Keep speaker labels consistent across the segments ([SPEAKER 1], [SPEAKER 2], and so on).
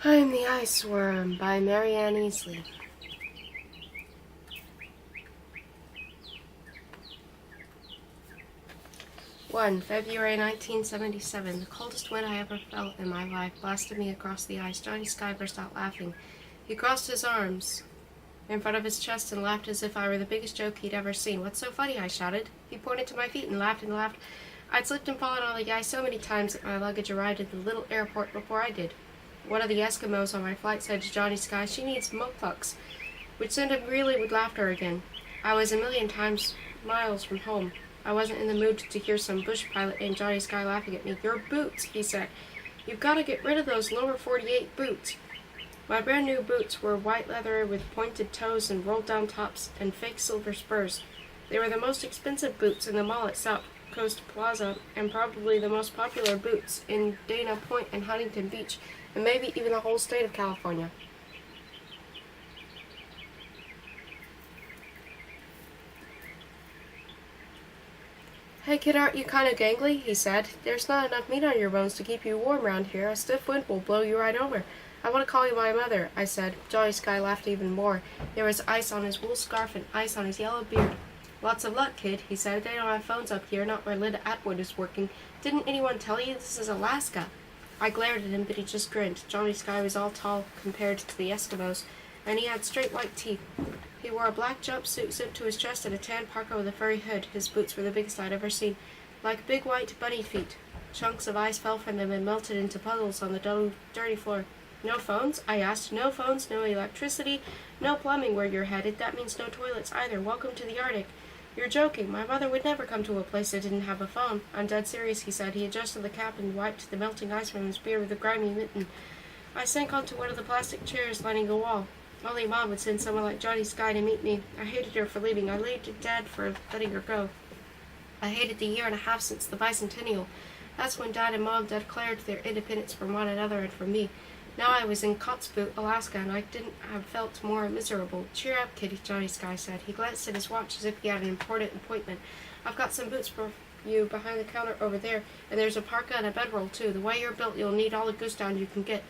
[SPEAKER 1] I am the Ice Worm by MaryAnn Easley. 1. February 1977. The coldest wind I ever felt in my life blasted me across the ice. Johnny Sky burst out laughing. He crossed his arms in front of his chest and laughed as if I were the biggest joke he'd ever seen. "What's so funny?" I shouted. He pointed to my feet and laughed and laughed. I'd slipped and fallen on the ice so many times that my luggage arrived at the little airport before I did. One of the Eskimos on my flight said to Johnny Sky, "She needs milk pucks," which sent him reeling with laughter again. I was a million miles from home. I wasn't in the mood to hear some bush pilot named Johnny Sky laughing at me. "Your boots," he said. "You've got to get rid of those lower 48 boots." My brand new boots were white leather with pointed toes and rolled down tops and fake silver spurs. They were the most expensive boots in the mall at South Coast Plaza and probably the most popular boots in Dana Point and Huntington Beach and maybe even the whole state of California. "Hey kid, aren't you kind of gangly?" he said. "There's not enough meat on your bones to keep you warm round here. A stiff wind will blow you right over." "I want to call you my mother," I said. Johnny Sky laughed even more. There was ice on his wool scarf and ice on his yellow beard. "Lots of luck, kid," he said. "They don't have phones up here, not where Linda Atwood is working. Didn't anyone tell you? This is Alaska." I glared at him, but he just grinned. Johnny Sky was all tall compared to the Eskimos, and he had straight white teeth. He wore a black jumpsuit zipped to his chest and a tan parka with a furry hood. His boots were the biggest I'd ever seen, like big white bunny feet. Chunks of ice fell from them and melted into puddles on the dirty floor. "No phones?" I asked. "No phones, no electricity, no plumbing where you're headed. That means no toilets either. Welcome to the Arctic." "You're joking. My mother would never come to a place that didn't have a phone." "I'm dead serious," he said. He adjusted the cap and wiped the melting ice from his beard with a grimy mitten. I sank onto one of the plastic chairs lining the wall. Only Mom would send someone like Johnny Sky to meet me. I hated her for leaving. I hated Dad for letting her go. I hated the year and a half since the bicentennial. That's when Dad and Mom declared their independence from one another and from me. Now I was in Kotzebue, Alaska, and I didn't have felt more miserable. "Cheer up, kid," Johnny Sky said. He glanced at his watch as if he had an important appointment. "I've got some boots for you behind the counter over there, and there's a parka and a bedroll, too. The way you're built, you'll need all the goose down you can get."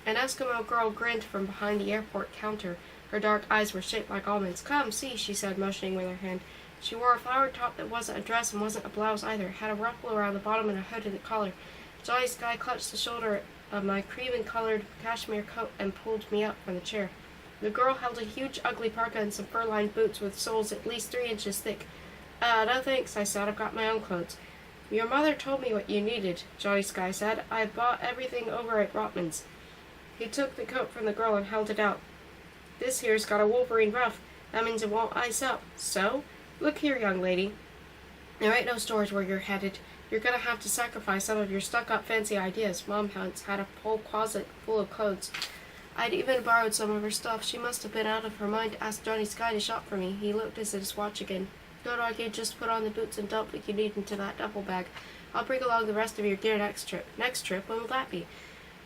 [SPEAKER 1] An Eskimo girl grinned from behind the airport counter. Her dark eyes were shaped like almonds. "Come, see," she said, motioning with her hand. She wore a flowered top that wasn't a dress and wasn't a blouse either. It had a ruffle around the bottom and a hood at the collar. Johnny Sky clutched the shoulder of my cream-colored cashmere coat and pulled me up from the chair. The girl held a huge, ugly parka and some fur-lined boots with soles at least 3 inches thick. No thanks," I said. "I've got my own clothes." "Your mother told me what you needed," Johnny Sky said. "I bought everything over at Rotman's." He took the coat from the girl and held it out. "This here's got a Wolverine ruff. That means it won't ice up." "So? Look here, young lady. There ain't no stores where you're headed. You're gonna have to sacrifice some of your stuck-up fancy ideas." Mom had a whole closet full of clothes. I'd even borrowed some of her stuff. She must have been out of her mind to ask Johnny Sky to shop for me. He looked at his watch again. "Don't argue, just put on the boots and dump what you need into that duffel bag. I'll bring along the rest of your gear next trip." "Next trip? When will that be?"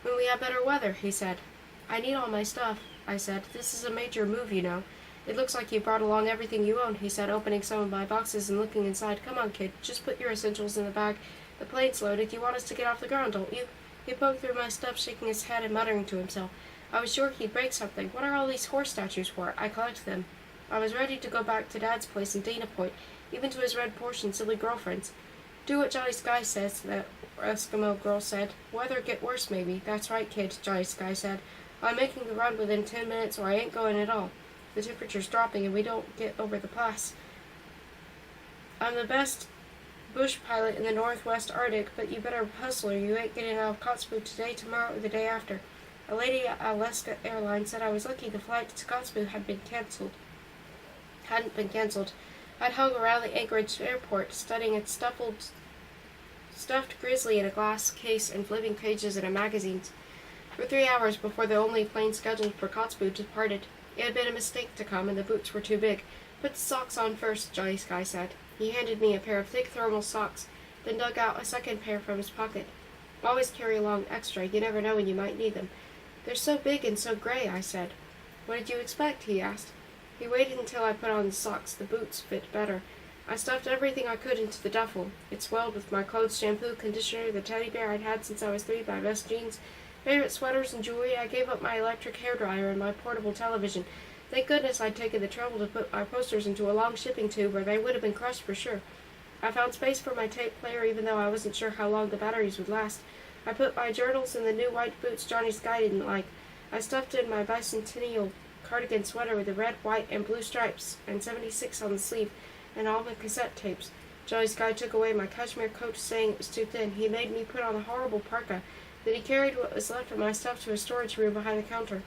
[SPEAKER 1] "When we have better weather," he said. "I need all my stuff," I said. "This is a major move, you know." "It looks like you brought along everything you own," he said, opening some of my boxes and looking inside. "Come on, kid, just put your essentials in the bag. The plane's loaded. You want us to get off the ground, don't you?" He poked through my stuff, shaking his head and muttering to himself. I was sure he'd break something. "What are all these horse statues for?" I collected them. I was ready to go back to Dad's place in Dana Point, even to his red Porsche and silly girlfriends. "Do what Johnny Sky says," the Eskimo girl said. "Weather get worse, maybe." "That's right, kid," Johnny Sky said. "I'm making the run within 10 minutes or I ain't going at all. The temperature's dropping and we don't get over the pass. I'm the best bush pilot in the Northwest Arctic, but you better hustle or you ain't getting out of Kotzebue today, tomorrow, or the day after." A lady at Alaska Airlines said I was lucky the flight to Kotzebue hadn't been cancelled. I'd hung around the Anchorage airport, studying a stuffed grizzly in a glass case and flipping pages in a magazine for 3 hours before the only plane scheduled for Kotzebue departed. It had been a mistake to come, and the boots were too big. "Put the socks on first," Johnny Sky said. He handed me a pair of thick thermal socks, then dug out a second pair from his pocket. "Always carry along extra. You never know when you might need them." "They're so big and so gray," I said. "What did you expect?" he asked. He waited until I put on the socks. The boots fit better. I stuffed everything I could into the duffel. It swelled with my clothes, shampoo, conditioner, the teddy bear I'd had since I was 3, my best jeans, Favorite sweaters and jewelry? I gave up my electric hairdryer and my portable television. Thank goodness I'd taken the trouble to put my posters into a long shipping tube, or they would have been crushed for sure. I found space for my tape player, even though I wasn't sure how long the batteries would last. I put my journals in the new white boots Johnny Sky didn't like. I stuffed in my bicentennial cardigan sweater with the red, white, and blue stripes, and 76 on the sleeve, and all my cassette tapes. Johnny Sky took away my cashmere coat, saying it was too thin. He made me put on a horrible parka. Then he carried what was left of my stuff to a storage room behind the counter.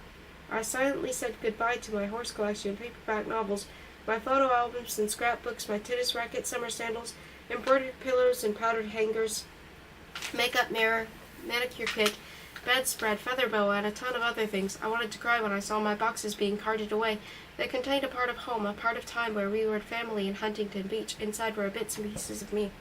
[SPEAKER 1] I silently said goodbye to my horse collection, paperback novels, my photo albums and scrapbooks, my tennis racket, summer sandals, embroidered pillows and powdered hangers, makeup mirror, manicure kit, bedspread, feather boa, and a ton of other things. I wanted to cry when I saw my boxes being carted away. They contained a part of home, a part of time where we were family in Huntington Beach. Inside were bits and pieces of me.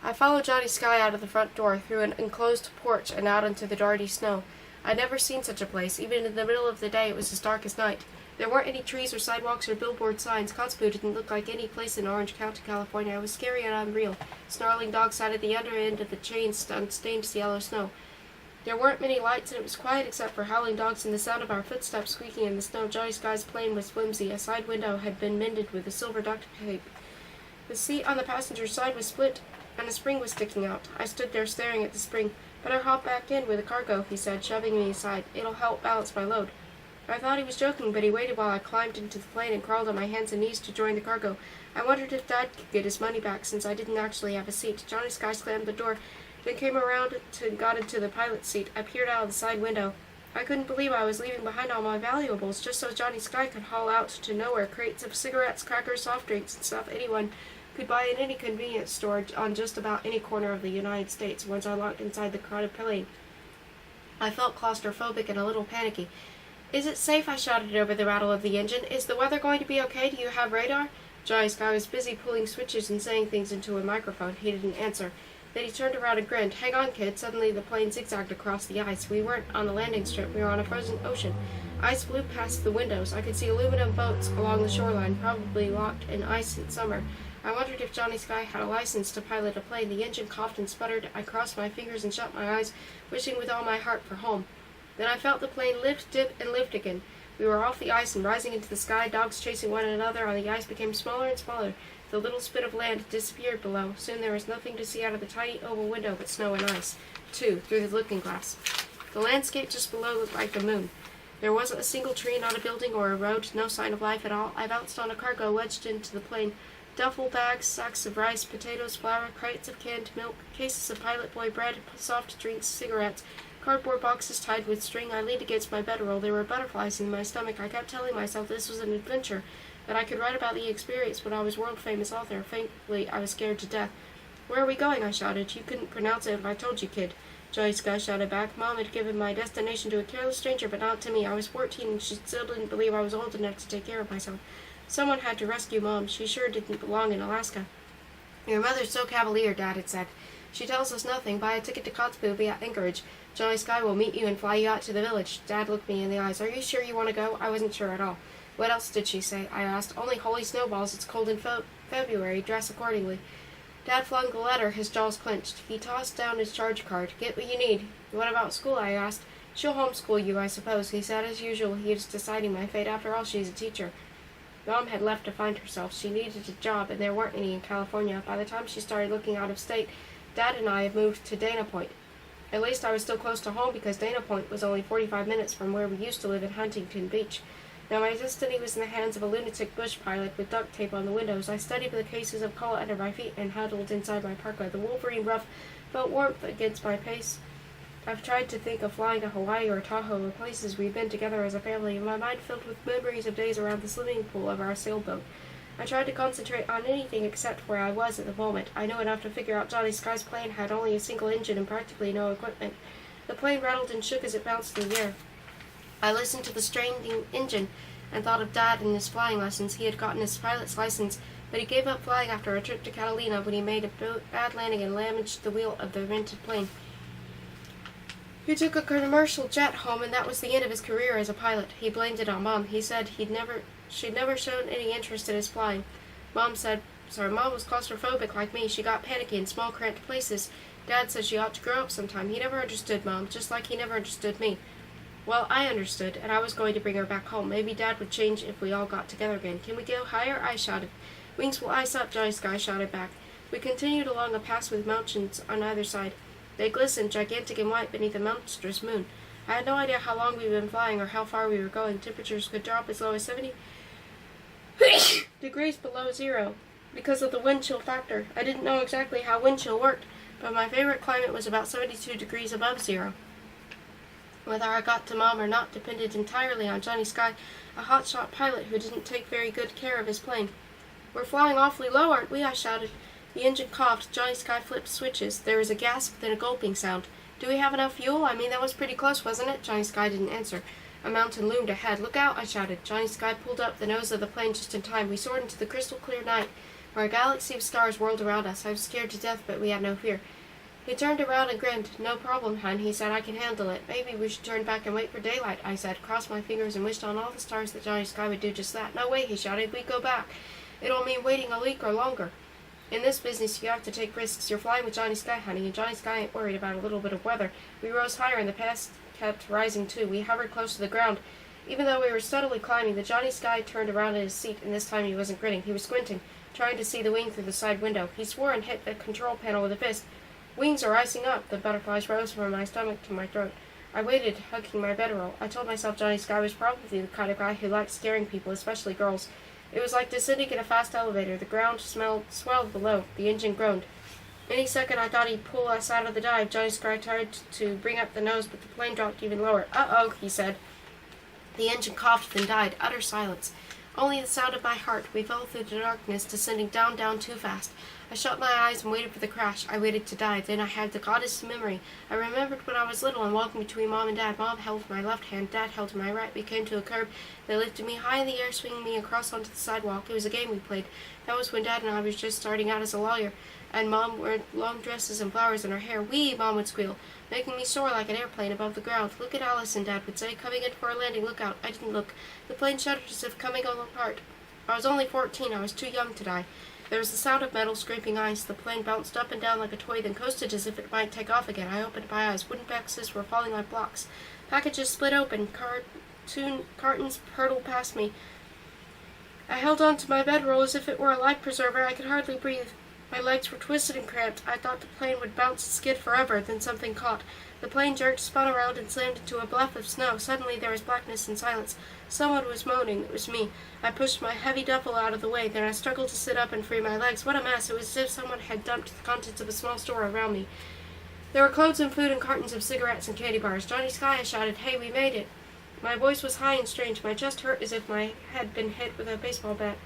[SPEAKER 1] I followed Johnny Sky out of the front door, through an enclosed porch, and out into the darty snow. I'd never seen such a place. Even in the middle of the day, it was as dark as night. There weren't any trees or sidewalks or billboard signs. Kotzebue didn't look like any place in Orange County, California. It was scary and unreal. Snarling dogs sat at the under end of the chains on stained yellow snow. There weren't many lights, and it was quiet except for howling dogs and the sound of our footsteps squeaking in the snow. Johnny Sky's plane was flimsy. A side window had been mended with a silver duct tape. The seat on the passenger's side was split, and a spring was sticking out. I stood there staring at the spring. "Better hop back in with the cargo," he said, shoving me aside. "It'll help balance my load." I thought he was joking, but he waited while I climbed into the plane and crawled on my hands and knees to join the cargo. I wondered if Dad could get his money back, since I didn't actually have a seat. Johnny Sky slammed the door, then came around and got into the pilot's seat. I peered out of the side window. I couldn't believe I was leaving behind all my valuables, just so Johnny Sky could haul out to nowhere crates of cigarettes, crackers, soft drinks, and stuff anyone could buy in any convenience store on just about any corner of the United States. Once I locked inside the crowded plane, I felt claustrophobic and a little panicky. "Is it safe?" I shouted over the rattle of the engine. "Is the weather going to be okay? Do you have radar?" Johnny Sky was busy pulling switches and saying things into a microphone. He didn't answer. Then he turned around and grinned. "Hang on, kid." Suddenly the plane zigzagged across the ice. We weren't on the landing strip. We were on a frozen ocean. Ice blew past the windows. I could see aluminum boats along the shoreline, probably locked in ice in summer. I wondered if Johnny Sky had a license to pilot a plane. The engine coughed and sputtered. I crossed my fingers and shut my eyes, wishing with all my heart for home. Then I felt the plane lift, dip, and lift again. We were off the ice and rising into the sky. Dogs chasing one another on the ice became smaller and smaller. The little spit of land disappeared below. Soon there was nothing to see out of the tiny oval window but snow and ice, too, through the looking glass. The landscape just below looked like the moon. There wasn't a single tree, not a building or a road, no sign of life at all. I bounced on a cargo wedged into the plane. Duffel bags, sacks of rice, potatoes, flour, crates of canned milk, cases of Pilot Boy bread, soft drinks, cigarettes, cardboard boxes tied with string. I leaned against my bedroll. There were butterflies in my stomach. I kept telling myself this was an adventure, that I could write about the experience when I was world-famous author. Faintly, I was scared to death. "Where are we going?" I shouted. "You couldn't pronounce it if I told you, kid." Johnny Sky shouted back. Mom had given my destination to a careless stranger, but not to me. I was 14, and she still didn't believe I was old enough to take care of myself. Someone had to rescue Mom. She sure didn't belong in Alaska. "Your mother's so cavalier," Dad had said. "She tells us nothing. Buy a ticket to Kotzebue via Anchorage. Johnny Sky will meet you and fly you out to the village." Dad looked me in the eyes. "Are you sure you want to go?" I wasn't sure at all. "What else did she say?" I asked. "Only holy snowballs. It's cold in February. Dress accordingly." Dad flung the letter, his jaws clenched. He tossed down his charge card. "Get what you need." "What about school?" I asked. "She'll homeschool you, I suppose," he said. As usual, he is deciding my fate. After all, she's a teacher. Mom had left to find herself. She needed a job, and there weren't any in California. By the time she started looking out of state, Dad and I had moved to Dana Point. At least I was still close to home, because Dana Point was only 45 minutes from where we used to live in Huntington Beach. Now my destiny was in the hands of a lunatic bush pilot with duct tape on the windows. I studied the cases of cola under my feet and huddled inside my parka. The Wolverine ruff felt warmth against my face. I've tried to think of flying to Hawaii or Tahoe, or places we've been together as a family, and my mind filled with memories of days around the swimming pool of our sailboat. I tried to concentrate on anything except where I was at the moment. I knew enough to figure out Johnny Sky's plane had only a single engine and practically no equipment. The plane rattled and shook as it bounced through the air. I listened to the straining engine and thought of Dad and his flying lessons. He had gotten his pilot's license, but he gave up flying after a trip to Catalina when he made a bad landing and damaged the wheel of the rented plane. He took a commercial jet home, and that was the end of his career as a pilot. He blamed it on Mom. He said she'd never shown any interest in his flying. Mom said Mom was claustrophobic like me. She got panicky in small, cramped places. Dad said she ought to grow up sometime. He never understood Mom, just like he never understood me. Well, I understood, and I was going to bring her back home. Maybe Dad would change if we all got together again. Can we go higher? I shouted. Wings will ice up, Johnny Sky shouted back. We continued along a pass with mountains on either side. They glistened, gigantic and white, beneath a monstrous moon. I had no idea how long we'd been flying or how far we were going. Temperatures could drop as low as 70 degrees below zero because of the wind chill factor. I didn't know exactly how wind chill worked, but my favorite climate was about 72 degrees above zero. Whether I got to Mom or not depended entirely on Johnny Sky, a hotshot pilot who didn't take very good care of his plane. We're flying awfully low, aren't we? I shouted. The engine coughed. Johnny Sky flipped switches. There was a gasp, then a gulping sound. Do we have enough fuel? I mean, that was pretty close, wasn't it? Johnny Sky didn't answer. A mountain loomed ahead. Look out, I shouted. Johnny Sky pulled up the nose of the plane just in time. We soared into the crystal-clear night, where a galaxy of stars whirled around us. I was scared to death, but we had no fear. He turned around and grinned. No problem, hon, he said. I can handle it. Maybe we should turn back and wait for daylight, I said. Crossed my fingers and wished on all the stars that Johnny Sky would do just that. No way, he shouted. We go back. It'll mean waiting a week or longer. In this business, you have to take risks. You're flying with Johnny Sky, honey, and Johnny Sky ain't worried about a little bit of weather. We rose higher, and the pass kept rising, too. We hovered close to the ground. Even though we were steadily climbing, the Johnny Sky turned around in his seat, and this time he wasn't grinning. He was squinting, trying to see the wing through the side window. He swore and hit the control panel with a fist. Wings are icing up. The butterflies rose from my stomach to my throat. I waited, hugging my bedroll. I told myself Johnny Sky was probably the kind of guy who liked scaring people, especially girls. It was like descending in a fast elevator. The ground swelled below. The engine groaned. Any second I thought he'd pull us out of the dive. Johnny Sky tried to bring up the nose, but the plane dropped even lower. Uh-oh, he said. The engine coughed, then died. Utter silence. Only the sound of my heart. We fell through the darkness, descending down, too fast. I shut my eyes and waited for the crash. I waited to die. Then I had the goddess memory. I remembered when I was little and walking between Mom and Dad. Mom held my left hand. Dad held my right. We came to a curb. They lifted me high in the air, swinging me across onto the sidewalk. It was a game we played. That was when Dad and I was just starting out as a lawyer, and Mom wore long dresses and flowers in her hair. Whee! Mom would squeal, making me soar like an airplane above the ground. Look at Allison, Dad would say, coming in for a landing. Look out. I didn't look. The plane shuddered as if coming apart. I was only 14. I was too young to die. There was the sound of metal scraping ice. The plane bounced up and down like a toy, then coasted as if it might take off again. I opened my eyes. Wooden boxes were falling like blocks. Packages split open. Cartons hurtled past me. I held on to my bedroll as if it were a life preserver. I could hardly breathe. My legs were twisted and cramped. I thought the plane would bounce and skid forever. Then something caught. The plane jerked, spun around, and slammed into a bluff of snow. Suddenly there was blackness and silence. Someone was moaning. It was me. I pushed my heavy duffel out of the way. Then I struggled to sit up and free my legs. What a mess. It was as if someone had dumped the contents of a small store around me. There were clothes and food and cartons of cigarettes and candy bars. Johnny Sky, I shouted. Hey, we made it. My voice was high and strange. My chest hurt as if my head had been hit with a baseball bat.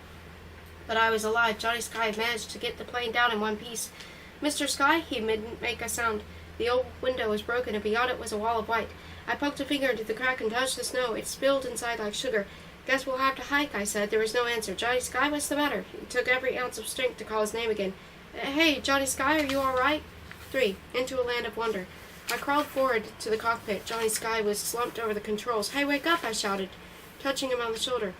[SPEAKER 1] But I was alive. Johnny Sky had managed to get the plane down in one piece. Mr. Sky, he didn't make a sound. The old window was broken, and beyond it was a wall of white. I poked a finger into the crack and touched the snow. It spilled inside like sugar. Guess we'll have to hike, I said. There was no answer. Johnny Sky, what's the matter? It took every ounce of strength to call his name again. Hey, Johnny Sky, are you all right? 3. Into a land of wonder. I crawled forward to the cockpit. Johnny Sky was slumped over the controls. Hey, wake up, I shouted, touching him on the shoulder.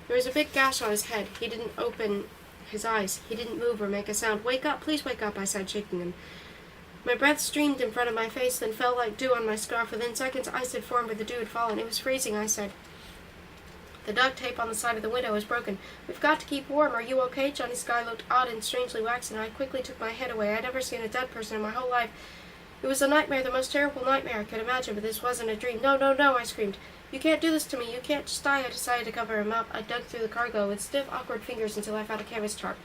[SPEAKER 1] There was a big gash on his head. He didn't open his eyes. He didn't move or make a sound. Wake up, please wake up, I said, shaking him. My breath streamed in front of my face, then fell like dew on my scarf. Within seconds, ice had formed where the dew had fallen. It was freezing, I said. The duct tape on the side of the window was broken. We've got to keep warm. Are you okay? Johnny Sky looked odd and strangely waxen. I quickly took my head away. I'd never seen a dead person in my whole life. It was a nightmare, the most terrible nightmare I could imagine, but this wasn't a dream. No, no, no, I screamed. You can't do this to me. You can't just die. I decided to cover him up. I dug through the cargo with stiff, awkward fingers until I found a canvas tarp.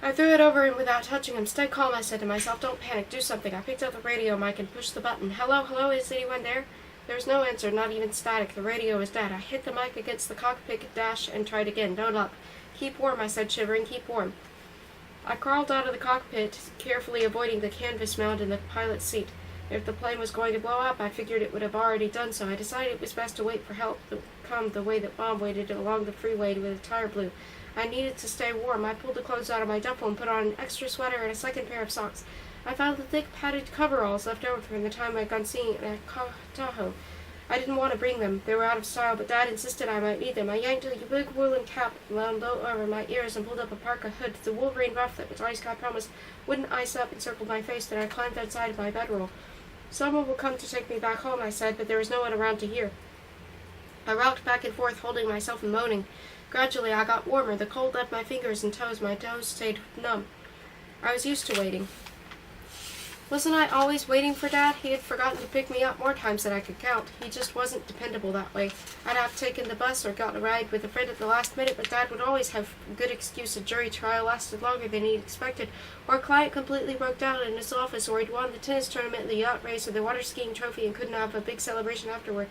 [SPEAKER 1] I threw it over him without touching him. Stay calm, I said to myself. Don't panic. Do something. I picked up the radio mic and pushed the button. Hello, hello, is anyone there? There was no answer, not even static. The radio was dead. I hit the mic against the cockpit dash and tried again. No luck. Keep warm, I said, shivering. Keep warm. I crawled out of the cockpit, carefully avoiding the canvas mound in the pilot's seat. If the plane was going to blow up, I figured it would have already done so. I decided it was best to wait for help to come the way that Mom waited along the freeway with a tire blew. I needed to stay warm. I pulled the clothes out of my duffel and put on an extra sweater and a second pair of socks. I found the thick padded coveralls left over from the time I'd gone skiing at Tahoe. I didn't want to bring them. They were out of style, but Dad insisted I might need them. I yanked a big woolen cap wound low over my ears and pulled up a parka hood. The Wolverine ruff that Johnny Sky promised wouldn't ice up encircled my face. Then I climbed outside of my bedroll. Someone will come to take me back home, I said, but there was no one around to hear. I rocked back and forth, holding myself and moaning. Gradually I got warmer. The cold left my fingers and toes. My toes stayed numb. I was used to waiting. Wasn't I always waiting for Dad? He had forgotten to pick me up more times than I could count. He just wasn't dependable that way. I'd have taken the bus or gotten a ride with a friend at the last minute, but Dad would always have a good excuse. A jury trial lasted longer than he'd expected, or a client completely broke down in his office, or he'd won the tennis tournament, the yacht race, or the water skiing trophy and couldn't have a big celebration afterward.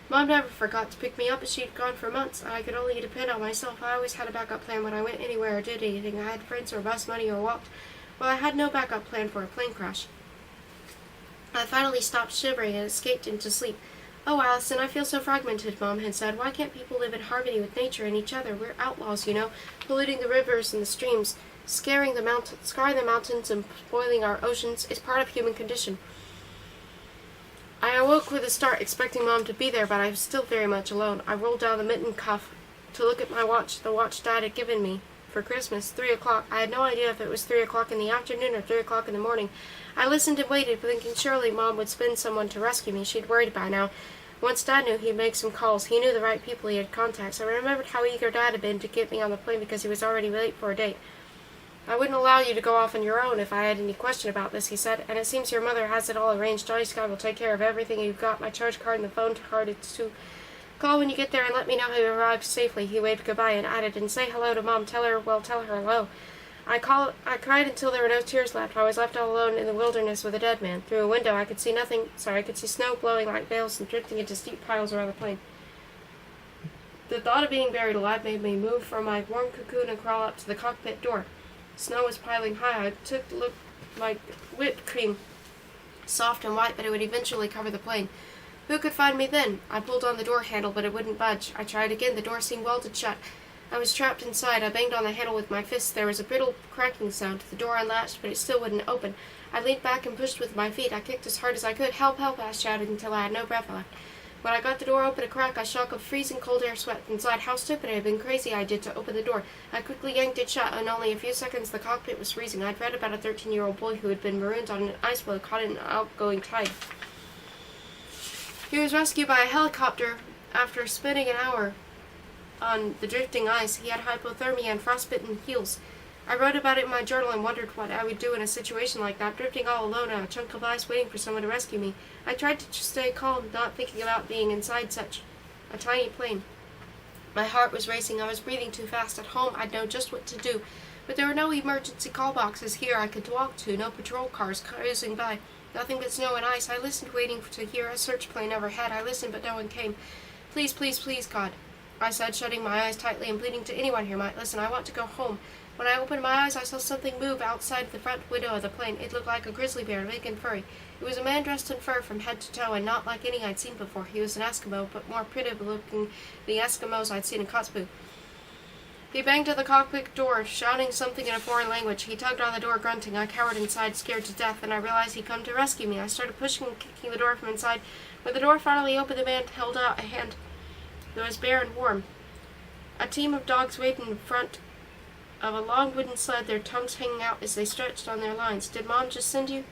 [SPEAKER 1] Mom never forgot to pick me up, as she'd gone for months, and I could only depend on myself. I always had a backup plan when I went anywhere or did anything. I had friends or bus money or walked. Well, I had no backup plan for a plane crash. I finally stopped shivering and escaped into sleep. Oh, Allison, I feel so fragmented, Mom had said. Why can't people live in harmony with nature and each other? We're outlaws, you know, polluting the rivers and the streams, scarring the mountains and spoiling our oceans. It's part of human condition. I awoke with a start, expecting Mom to be there, but I was still very much alone. I rolled down the mitten cuff to look at my watch, the watch Dad had given me for Christmas, 3 o'clock. I had no idea if it was 3 o'clock in the afternoon or 3 o'clock in the morning. I listened and waited, thinking surely Mom would send someone to rescue me. She'd worried by now. Once Dad knew, he'd make some calls. He knew the right people. He had contacts. I remembered how eager Dad had been to get me on the plane because he was already late for a date. I wouldn't allow you to go off on your own if I had any question about this, he said, and it seems your mother has it all arranged. Johnny Sky will take care of everything. You've got my charge card and the phone card. It's to call when you get there and let me know how you arrived safely. He waved goodbye and added, and say hello to Mom. Tell her hello. I cried until there were no tears left. I was left all alone in the wilderness with a dead man. Through a window I could see I could see snow blowing like veils and drifting into steep piles around the plane. The thought of being buried alive made me move from my warm cocoon and crawl up to the cockpit door. Snow was piling high. I took to look like whipped cream, soft and white, but it would eventually cover the plane. Who could find me then? I pulled on the door handle, but it wouldn't budge. I tried again. The door seemed welded shut. I was trapped inside. I banged on the handle with my fists. There was a brittle cracking sound. The door unlatched, but it still wouldn't open. I leaned back and pushed with my feet. I kicked as hard as I could. Help, help, I shouted until I had no breath left. When I got the door open a crack, a shock of freezing cold air swept inside. How stupid it had been, crazy I did to open the door. I quickly yanked it shut. In only a few seconds the cockpit was freezing. I'd read about a 13-year-old boy who had been marooned on an ice floe caught in an outgoing tide. He was rescued by a helicopter after spending an hour on the drifting ice. He had hypothermia and frostbitten heels. I wrote about it in my journal and wondered what I would do in a situation like that, drifting all alone on a chunk of ice waiting for someone to rescue me. I tried to stay calm, not thinking about being inside such a tiny plane. My heart was racing. I was breathing too fast. At home, I'd know just what to do. But there were no emergency call boxes here I could walk to, no patrol cars cruising by, nothing but snow and ice. I listened, waiting to hear a search plane overhead. I listened, but no one came. Please, please, please, God, I said, shutting my eyes tightly and pleading to anyone who might listen. I want to go home. When I opened my eyes, I saw something move outside the front window of the plane. It looked like a grizzly bear, big and furry. It was a man dressed in fur from head to toe, and not like any I'd seen before. He was an Eskimo, but more primitive looking than the Eskimos I'd seen in Kotzebue. He banged at the cockpit door, shouting something in a foreign language. He tugged on the door, grunting. I cowered inside, scared to death, and I realized he'd come to rescue me. I started pushing and kicking the door from inside. When the door finally opened, the man held out a hand that was bare and warm. A team of dogs waited in front of a long wooden sled, their tongues hanging out as they stretched on their lines. Did Mom just send you?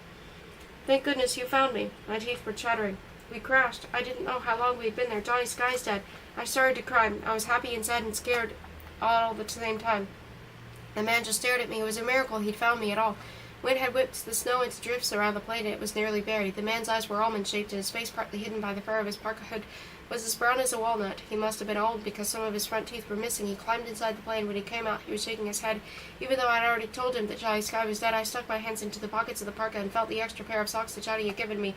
[SPEAKER 1] Thank goodness you found me. My teeth were chattering. We crashed. I didn't know how long we'd been there. Johnny Sky's dead. I started to cry. I was happy and sad and scared all at the same time. The man just stared at me. It was a miracle he'd found me at all. Wind had whipped the snow into drifts around the plane, and it was nearly buried. The man's eyes were almond-shaped, and his face, partly hidden by the fur of his parka hood, was as brown as a walnut. He must have been old, because some of his front teeth were missing. He climbed inside the plane. When he came out, he was shaking his head. Even though I'd already told him that Johnny Sky was dead, I stuck my hands into the pockets of the parka and felt the extra pair of socks that Johnny had given me.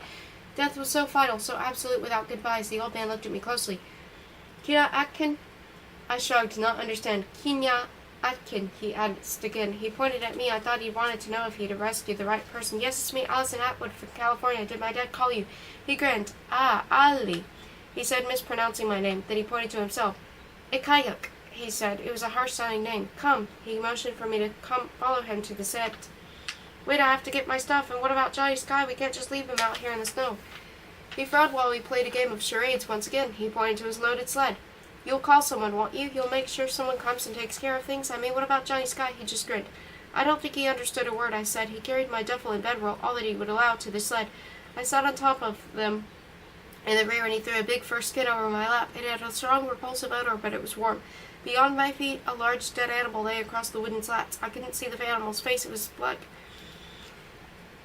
[SPEAKER 1] Death was so final, so absolute, without goodbyes. The old man looked at me closely. Kina Atkin? I shrugged, not understand. Kina Atkin, he asked again. He pointed at me. I thought he wanted to know if he'd rescued the right person. Yes, it's me, Allison Atwood from California. Did my dad call you? He grinned. Ah, Ali, he said, mispronouncing my name. Then he pointed to himself. Ikayuk, he said. It was a harsh-sounding name. Come. He motioned for me to come follow him to the set. Wait, I have to get my stuff. And what about Johnny Sky? We can't just leave him out here in the snow. He frowned while we played a game of charades once again. He pointed to his loaded sled. You'll call someone, won't you? You'll make sure someone comes and takes care of things? I mean, what about Johnny Sky? He just grinned. I don't think he understood a word I said. He carried my duffel and bedroll, all that he would allow, to the sled. I sat on top of them in the rear, and he threw a big fur skin over my lap. It had a strong, repulsive odor, but it was warm. Beyond my feet, a large dead animal lay across the wooden slats. I couldn't see the animal's face. It was black.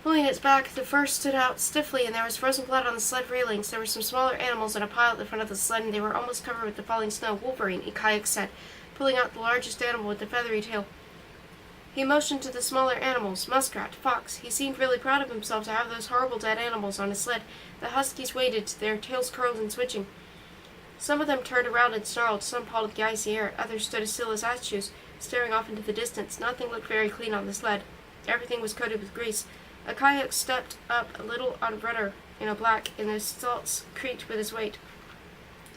[SPEAKER 1] Pulling its back, the fur stood out stiffly, and there was frozen blood on the sled railings. There were some smaller animals in a pile at the front of the sled, and they were almost covered with the falling snow. Wolverine, Ikayak said, pulling out the largest animal with the feathery tail. He motioned to the smaller animals, muskrat, fox. He seemed really proud of himself to have those horrible dead animals on his sled. The huskies waited, their tails curled and switching. Some of them turned around and snarled, some pawed at the icy air, others stood as still as horseshoes, staring off into the distance. Nothing looked very clean on the sled. Everything was coated with grease. A kayak stepped up a little on a rudder in a black, and the stalks creaked with his weight.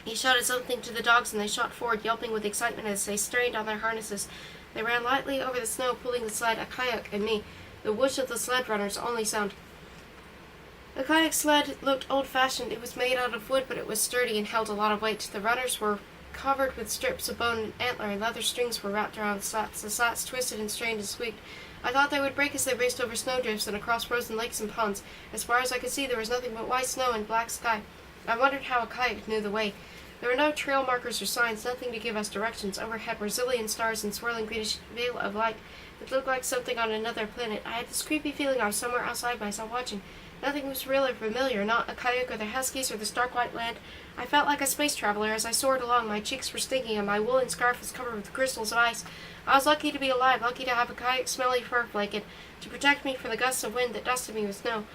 [SPEAKER 1] He shouted something to the dogs, and they shot forward, yelping with excitement as they strained on their harnesses. They ran lightly over the snow, pulling the sled, a kayak, and me, the whoosh of the sled runner's only sound. The kayak sled looked old-fashioned. It was made out of wood, but it was sturdy and held a lot of weight. The runners were covered with strips of bone and antler, and leather strings were wrapped around the slats. The slats twisted and strained and squeaked. I thought they would break as they raced over snowdrifts and across frozen lakes and ponds. As far as I could see, there was nothing but white snow and black sky. I wondered how a kayak knew the way. There were no trail markers or signs, nothing to give us directions. Overhead were zillion stars and swirling greenish veil of light that looked like something on another planet. I had this creepy feeling I was somewhere outside myself watching. Nothing was real or familiar, not a kayak or the huskies or the stark white land. I felt like a space traveler as I soared along. My cheeks were stinging and my woolen scarf was covered with crystals of ice. I was lucky to be alive, lucky to have a kayak smelly fur blanket to protect me from the gusts of wind that dusted me with snow.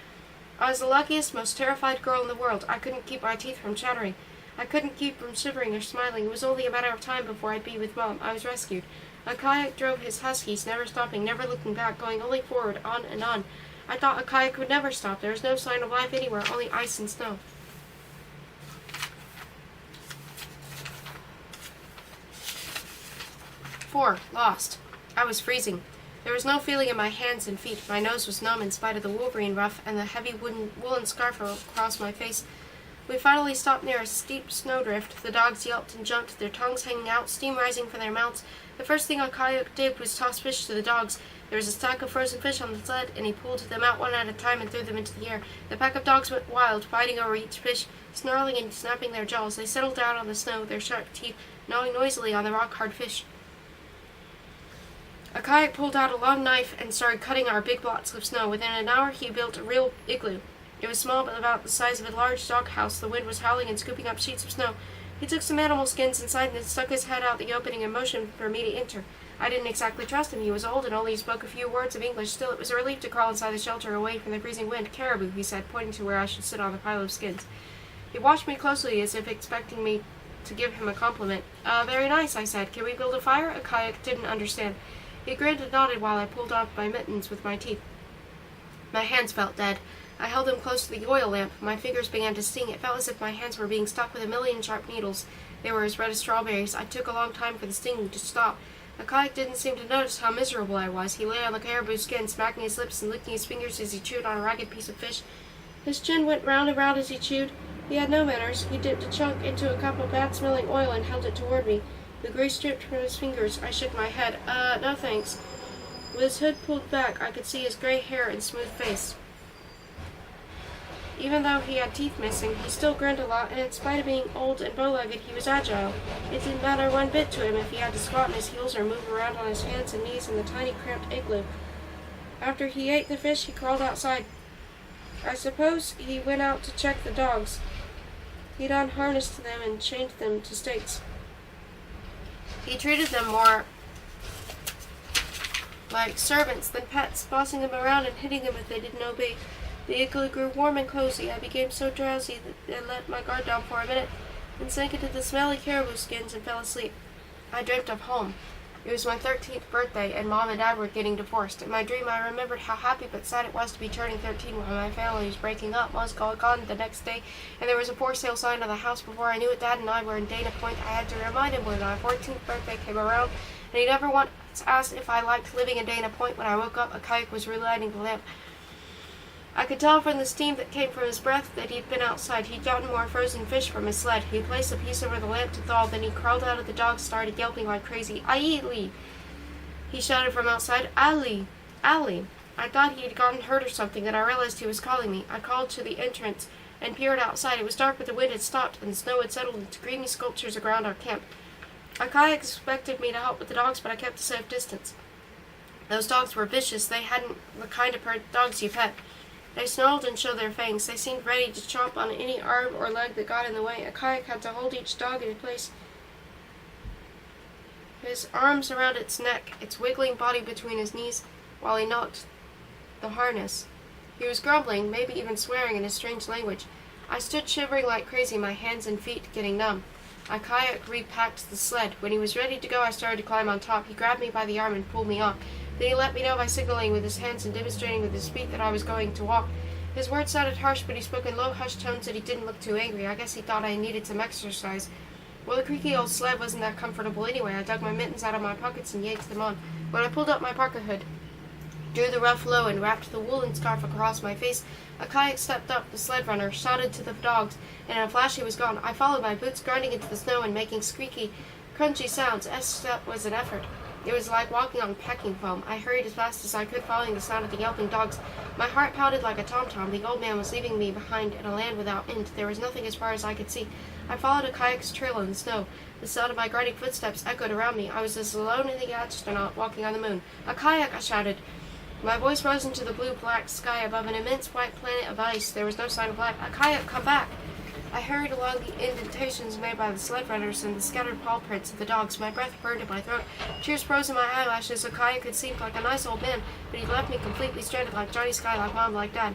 [SPEAKER 1] I was the luckiest, most terrified girl in the world. I couldn't keep my teeth from chattering. I couldn't keep from shivering or smiling. It was only a matter of time before I'd be with Mom. I was rescued. A kayak drove his huskies, never stopping, never looking back, going only forward, on and on. I thought a kayak would never stop. There was no sign of life anywhere, only ice and snow. 4. Lost. I was freezing. There was no feeling in my hands and feet. My nose was numb in spite of the wolverine ruff and the heavy woolen scarf across my face. We finally stopped near a steep snowdrift. The dogs yelped and jumped, their tongues hanging out, steam rising from their mouths. The first thing a kayak did was toss fish to the dogs. There was a stack of frozen fish on the sled, and he pulled them out one at a time and threw them into the air. The pack of dogs went wild, fighting over each fish, snarling and snapping their jaws. They settled down on the snow, their sharp teeth gnawing noisily on the rock-hard fish. A kayak pulled out a long knife and started cutting our big blocks of snow. Within an hour, he built a real igloo. It was small, but about the size of a large doghouse. The wind was howling and scooping up sheets of snow. He took some animal skins inside and then stuck his head out the opening and motioned for me to enter. I didn't exactly trust him. He was old and only spoke a few words of English. Still, it was a relief to crawl inside the shelter away from the freezing wind. Caribou, he said, pointing to where I should sit on the pile of skins. He watched me closely as if expecting me to give him a compliment. Very nice, I said. Can we build a fire? A kayak didn't understand. He grinned and nodded while I pulled off my mittens with my teeth. My hands felt dead. I held them close to the oil lamp. My fingers began to sting. It felt as if my hands were being stuck with a million sharp needles. They were as red as strawberries. I took a long time for the stinging to stop. The kayak didn't seem to notice how miserable I was. He lay on the caribou skin, smacking his lips and licking his fingers as he chewed on a ragged piece of fish. His chin went round and round as he chewed. He had no manners. He dipped a chunk into a cup of bad-smelling oil and held it toward me. The grease dripped from his fingers. I shook my head. No thanks. With his hood pulled back, I could see his gray hair and smooth face. Even though he had teeth missing, he still grinned a lot, and in spite of being old and bow-legged, he was agile. It didn't matter one bit to him if he had to squat on his heels or move around on his hands and knees in the tiny, cramped igloo. After he ate the fish, he crawled outside. I suppose he went out to check the dogs. He'd unharnessed them and chained them to stakes. He treated them more like servants than pets, bossing them around and hitting them if they didn't obey. The igloo grew warm and cozy. I became so drowsy that I let my guard down for a minute, and sank into the smelly caribou skins and fell asleep. I dreamt of home. It was my 13th birthday, and Mom and Dad were getting divorced. In my dream, I remembered how happy but sad it was to be turning 13 while my family was breaking up. Mom was gone the next day, and there was a for sale sign on the house. Before I knew it, Dad and I were in Dana Point. I had to remind him when my 14th birthday came around, and he never once asked if I liked living in Dana Point. When I woke up, a kayak was relighting the lamp. I could tell from the steam that came from his breath that he'd been outside. He'd gotten more frozen fish from his sled. He placed a piece over the lamp to thaw, then he crawled out of the dog and started yelping like crazy. Easley! He shouted from outside. Allie! Allie! I thought he had gotten hurt or something, and I realized he was calling me. I called to the entrance and peered outside. It was dark, but the wind had stopped, and the snow had settled into creamy sculptures around our camp. Akai expected me to help with the dogs, but I kept a safe distance. Those dogs were vicious. They hadn't the kind of dogs you pet. They snarled and showed their fangs. They seemed ready to chomp on any arm or leg that got in the way. Akai had to hold each dog in place, his arms around its neck, its wiggling body between his knees, while he knocked the harness. He was grumbling, maybe even swearing in a strange language. I stood shivering like crazy, my hands and feet getting numb. Akai repacked the sled. When he was ready to go, I started to climb on top. He grabbed me by the arm and pulled me off. Then he let me know by signaling with his hands and demonstrating with his feet that I was going to walk. His words sounded harsh, but he spoke in low, hushed tones that he didn't look too angry. I guess he thought I needed some exercise. Well, the creaky old sled wasn't that comfortable anyway. I dug my mittens out of my pockets and yanked them on. When I pulled up my parka hood, drew the rough low, and wrapped the woolen scarf across my face, a kayak stepped up. The sled runner shouted to the dogs, and in a flash he was gone. I followed, my boots grinding into the snow and making squeaky, crunchy sounds. Each step was an effort. It was like walking on packing foam. I hurried as fast as I could, following the sound of the yelping dogs. My heart pounded like a tom-tom. The old man was leaving me behind in a land without end. There was nothing as far as I could see. I followed a kayak's trail in the snow. The sound of my grinding footsteps echoed around me. I was as alone as the astronaut walking on the moon. "A kayak!" I shouted. My voice rose into the blue-black sky above an immense white planet of ice. There was no sign of life. "A kayak, come back!" I hurried along the indentations made by the sled runners and the scattered paw prints of the dogs. My breath burned in my throat. Tears froze in my eyelashes. A kayak had seemed like a nice old man, but he'd left me completely stranded, like Johnny Sky, like Mom, like Dad.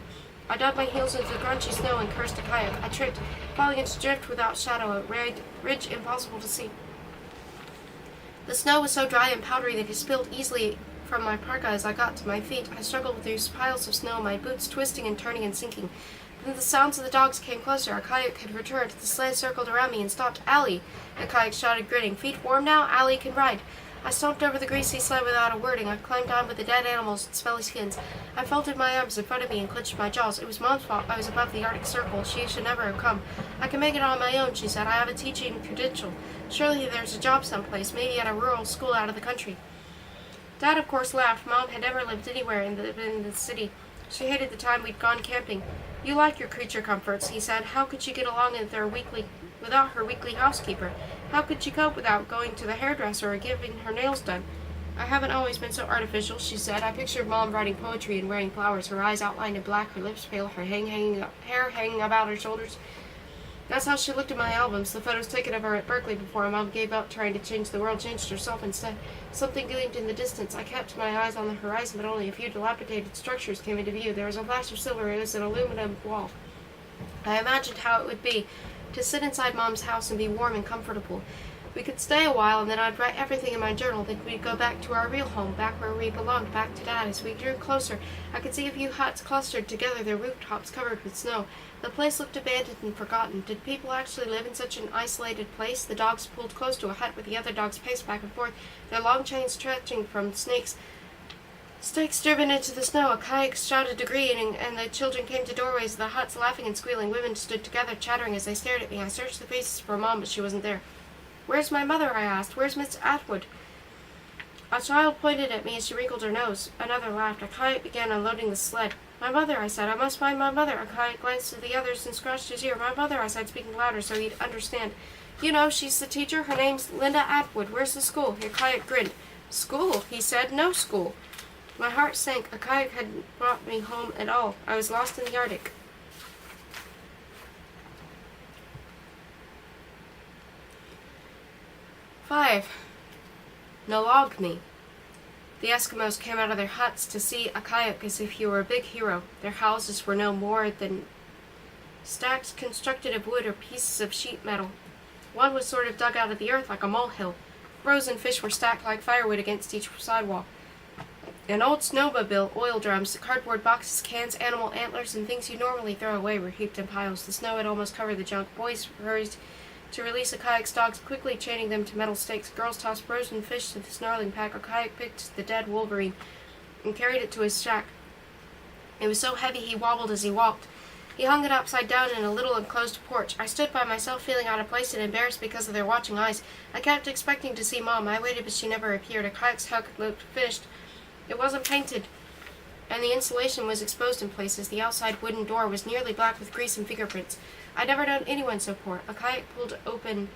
[SPEAKER 1] I dug my heels into the crunchy snow and cursed a kayak. I tripped, falling into drift without shadow, a ridge impossible to see. The snow was so dry and powdery that it spilled easily from my parka as I got to my feet. I struggled through piles of snow, my boots twisting and turning and sinking. Then the sounds of the dogs came closer. Our kayak had returned. The sled circled around me and stopped. "Allie!" The kayak shouted, grinning. "Feet warm now? Allie can ride." I stomped over the greasy sled without a wording. I climbed on with the dead animals and smelly skins. I folded my arms in front of me and clenched my jaws. It was Mom's fault I was above the Arctic Circle. She should never have come. "I can make it on my own," she said. "I have a teaching credential. Surely there's a job someplace, maybe at a rural school out of the country." Dad, of course, laughed. Mom had never lived anywhere in the city. She hated the time we'd gone camping. "You like your creature comforts," he said. "How could she get along without her weekly housekeeper? How could she cope without going to the hairdresser or getting her nails done?" "I haven't always been so artificial," she said. I pictured Mom writing poetry and wearing flowers, her eyes outlined in black, her lips pale, her hair hanging about her shoulders. That's how she looked in my albums. The photos taken of her at Berkeley before Mom gave up trying to change the world changed herself instead. Something gleamed in the distance. I kept my eyes on the horizon, but only a few dilapidated structures came into view. There was a flash of silver as an aluminum wall. I imagined how it would be to sit inside Mom's house and be warm and comfortable. We could stay a while, and then I'd write everything in my journal. Then we'd go back to our real home, back where we belonged, back to Dad. As we drew closer, I could see a few huts clustered together, their rooftops covered with snow. The place looked abandoned and forgotten. Did people actually live in such an isolated place? The dogs pulled close to a hut with the other dogs paced back and forth, their long chains stretching from stakes driven into the snow. A kayak shouted agreeing, and the children came to doorways of the huts, laughing and squealing. Women stood together, chattering as they stared at me. I searched the faces for Mom, but she wasn't there. "Where's my mother?" I asked. "Where's Miss Atwood?" A child pointed at me as she wrinkled her nose. Another laughed. A kayak began unloading the sled. "My mother," I said. "I must find my mother." A kayak glanced at the others and scratched his ear. "My mother," I said, speaking louder so he'd understand. "You know, she's the teacher. Her name's Linda Atwood. Where's the school?" A kayak grinned. "School?" he said. "No school." My heart sank. A kayak hadn't brought me home at all. I was lost in the Arctic. 5. Nalogny. The Eskimos came out of their huts to see a kayak as if he were a big hero. Their houses were no more than stacks constructed of wood or pieces of sheet metal. One was sort of dug out of the earth like a molehill. Frozen fish were stacked like firewood against each sidewall. An old snowmobile, oil drums, cardboard boxes, cans, animal antlers, and things you normally throw away were heaped in piles. The snow had almost covered the junk. Boys hurried to release a kayak's dogs, quickly chaining them to metal stakes. Girls tossed frozen fish to the snarling pack. A kayak picked the dead wolverine and carried it to his shack. It was so heavy he wobbled as he walked. He hung it upside down in a little enclosed porch. I stood by myself, feeling out of place and embarrassed because of their watching eyes. I kept expecting to see Mom. I waited, but she never appeared. A kayak's hook looked finished. It wasn't painted, and the insulation was exposed in places. The outside wooden door was nearly black with grease and fingerprints. I'd never known anyone so poor. A kayak pulled open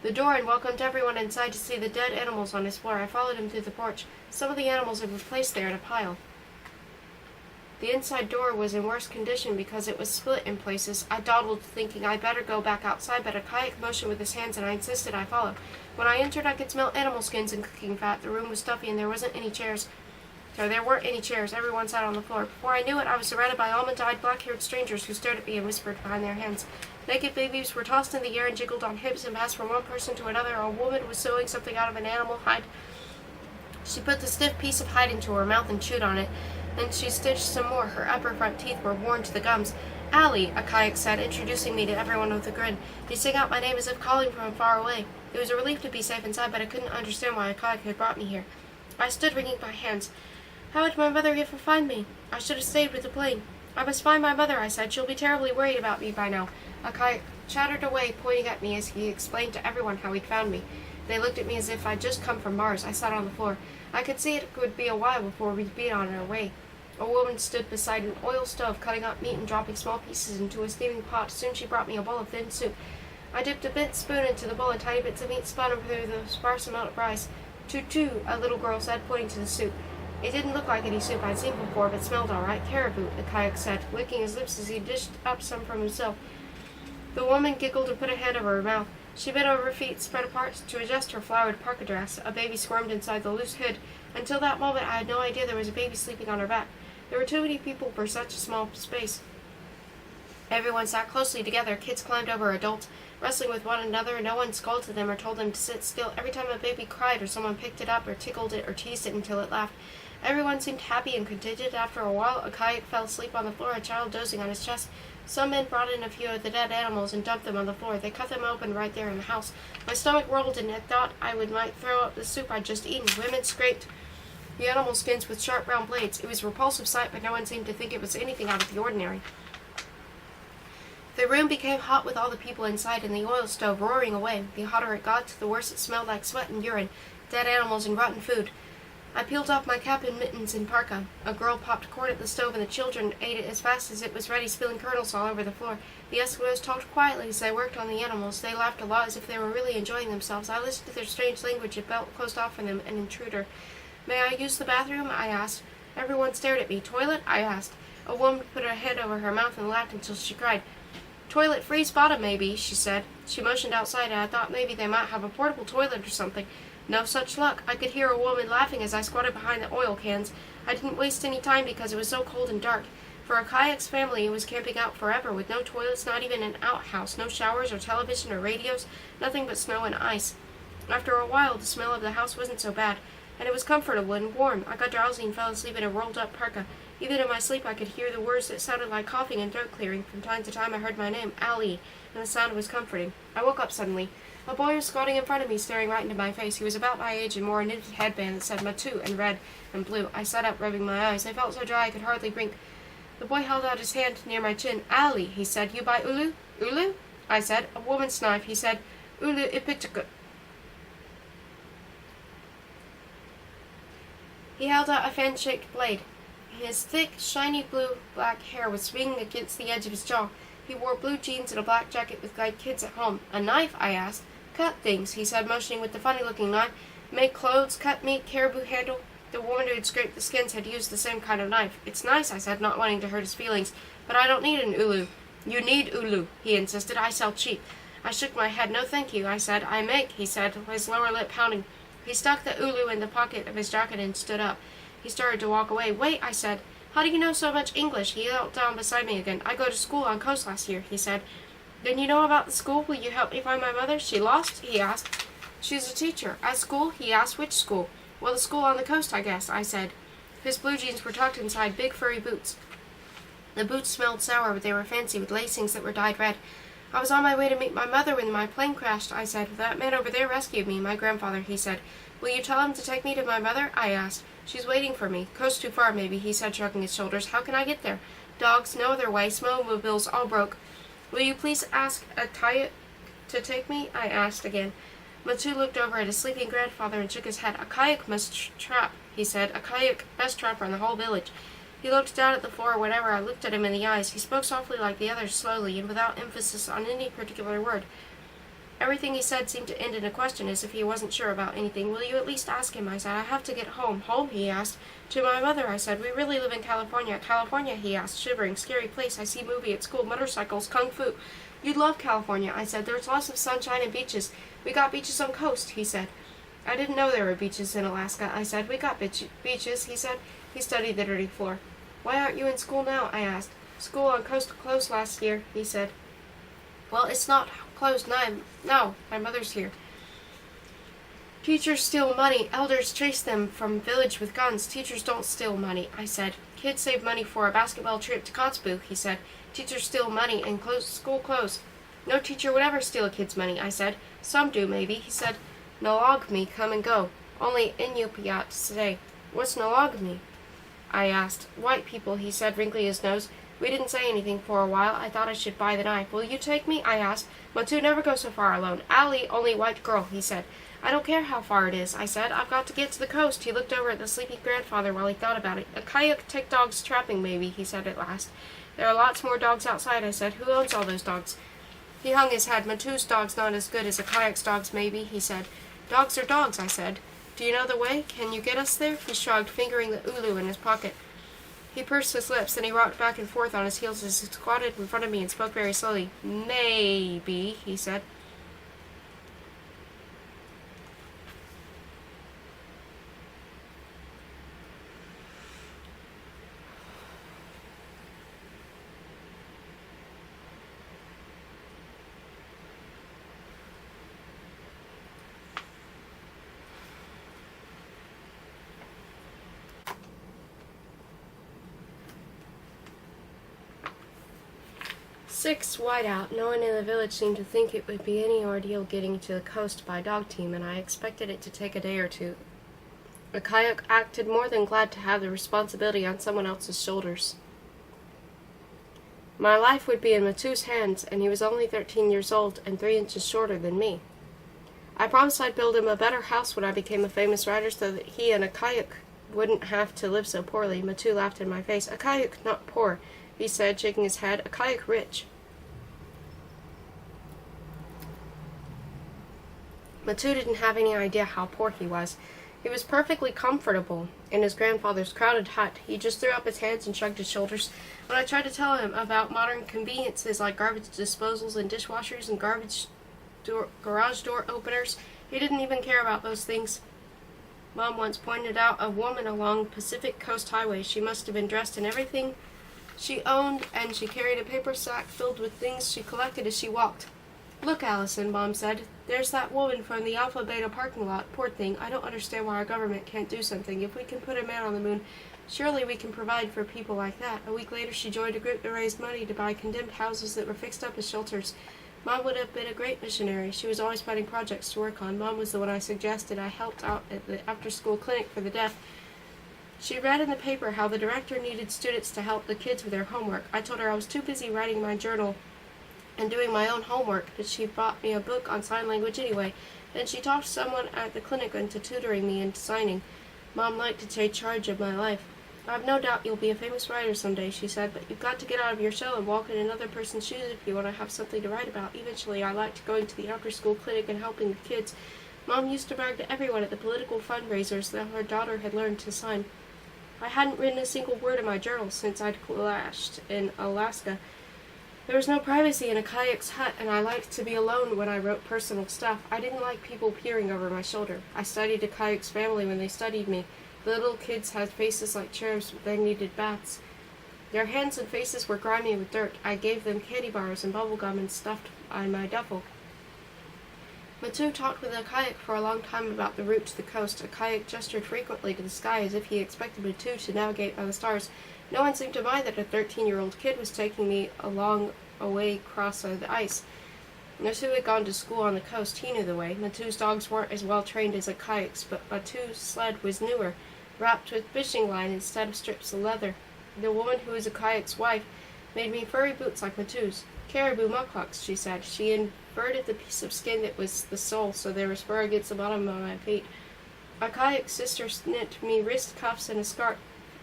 [SPEAKER 1] the door and welcomed everyone inside to see the dead animals on his floor. I followed him through the porch. Some of the animals had been placed there in a pile. The inside door was in worse condition because it was split in places. I dawdled, thinking I'd better go back outside, but a kayak motioned with his hands and I insisted I follow. When I entered, I could smell animal skins and cooking fat. The room was stuffy and there weren't any chairs. Everyone sat on the floor. Before I knew it, I was surrounded by almond-eyed, black-haired strangers who stared at me and whispered behind their hands. Naked babies were tossed in the air and jiggled on hips and passed from one person to another. A woman was sewing something out of an animal hide. She put the stiff piece of hide into her mouth and chewed on it. Then she stitched some more. Her upper front teeth were worn to the gums. "Allie," a kayak said, introducing me to everyone with a grin. He sang out my name as if calling from far away. It was a relief to be safe inside, but I couldn't understand why a kayak had brought me here. I stood wringing my hands. How would my mother ever find me? I should have stayed with the plane. I must find my mother, I said. She'll be terribly worried about me by now. A kayak chattered away, pointing at me as he explained to everyone how he'd found me. They looked at me as if I'd just come from Mars. I sat on the floor. I could see it would be a while before we'd be on our way. A woman stood beside an oil stove, cutting up meat and dropping small pieces into a steaming pot. Soon she brought me a bowl of thin soup. I dipped a bent spoon into the bowl and tiny bits of meat spun through the sparse amount of rice. "Tutu," a little girl said, pointing to the soup. It didn't look like any soup I'd seen before, but smelled all right. "Caribou," the kayak said, licking his lips as he dished up some from himself. The woman giggled and put a hand over her mouth. She bent over her feet, spread apart, to adjust her flowered parka dress. A baby squirmed inside the loose hood. Until that moment, I had no idea there was a baby sleeping on her back. There were too many people for such a small space. Everyone sat closely together. Kids climbed over adults, wrestling with one another. No one scolded them or told them to sit still. Every time a baby cried or someone picked it up or tickled it or teased it until it laughed, everyone seemed happy and contented. After a while, a kayak fell asleep on the floor, a child dozing on his chest. Some men brought in a few of the dead animals and dumped them on the floor. They cut them open right there in the house. My stomach rolled and I thought I might throw up the soup I'd just eaten. Women scraped the animal skins with sharp brown blades. It was a repulsive sight, but no one seemed to think it was anything out of the ordinary. The room became hot with all the people inside and the oil stove roaring away. The hotter it got, the worse it smelled, like sweat and urine, dead animals and rotten food. I peeled off my cap and mittens and parka. A girl popped corn at the stove and the children ate it as fast as it was ready, spilling kernels all over the floor. The Eskimos talked quietly as they worked on the animals. They laughed a lot as if they were really enjoying themselves. I listened to their strange language and felt closed off from them, an intruder. "May I use the bathroom?" I asked. Everyone stared at me. "Toilet?" I asked. A woman put her head over her mouth and laughed until she cried. "Toilet freeze bottom, maybe," she said. She motioned outside, and I thought maybe they might have a portable toilet or something. No such luck. I could hear a woman laughing as I squatted behind the oil cans. I didn't waste any time because it was so cold and dark. For a kayak's family, it was camping out forever, with no toilets, not even an outhouse, no showers or television or radios, nothing but snow and ice. After a while, the smell of the house wasn't so bad, and it was comfortable and warm. I got drowsy and fell asleep in a rolled-up parka. Even in my sleep, I could hear the words that sounded like coughing and throat clearing. From time to time, I heard my name, Allie, and the sound was comforting. I woke up suddenly. A boy was squatting in front of me, staring right into my face. He was about my age and wore a knitted headband that said Matu in red and blue. I sat up, rubbing my eyes. I felt so dry I could hardly blink. The boy held out his hand near my chin. "Allie," he said, "you buy ulu?" "Ulu?" I said. "A woman's knife," he said. "Ulu ipitukut." He held out a fan-shaped blade. His thick, shiny blue-black hair was swinging against the edge of his jaw. He wore blue jeans and a black jacket like kids at home. "A knife?" I asked. "Cut things," he said, motioning with the funny-looking knife. "Make clothes, cut meat, caribou handle." The woman who had scraped the skins had used the same kind of knife. "It's nice," I said, not wanting to hurt his feelings, "but I don't need an ulu." "You need ulu," he insisted. "I sell cheap." I shook my head. "No, thank you," I said. "I make," he said, his lower lip pounding. He stuck the ulu in the pocket of his jacket and stood up. He started to walk away. "Wait," I said. "How do you know so much English?" He knelt down beside me again. "I go to school on coast last year," he said. "Then you know about the school? Will you help me find my mother? She lost?" he asked. "She's a teacher." "At school?" he asked. "Which school?" "Well, the school on the coast, I guess," I said. His blue jeans were tucked inside big furry boots. The boots smelled sour, but they were fancy, with lacings that were dyed red. "I was on my way to meet my mother when my plane crashed," I said. "That man over there rescued me, my grandfather," he said. Will you tell him to take me to my mother? I asked. She's waiting for me. Coast too far, maybe, he said, shrugging his shoulders. How can I get there? Dogs, no other way. Snowmobiles, all broke. Will you please ask a kayak to take me? I asked again. Matu looked over at his sleeping grandfather and shook his head. A kayak must trap, he said. A kayak, best trapper in the whole village. He looked down at the floor whenever I looked at him in the eyes. He spoke softly like the others, slowly, and without emphasis on any particular word. Everything he said seemed to end in a question, as if he wasn't sure about anything. Will you at least ask him? I said. I have to get home. Home? He asked. To my mother, I said. We really live in California. California? He asked, shivering. Scary place. I see movie at school. Motorcycles. Kung fu. You'd love California, I said. There's lots of sunshine and beaches. We got beaches on coast, he said. I didn't know there were beaches in Alaska, I said. We got beaches, he said. He studied the dirty floor. Why aren't you in school now? I asked. School on coast closed last year, he said. Well, it's not closed now. No, my mother's here. Teachers steal money. Elders chase them from village with guns. Teachers don't steal money, I said. Kids save money for a basketball trip to Kotzebue, he said. Teachers steal money and school close. No teacher would ever steal a kid's money, I said. Some do, maybe, he said. Nalogmy, come and go. Only Inupiat today. What's Nalogmy? I asked. White people, he said, wrinkling his nose. We didn't say anything for a while. I thought I should buy the knife. Will you take me? I asked. Matu never goes so far alone. Allie, only white girl, he said. I don't care how far it is, I said. I've got to get to the coast. He looked over at the sleeping grandfather while he thought about it. A kayak take dogs trapping, maybe, he said at last. There are lots more dogs outside, I said. Who owns all those dogs? He hung his head. Matu's dog's not as good as a kayak's dog's, maybe, he said. Dogs are dogs, I said. Do you know the way? Can you get us there? He shrugged, fingering the ulu in his pocket. He pursed his lips, then he rocked back and forth on his heels as he squatted in front of me and spoke very slowly. Maybe, he said. Six wide out. No one in the village seemed to think it would be any ordeal getting to the coast by dog team, and I expected it to take a day or two. The kayak acted more than glad to have the responsibility on someone else's shoulders. My life would be in Matu's hands, and he was only 13 years old and 3 inches shorter than me. I promised I'd build him a better house when I became a famous writer so that he and a kayak wouldn't have to live so poorly. Matu laughed in my face. A kayak not poor, he said, shaking his head. A kayak rich. Matu didn't have any idea how poor he was. He was perfectly comfortable in his grandfather's crowded hut. He just threw up his hands and shrugged his shoulders. When I tried to tell him about modern conveniences like garbage disposals and dishwashers and garage door openers, he didn't even care about those things. Mom once pointed out a woman along Pacific Coast Highway. She must have been dressed in everything she owned, and she carried a paper sack filled with things she collected as she walked. Look, Allison, Mom said. There's that woman from the Alpha Beta parking lot. Poor thing. I don't understand why our government can't do something. If we can put a man on the moon, surely we can provide for people like that. A week later, she joined a group that raised money to buy condemned houses that were fixed up as shelters. Mom would have been a great missionary. She was always finding projects to work on. Mom was the one I suggested. I helped out at the after-school clinic for the deaf. She read in the paper how the director needed students to help the kids with their homework. I told her I was too busy writing my journal and doing my own homework, but she bought me a book on sign language anyway, and she talked someone at the clinic into tutoring me into signing. Mom liked to take charge of my life. I've no doubt you'll be a famous writer someday, she said, but you've got to get out of your shell and walk in another person's shoes if you want to have something to write about. Eventually, I liked going to the after-school clinic and helping the kids. Mom used to brag to everyone at the political fundraisers that her daughter had learned to sign. I hadn't written a single word in my journal since I'd crashed in Alaska. There was no privacy in a kayak's hut, and I liked to be alone when I wrote personal stuff. I didn't like people peering over my shoulder. I studied a kayak's family when they studied me. The little kids had faces like cherubs, but they needed baths. Their hands and faces were grimy with dirt. I gave them candy bars and bubble gum and stuffed on my duffel. Matu talked with a kayak for a long time about the route to the coast. A kayak gestured frequently to the sky as if he expected Matu to navigate by the stars. No one seemed to mind that a 13-year-old kid was taking me a long way across the ice. Matu had gone to school on the coast. He knew the way. Matu's dogs weren't as well trained as the kayaks, but Matu's sled was newer, wrapped with fishing line instead of strips of leather. The woman who was a kayak's wife made me furry boots like Matu's. Caribou mucklucks, she said. She inverted the piece of skin that was the sole, so there was fur against the bottom of my feet. My kayak sister knit me wrist cuffs and a scarf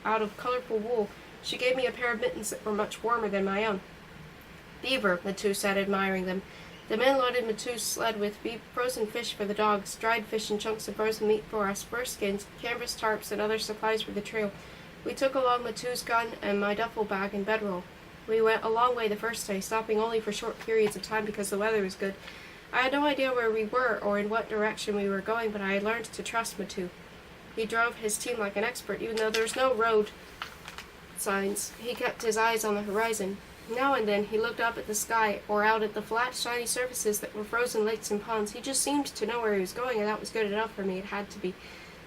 [SPEAKER 1] out of colorful wool. She gave me a pair of mittens that were much warmer than my own. Beaver, Matu said, admiring them. The men loaded Matu's sled with frozen fish for the dogs, dried fish and chunks of frozen meat for us, fur skins, canvas tarps, and other supplies for the trail. We took along Matu's gun and my duffel bag and bedroll. We went a long way the first day, stopping only for short periods of time because the weather was good. I had no idea where we were or in what direction we were going, but I had learned to trust Matu. He drove his team like an expert, even though there was no road signs. He kept his eyes on the horizon. Now and then he looked up at the sky or out at the flat, shiny surfaces that were frozen lakes and ponds. He just seemed to know where he was going, and that was good enough for me. It had to be.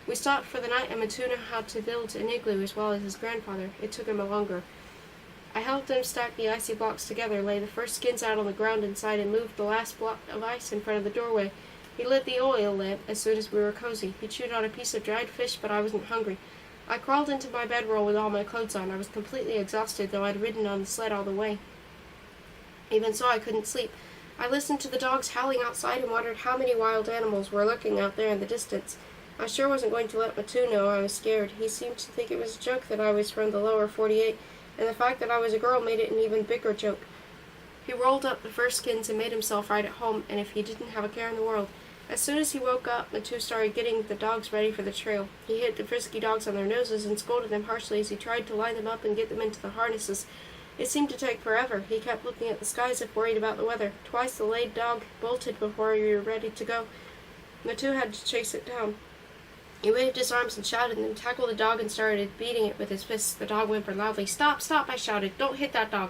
[SPEAKER 1] We stopped for the night, and Matu knew how to build an igloo as well as his grandfather. It took him longer. I helped him stack the icy blocks together, lay the first skins out on the ground inside, and moved the last block of ice in front of the doorway. He lit the oil lamp as soon as we were cozy. He chewed on a piece of dried fish, but I wasn't hungry. I crawled into my bedroll with all my clothes on. I was completely exhausted, though I'd ridden on the sled all the way. Even so, I couldn't sleep. I listened to the dogs howling outside and wondered how many wild animals were lurking out there in the distance. I sure wasn't going to let Matu know I was scared. He seemed to think it was a joke that I was from the lower 48, and the fact that I was a girl made it an even bigger joke. He rolled up the fur skins and made himself right at home, and if he didn't have a care in the world. As soon as he woke up, Matu started getting the dogs ready for the trail. He hit the frisky dogs on their noses and scolded them harshly as he tried to line them up and get them into the harnesses. It seemed to take forever. He kept looking at the sky as if worried about the weather. Twice the laid dog bolted before we were ready to go. Matu had to chase it down. He waved his arms and shouted, and then tackled the dog and started beating it with his fists. The dog whimpered loudly. "Stop, stop," I shouted. "Don't hit that dog."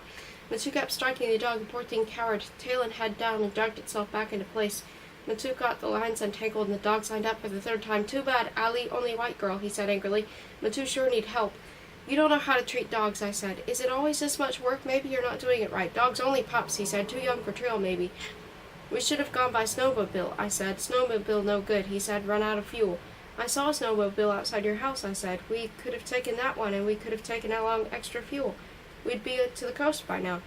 [SPEAKER 1] Matu kept striking the dog. The poor thing cowered, tail and head down, and dragged itself back into place. Matu got the lines untangled, and the dogs lined up for the third time. "Too bad, Allie, only white girl," he said angrily. "Matu sure need help." "You don't know how to treat dogs," I said. "Is it always this much work? Maybe you're not doing it right." "Dogs only pups," he said. "Too young for trail, maybe." "We should have gone by snowmobile," I said. "Snowmobile no good," he said. "Run out of fuel." "I saw a snowmobile outside your house," I said. "We could have taken that one, and we could have taken along extra fuel. We'd be to the coast by now."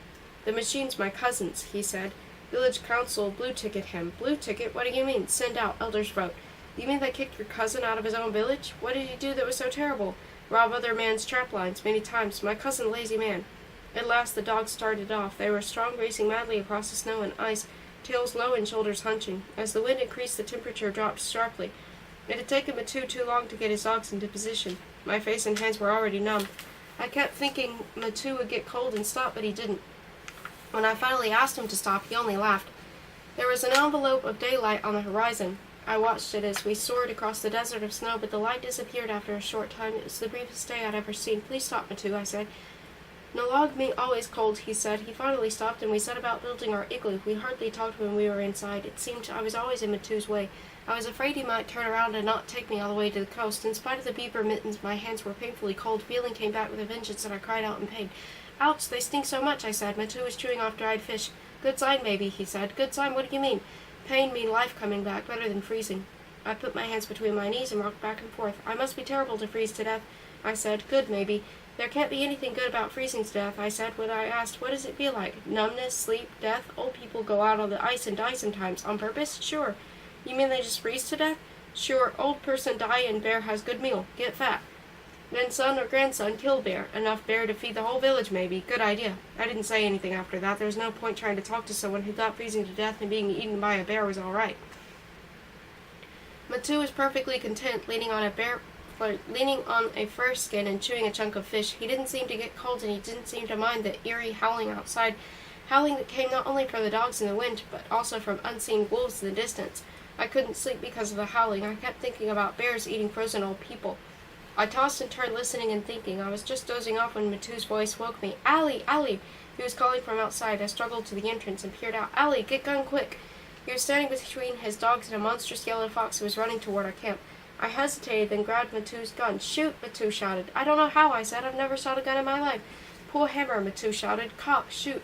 [SPEAKER 1] "The machine's my cousin's," he said. "Village council blue ticket him." "Blue ticket? What do you mean?" "Send out, elders vote." "You mean they kicked your cousin out of his own village? What did he do that was so terrible?" "Rob other man's trap lines many times. My cousin lazy man." At last the dogs started off. They were strong, racing madly across the snow and ice, tails low and shoulders hunching. As the wind increased, the temperature dropped sharply. It had taken Matu too long to get his dogs into position. My face and hands were already numb. I kept thinking Matu would get cold and stop, but he didn't. When I finally asked him to stop, he only laughed. There was an envelope of daylight on the horizon. I watched it as we soared across the desert of snow, but the light disappeared after a short time. It was the briefest day I'd ever seen. "Please stop, Matu," I said. "No log me always cold," he said. He finally stopped, and we set about building our igloo. We hardly talked when we were inside. It seemed I was always in Matu's way. I was afraid he might turn around and not take me all the way to the coast. In spite of the beaver mittens, my hands were painfully cold. Feeling came back with a vengeance, and I cried out in pain. "Ouch, they stink so much," I said. Matu was chewing off dried fish. "Good sign, maybe," he said. "Good sign? What do you mean?" "Pain mean life coming back, better than freezing." I put my hands between my knees and rocked back and forth. "I must be terrible to freeze to death," I said. "Good, maybe." "There can't be anything good about freezing to death," I said. When I asked, "What does it feel like?" "Numbness, sleep, death. Old people go out on the ice and die sometimes." "On purpose?" "Sure." "You mean they just freeze to death?" "Sure. Old person die and bear has good meal. Get fat. Then son or grandson kill bear. Enough bear to feed the whole village, maybe. Good idea." I didn't say anything after that. There was no point trying to talk to someone who thought freezing to death and being eaten by a bear was all right. Matu was perfectly content, leaning on a fur skin and chewing a chunk of fish. He didn't seem to get cold, and he didn't seem to mind the eerie howling outside, howling that came not only from the dogs in the wind, but also from unseen wolves in the distance. I couldn't sleep because of the howling. I kept thinking about bears eating frozen old people. I tossed and turned, listening and thinking. I was just dozing off when Matu's voice woke me. "Allie! Allie!" He was calling from outside. I struggled to the entrance and peered out. "Allie, get gun quick!" He was standing between his dogs and a monstrous yellow fox who was running toward our camp. I hesitated, then grabbed Matu's gun. "Shoot!" Matu shouted. "I don't know how," I said. "I've never shot a gun in my life." "Pull a hammer," Matu shouted. "Cock, shoot."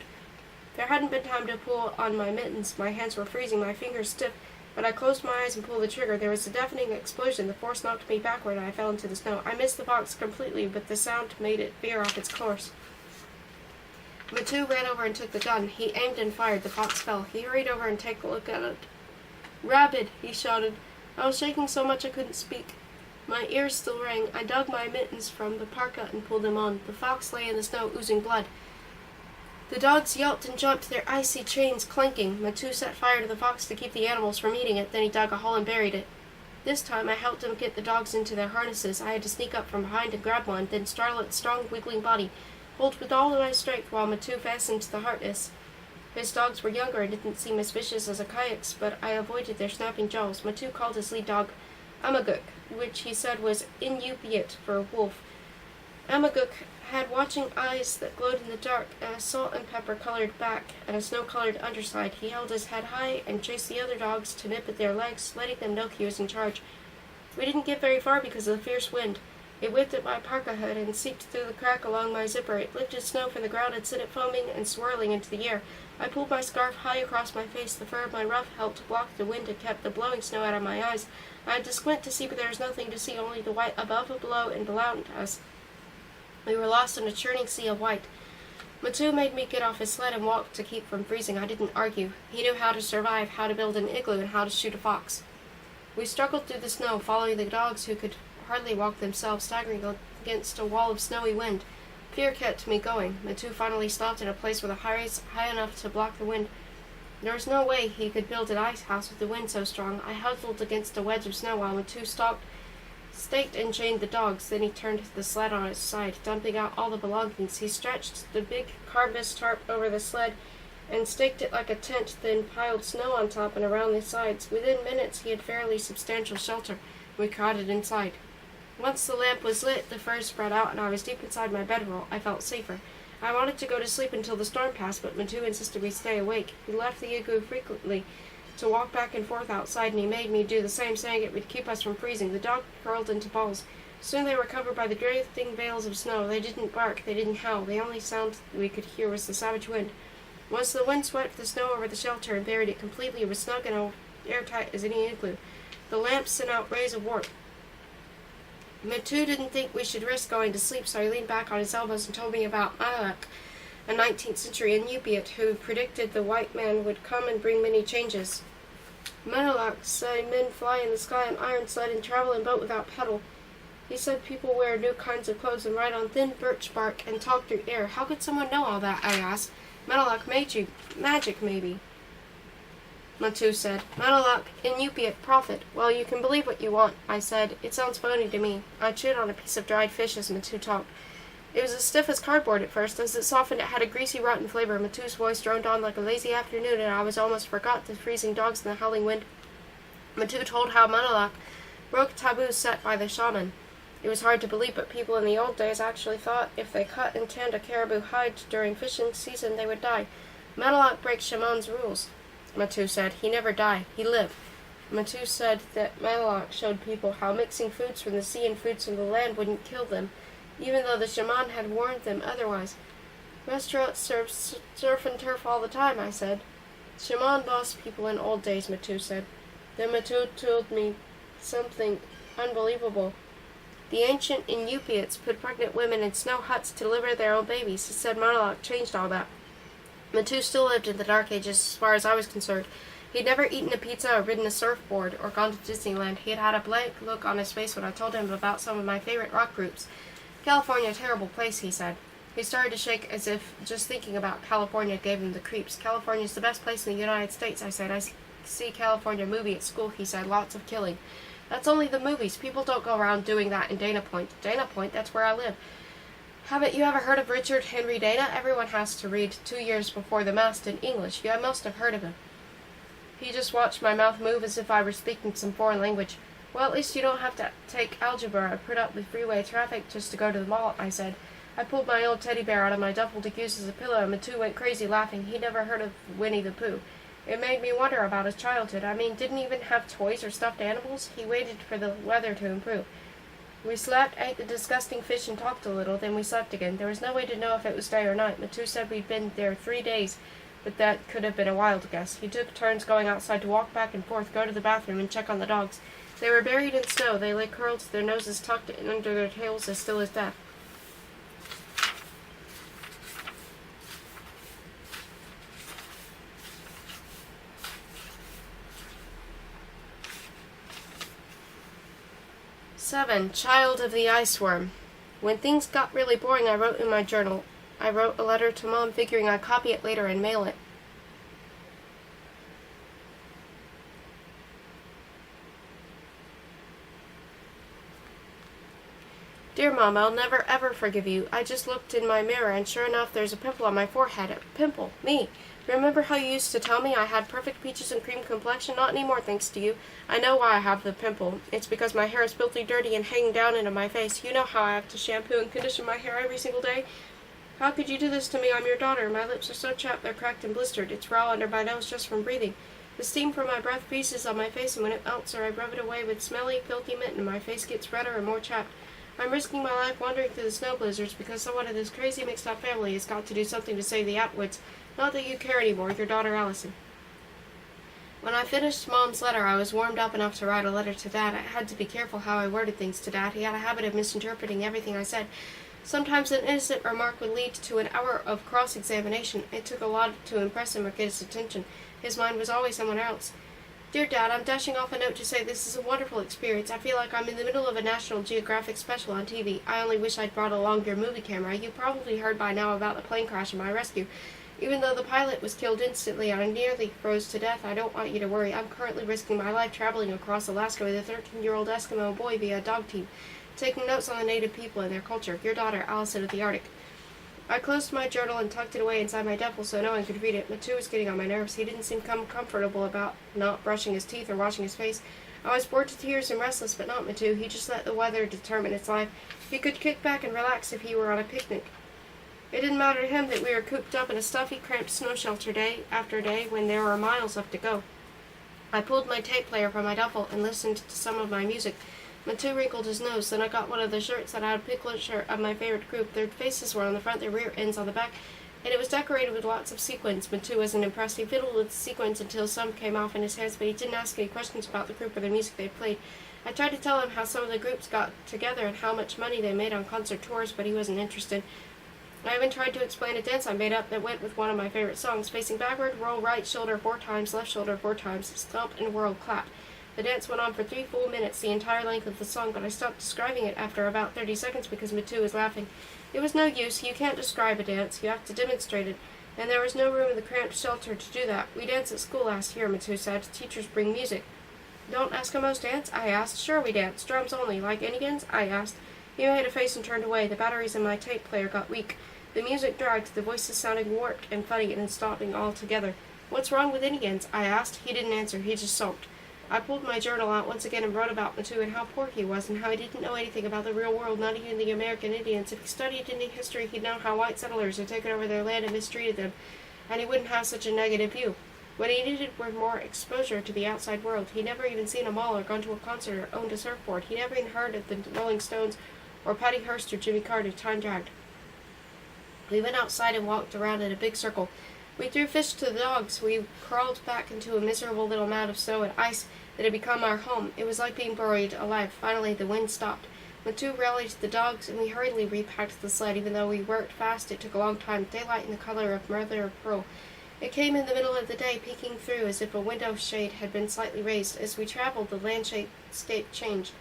[SPEAKER 1] There hadn't been time to pull on my mittens. My hands were freezing, my fingers stiff. When I closed my eyes and pulled the trigger, there was a deafening explosion. The force knocked me backward, and I fell into the snow. I missed the fox completely, but the sound made it veer off its course. Matu ran over and took the gun. He aimed and fired. The fox fell. He hurried over and took a look at it. "Rabid!" he shouted. I was shaking so much I couldn't speak. My ears still rang. I dug my mittens from the parka and pulled them on. The fox lay in the snow, oozing blood. The dogs yelped and jumped, their icy chains clanking. Matu set fire to the fox to keep the animals from eating it. Then he dug a hole and buried it. This time I helped him get the dogs into their harnesses. I had to sneak up from behind and grab one, then startle its strong, wiggling body, hold with all of my strength while Matu fastened the harness. His dogs were younger and didn't seem as vicious as a kayak's, but I avoided their snapping jaws. Matu called his lead dog Amaguk, which he said was Inupiat for wolf. Amaguk had watching eyes that glowed in the dark, and a salt and pepper colored back, and a snow-colored underside. He held his head high and chased the other dogs to nip at their legs, letting them know he was in charge. We didn't get very far because of the fierce wind. It whipped at my parka hood and seeped through the crack along my zipper. It lifted snow from the ground and sent it foaming and swirling into the air. I pulled my scarf high across my face. The fur of my ruff helped block the wind and kept the blowing snow out of my eyes. I had to squint to see, but there was nothing to see, only the white above and below and below us. We were lost in a churning sea of white. Matu made me get off his sled and walk to keep from freezing. I didn't argue. He knew how to survive, how to build an igloo, and how to shoot a fox. We struggled through the snow, following the dogs who could hardly walk themselves, staggering against a wall of snowy wind. Fear kept me going. Matu finally stopped in a place where the heights high enough to block the wind. There was no way he could build an ice house with the wind so strong. I huddled against a wedge of snow while Matu staked and chained the dogs. Then he turned the sled on its side, dumping out all the belongings. He stretched the big canvas tarp over the sled and staked it like a tent, then piled snow on top and around the sides. Within minutes he had fairly substantial shelter. We crowded inside. Once the lamp was lit, the furs spread out, and I was deep inside my bedroll. I felt safer. I wanted to go to sleep until the storm passed, but Matu insisted we stay awake. He left the igloo frequently to walk back and forth outside, and he made me do the same, saying it would keep us from freezing. The dogs curled into balls. Soon they were covered by the drifting veils of snow. They didn't bark, they didn't howl. The only sound we could hear was the savage wind. Once the wind swept the snow over the shelter and buried it completely, it was snug and airtight as any igloo. The lamp sent out rays of warmth. Matu didn't think we should risk going to sleep, so he leaned back on his elbows and told me about Malak, a 19th century Inupiat who predicted the white man would come and bring many changes. Malak said men fly in the sky on iron sled and travel in boat without pedal. He said people wear new kinds of clothes and ride on thin birch bark and talk through air. How could someone know all that? I asked. Malak magic, maybe. Matu said. Malak, Inupiat, prophet. Well, you can believe what you want, I said. It sounds phony to me. I chewed on a piece of dried fish as Matu talked. It was as stiff as cardboard at first. As it softened, it had a greasy, rotten flavor. Matu's voice droned on like a lazy afternoon, and I almost forgot the freezing dogs and the howling wind. Matu told how Malak broke taboos set by the shaman. It was hard to believe, but people in the old days actually thought if they cut and tanned a caribou hide during fishing season, they would die. Malak breaks shaman's rules, Matu said. He never died. He lived. Matu said that Malak showed people how mixing foods from the sea and foods from the land wouldn't kill them, even though the shaman had warned them otherwise. Restaurants serve surf and turf all the time, I said. Shaman lost people in old days, Matu said. Then Matu told me something unbelievable. The ancient Inupiats put pregnant women in snow huts to deliver their own babies. He said Malak changed all that. Matu still lived in the Dark Ages, as far as I was concerned. He'd never eaten a pizza or ridden a surfboard or gone to Disneyland. He had had a blank look on his face when I told him about some of my favorite rock groups. California, a terrible place, he said. He started to shake as if just thinking about California gave him the creeps. California's the best place in the United States, I said. I see California movie at school, he said. Lots of killing. That's only the movies. People don't go around doing that in Dana Point. Dana Point, that's where I live. Haven't you ever heard of Richard Henry Dana? Everyone has to read 2 Years Before the Mast in English. You must have heard of him. He just watched my mouth move as if I were speaking some foreign language. Well, at least you don't have to take algebra or put up with freeway traffic just to go to the mall, I said. I pulled my old teddy bear out of my duffel to use as a pillow, and Matu went crazy laughing. He'd never heard of Winnie the Pooh. It made me wonder about his childhood. I mean, didn't even have toys or stuffed animals? He waited for the weather to improve. We slept, ate the disgusting fish, and talked a little, then we slept again. There was no way to know if it was day or night. Matu said we'd been there 3 days. but that could have been a wild guess. He took turns going outside to walk back and forth, go to the bathroom, and check on the dogs. They were buried in snow. They lay curled, their noses tucked in under their tails, as still as death. "7. Child of the Ice Worm. When things got really boring, I wrote in my journal. I wrote a letter to Mom, figuring I'd copy it later and mail it. Dear Mom, I'll never ever forgive you. I just looked in my mirror, and sure enough, there's a pimple on my forehead. A pimple. Me. Remember how you used to tell me I had perfect peaches and cream complexion? Not anymore, thanks to you. I know why I have the pimple. It's because my hair is filthy dirty and hanging down into my face. You know how I have to shampoo and condition my hair every single day. How could you do this to me? I'm your daughter. My lips are so chapped they're cracked and blistered. It's raw under my nose just from breathing. The steam from my breath freezes on my face, and when it melts or I rub it away with smelly, filthy mitten, my face gets redder and more chapped. I'm risking my life wandering through the snow blizzards because someone in this crazy mixed-up family has got to do something to save the Atwoods. Not that you care anymore, your daughter Allison." When I finished Mom's letter, I was warmed up enough to write a letter to Dad. I had to be careful how I worded things to Dad. He had a habit of misinterpreting everything I said. Sometimes an innocent remark would lead to an hour of cross-examination. It took a lot to impress him or get his attention. His mind was always somewhere else. "Dear Dad, I'm dashing off a note to say this is a wonderful experience. I feel like I'm in the middle of a National Geographic special on TV. I only wish I'd brought along your movie camera. You probably heard by now about the plane crash and my rescue. Even though the pilot was killed instantly and I nearly froze to death, I don't want you to worry. I'm currently risking my life traveling across Alaska with a 13-year-old Eskimo boy via a dog team, taking notes on the native people and their culture. Your daughter, Allison of the Arctic." I closed my journal and tucked it away inside my duffel so no one could read it. Matu was getting on my nerves. He didn't seem comfortable about not brushing his teeth or washing his face. I was bored to tears and restless, but not Matu. He just let the weather determine its life. He could kick back and relax if he were on a picnic. It didn't matter to him that we were cooped up in a stuffy, cramped snow shelter day after day when there were miles left to go. I pulled my tape player from my duffel and listened to some of my music. Matu wrinkled his nose. Then I got one of the shirts that had a piglet shirt of my favorite group. Their faces were on the front, their rear ends on the back, and it was decorated with lots of sequins. Matu wasn't impressed. He fiddled with the sequins until some came off in his hands, but he didn't ask any questions about the group or the music they played. I tried to tell him how some of the groups got together and how much money they made on concert tours, but he wasn't interested. I even tried to explain a dance I made up that went with one of my favorite songs. Facing backward, roll right shoulder 4 times, left shoulder 4 times, stomp and whirl, clap. The dance went on for 3 full minutes, the entire length of the song, but I stopped describing it after about 30 seconds because Matu was laughing. It was no use. You can't describe a dance. You have to demonstrate it. And there was no room in the cramped shelter to do that. "We danced at school last year," Matu said. "Teachers bring music." "Don't Eskimos dance?" I asked. "Sure we dance. Drums only. Like Indians?" I asked. He made a face and turned away. The batteries in my tape player got weak. The music dragged, the voices sounding warped and funny and then stopping altogether. "What's wrong with Indians?" I asked. He didn't answer. He just sulked. I pulled my journal out once again and wrote about Matu and how poor he was and how he didn't know anything about the real world, not even the American Indians. If he studied Indian history, he'd know how white settlers had taken over their land and mistreated them, and he wouldn't have such a negative view. What he needed were more exposure to the outside world. He'd never even seen a mall or gone to a concert or owned a surfboard. He'd never even heard of the Rolling Stones or Patty Hearst or Jimmy Carter. Time dragged. We went outside and walked around in a big circle. We threw fish to the dogs. We crawled back into a miserable little mound of snow and ice that had become our home. It was like being buried alive. Finally, the wind stopped. Matu rallied the dogs, and we hurriedly repacked the sled. Even though we worked fast, it took a long time. Daylight in the color of mother of pearl. It came in the middle of the day, peeking through as if a window shade had been slightly raised. As we traveled, the landscape changed.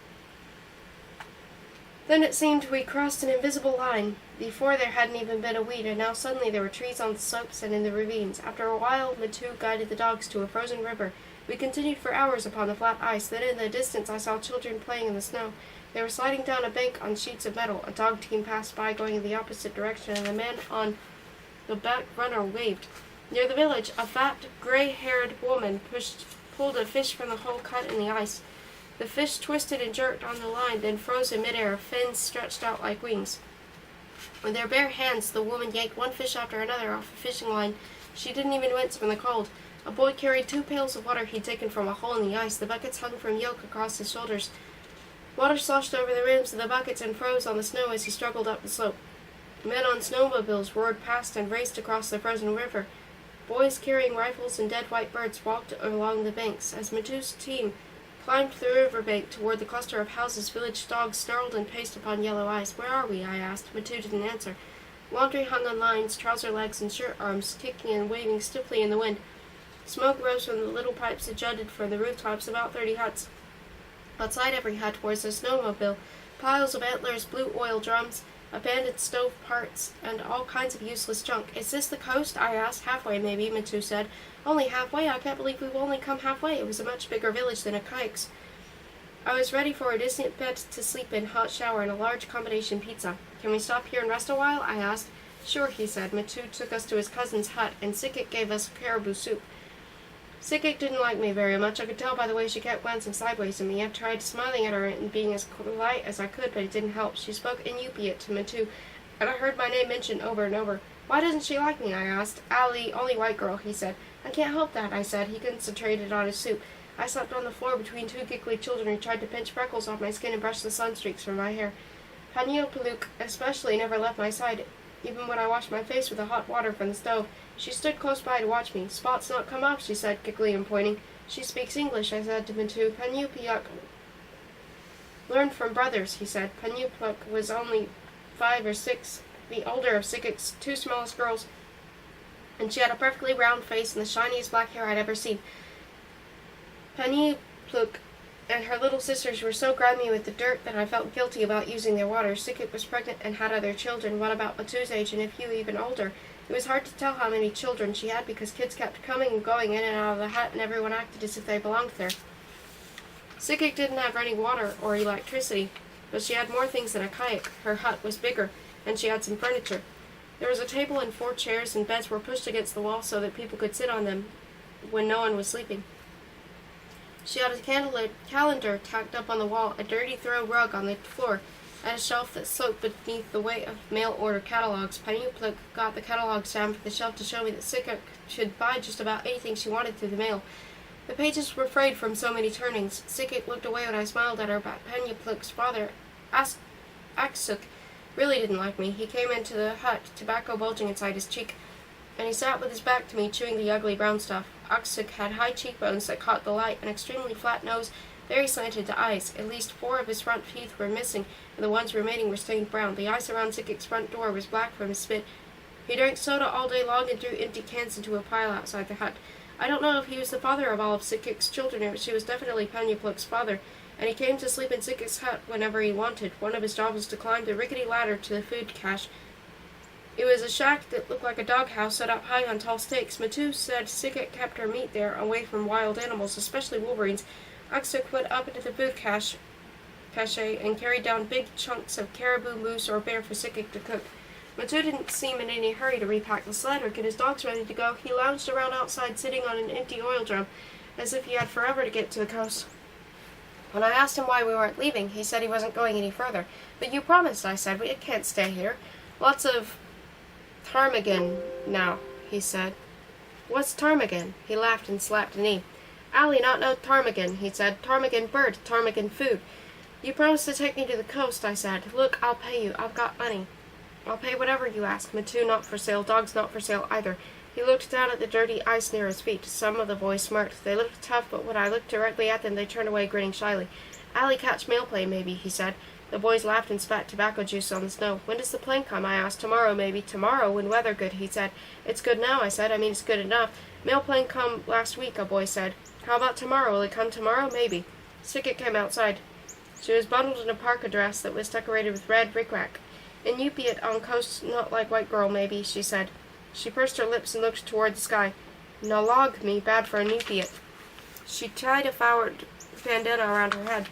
[SPEAKER 1] Then it seemed we crossed an invisible line. Before there hadn't even been a weed, and now suddenly there were trees on the slopes and in the ravines. After a while, Matu guided the dogs to a frozen river. We continued for hours upon the flat ice. Then in the distance I saw children playing in the snow. They were sliding down a bank on sheets of metal. A dog team passed by going in the opposite direction, and the man on the back runner waved. Near the village, a fat, gray-haired woman pulled a fish from the hole cut in the ice. The fish twisted and jerked on the line, then froze in midair, fins stretched out like wings. With their bare hands, the woman yanked one fish after another off the fishing line. She didn't even wince from the cold. A boy carried 2 pails of water he'd taken from a hole in the ice. The buckets hung from yoke across his shoulders. Water sloshed over the rims of the buckets and froze on the snow as he struggled up the slope. Men on snowmobiles roared past and raced across the frozen river. Boys carrying rifles and dead white birds walked along the banks as Matu's team climbed the riverbank toward the cluster of houses. Village dogs snarled and paced upon yellow ice. "Where are we?" I asked. Matu didn't answer. Laundry hung on lines, trouser legs and shirt arms, kicking and waving stiffly in the wind. Smoke rose from the little pipes that jutted from the rooftops of about 30 huts. Outside every hut was a snowmobile, piles of antlers, blue oil drums, abandoned stove parts, and all kinds of useless junk. "Is this the coast?" I asked. "Halfway, maybe," Matu said. "Only halfway? I can't believe we've only come halfway." It was a much bigger village than Akaiks. I was ready for a decent bed to sleep in, hot shower, and a large combination pizza. "Can we stop here and rest a while?" I asked. "Sure," he said. Matu took us to his cousin's hut, and Sikik gave us caribou soup. Sikik didn't like me very much. I could tell by the way she kept glancing sideways at me. I tried smiling at her and being as polite as I could, but it didn't help. She spoke Inupiat to Matu, and I heard my name mentioned over and over. "Why doesn't she like me?" I asked. "Allie, only white girl," he said. "I can't help that," I said. He concentrated on his soup. I slept on the floor between two giggly children who tried to pinch freckles off my skin and brush the sunstreaks from my hair. Panyopaluk especially never left my side, even when I washed my face with the hot water from the stove. She stood close by to watch me. "Spots not come off," she said, giggling and pointing. "She speaks English," I said to Matu. "Panyupiuk learned from brothers," he said. Panyupuk was only 5 or 6, the older of Sikik's 2 smallest girls, and she had a perfectly round face and the shiniest black hair I'd ever seen. Panyupuk and her little sisters were so grimy with the dirt that I felt guilty about using their water. Sikik was pregnant and had other children, one about Matu's age and a few even older. It was hard to tell how many children she had because kids kept coming and going in and out of the hut, and everyone acted as if they belonged there. Sikik didn't have running water or electricity, but she had more things than a kayak. Her hut was bigger, and she had some furniture. There was a table and 4 chairs, and beds were pushed against the wall so that people could sit on them when no one was sleeping. She had a calendar tacked up on the wall, a dirty throw rug on the floor, and a shelf that sloped beneath the weight of mail-order catalogs. Panyupuk got the catalogs down from the shelf to show me that Sikik should buy just about anything she wanted through the mail. The pages were frayed from so many turnings. Sikik looked away when I smiled at her, but Panyupuk's father, Aksuk, really didn't like me. He came into the hut, tobacco bulging inside his cheek, and he sat with his back to me, chewing the ugly brown stuff. Aksuk had high cheekbones that caught the light, an extremely flat nose, very slanted to eyes. At least 4 of his front teeth were missing, and the ones remaining were stained brown. The ice around Sikik's front door was black from his spit. He drank soda all day long and threw empty cans into a pile outside the hut. I don't know if he was the father of all of Sikik's children, but she was definitely Panyupuk's father, and he came to sleep in Sikik's hut whenever he wanted. One of his jobs was to climb the rickety ladder to the food cache. It was a shack that looked like a doghouse set up high on tall stakes. Matu said Sikik kept her meat there, away from wild animals, especially wolverines. Aksuk went up into the food cache and carried down big chunks of caribou, moose, or bear for Sikik to cook. Matu didn't seem in any hurry to repack the sled or get his dogs ready to go. He lounged around outside, sitting on an empty oil drum, as if he had forever to get to the coast. When I asked him why we weren't leaving, he said he wasn't going any further. "But you promised," I said. "We can't stay here. Lots of ptarmigan now," he said. "What's ptarmigan?" He laughed and slapped a knee. "Allie not know ptarmigan," he said. "Ptarmigan bird, ptarmigan food." "You promised to take me to the coast," I said. "Look, I'll pay you. I've got money." "I'll pay whatever you ask. Matu not for sale, dogs not for sale either." He looked down at the dirty ice near his feet. Some of the boys smirked. They looked tough, but when I looked directly at them, they turned away, grinning shyly. "Allie catch mail plane, maybe," he said. The boys laughed and spat tobacco juice on the snow. "When does the plane come?" I asked. "Tomorrow, maybe." "Tomorrow, when weather good," he said. "It's good now," I said. "I mean, it's good enough." "Mail plane come last week," a boy said. "How about tomorrow? Will it come tomorrow?" "Maybe." Sikik came outside. She was bundled in a parka dress that was decorated with red rickrack. "Inupiat on coast, not like white girl, maybe," she said. She pursed her lips and looked toward the sky. "Nalag me, bad for Inupiat." She tied a flowered bandana around her head.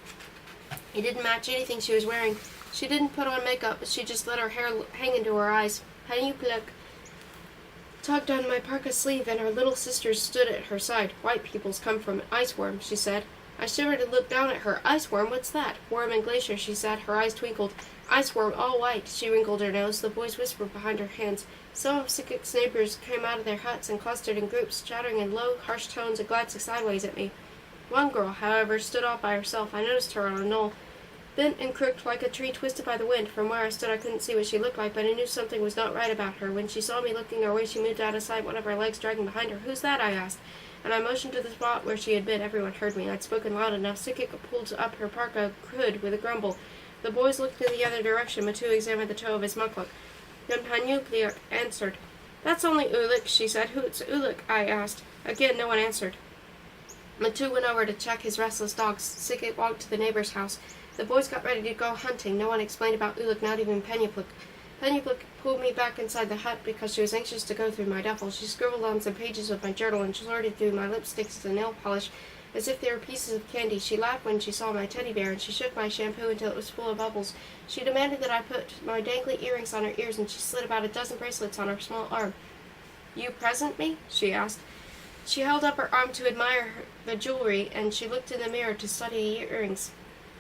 [SPEAKER 1] It didn't match anything she was wearing. She didn't put on makeup, but she just let her hair hang into her eyes. Panyupuk tugged on my parka sleeve, and her little sisters stood at her side. "White peoples come from ice worm," she said. I shivered and looked down at her. "Ice worm? What's that?" "Worm and glacier," she said. Her eyes twinkled. "Ice worm, all white." She wrinkled her nose. The boys whispered behind her hands. Some of Sikik's neighbors came out of their huts and clustered in groups, chattering in low, harsh tones and glancing sideways at me. One girl, however, stood off by herself. I noticed her on a knoll. bent and crooked like a tree twisted by the wind. From where I stood I couldn't see what she looked like, but I knew something was not right about her. When she saw me looking our way, she moved out of sight, one of her legs dragging behind her. "Who's that?" I asked, and I motioned to the spot where she had been. Everyone heard me. I'd spoken loud enough. Sikik pulled up her parka hood with a grumble. The boys looked in the other direction. Matu examined the toe of his mukluk. Then Panyupliak answered. "That's only Ulik," she said. "Who's Ulik?" I asked. Again, no one answered. Matu went over to check his restless dogs. Sikik walked to the neighbor's house. The boys got ready to go hunting. No one explained about Ulik, not even Panyupliak. Panyupliak pulled me back inside the hut because she was anxious to go through my duffel. She scribbled on some pages of my journal and sorted through my lipsticks and nail polish as if they were pieces of candy. She laughed when she saw my teddy bear, and she shook my shampoo until it was full of bubbles. She demanded that I put my dangly earrings on her ears, and she slid about a dozen bracelets on her small arm. "You present me?" she asked. She held up her arm to admire the jewelry, and she looked in the mirror to study the earrings.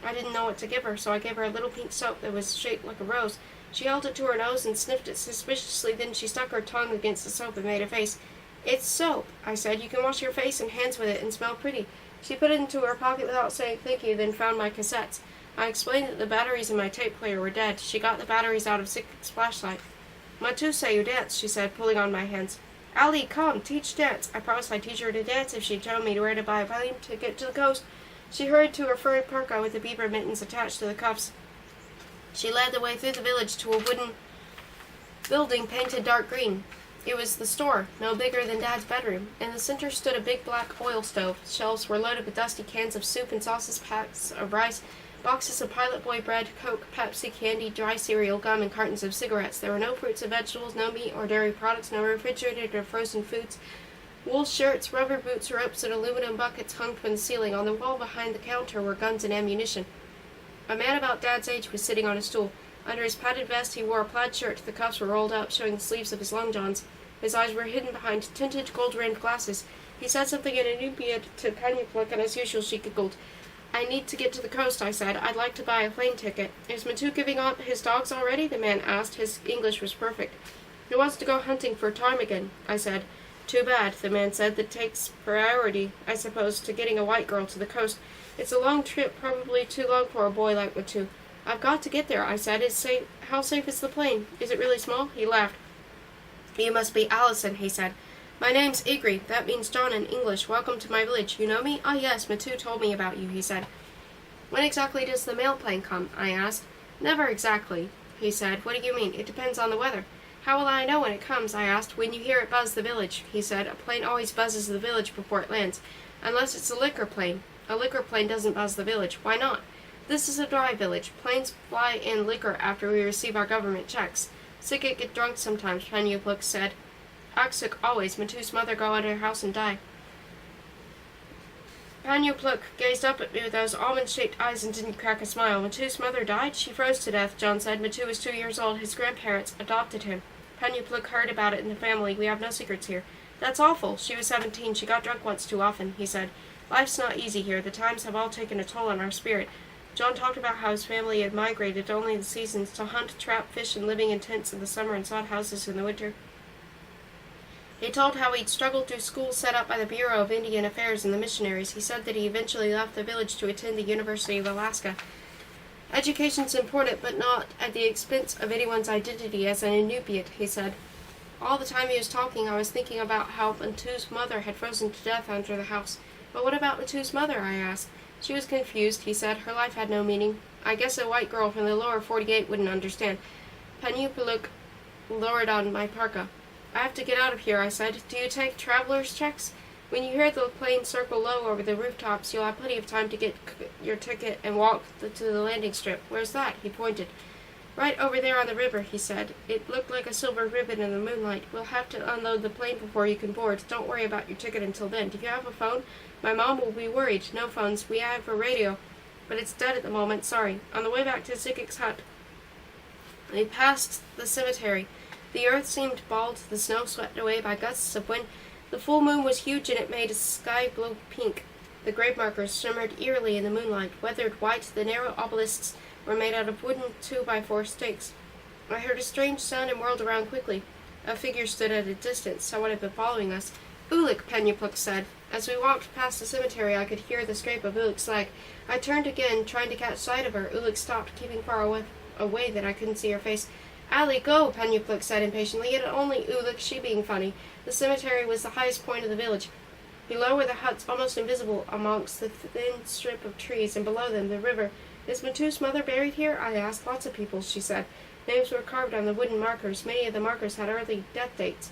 [SPEAKER 1] I didn't know what to give her, so I gave her a little pink soap that was shaped like a rose. She held it to her nose and sniffed it suspiciously. Then she stuck her tongue against the soap and made a face. "It's soap," I said. "You can wash your face and hands with it and smell pretty." She put it into her pocket without saying thank you, then found my cassettes. I explained that the batteries in my tape player were dead. She got the batteries out of Sikik's flashlight. "Matu say you dance," she said, pulling on my hands. "Ali, come, teach dance." I promised I'd teach her to dance if she told me where to buy a plane to get to the coast. She hurried to her furry parka with the beaver mittens attached to the cuffs. She led the way through the village to a wooden building painted dark green. It was the store, no bigger than Dad's bedroom. In the center stood a big black oil stove. Shelves were loaded with dusty cans of soup and sauces, packs of rice, boxes of Pilot Boy bread, Coke, Pepsi, candy, dry cereal, gum, and cartons of cigarettes. There were no fruits and vegetables, no meat or dairy products, no refrigerated or frozen foods. Wool shirts, rubber boots, ropes, and aluminum buckets hung from the ceiling. On the wall behind the counter were guns and ammunition. A man about Dad's age was sitting on a stool. Under his padded vest he wore a plaid shirt. The cuffs were rolled up, showing the sleeves of his long johns. His eyes were hidden behind tinted gold-rimmed glasses. He said something in Inupiat to Panyupliak, and as usual she giggled. "I need to get to the coast," I said. "I'd like to buy a plane ticket." "Is Matu giving up his dogs already?" the man asked. His English was perfect. "He wants to go hunting for ptarmigan," I said. "Too bad," the man said. "That takes priority, I suppose, to getting a white girl to the coast. It's a long trip, probably too long for a boy like Matu." "I've got to get there," I said. How safe is the plane? Is it really small?" He laughed. "You must be Allison," he said. "My name's Easley. That means John in English. Welcome to my village. You know me?" "Ah, yes, Matu told me about you," he said. "When exactly does the mail plane come?" I asked. "Never exactly," he said. "What do you mean?" "It depends on the weather." "How will I know when it comes?" I asked. "When you hear it buzz the village," he said. "A plane always buzzes the village before it lands. Unless it's a liquor plane. A liquor plane doesn't buzz the village." "Why not?" "This is a dry village. Planes fly in liquor after we receive our government checks. Sikik get drunk sometimes," Panyupliak said. "Aksuk always. Matu's mother go under her house and die." Panyupliak gazed up at me with those almond-shaped eyes and didn't crack a smile. "Matu's mother died? She froze to death," John said. "Matu was 2 years old. His grandparents adopted him. Panyupliak heard about it in the family. We have no secrets here." "That's awful. She was 17. She got drunk once too often," he said. "Life's not easy here. The times have all taken a toll on our spirit." John talked about how his family had migrated only the seasons to hunt, trap, fish, and living in tents in the summer and sod houses in the winter. He told how he'd struggled through schools set up by the Bureau of Indian Affairs and the missionaries. He said that he eventually left the village to attend the University of Alaska. "Education's important, but not at the expense of anyone's identity as an Inupiat," he said. All the time he was talking, I was thinking about how Matu's mother had frozen to death under the house. "But what about Matu's mother?" I asked. "She was confused," he said. "Her life had no meaning. I guess a white girl from the lower 48 wouldn't understand." Panyupliak lowered on my parka. "I have to get out of here," I said. "Do you take traveler's checks? When you hear the plane circle low over the rooftops, you'll have plenty of time to get your ticket and walk to the landing strip." "Where's that?" He pointed. "Right over there on the river," he said. "It looked like a silver ribbon in the moonlight. We'll have to unload the plane before you can board. Don't worry about your ticket until then. Do you have a phone? My mom will be worried." "No phones. We have a radio, but it's dead at the moment. Sorry." On the way back to Sikik's hut, we passed the cemetery. The earth seemed bald, the snow swept away by gusts of wind. The full moon was huge, and it made a sky blue pink. The grave markers shimmered eerily in the moonlight. Weathered white, the narrow obelisks were made out of wooden 2x4 stakes. I heard a strange sound and whirled around quickly. A figure stood at a distance. Someone had been following us. "Ulik," Panyupliak said. As we walked past the cemetery, I could hear the scrape of Ulick's leg. I turned again, trying to catch sight of her. Ulick stopped, keeping far away that I couldn't see her face. "Allie, go," Penupluk said impatiently. It only Ulick, she being funny. The cemetery was the highest point of the village. Below were the huts, almost invisible amongst the thin strip of trees, and below them the river. "Is Matu's mother buried here?" I asked. "Lots of people," she said. Names were carved on the wooden markers. Many of the markers had early death dates.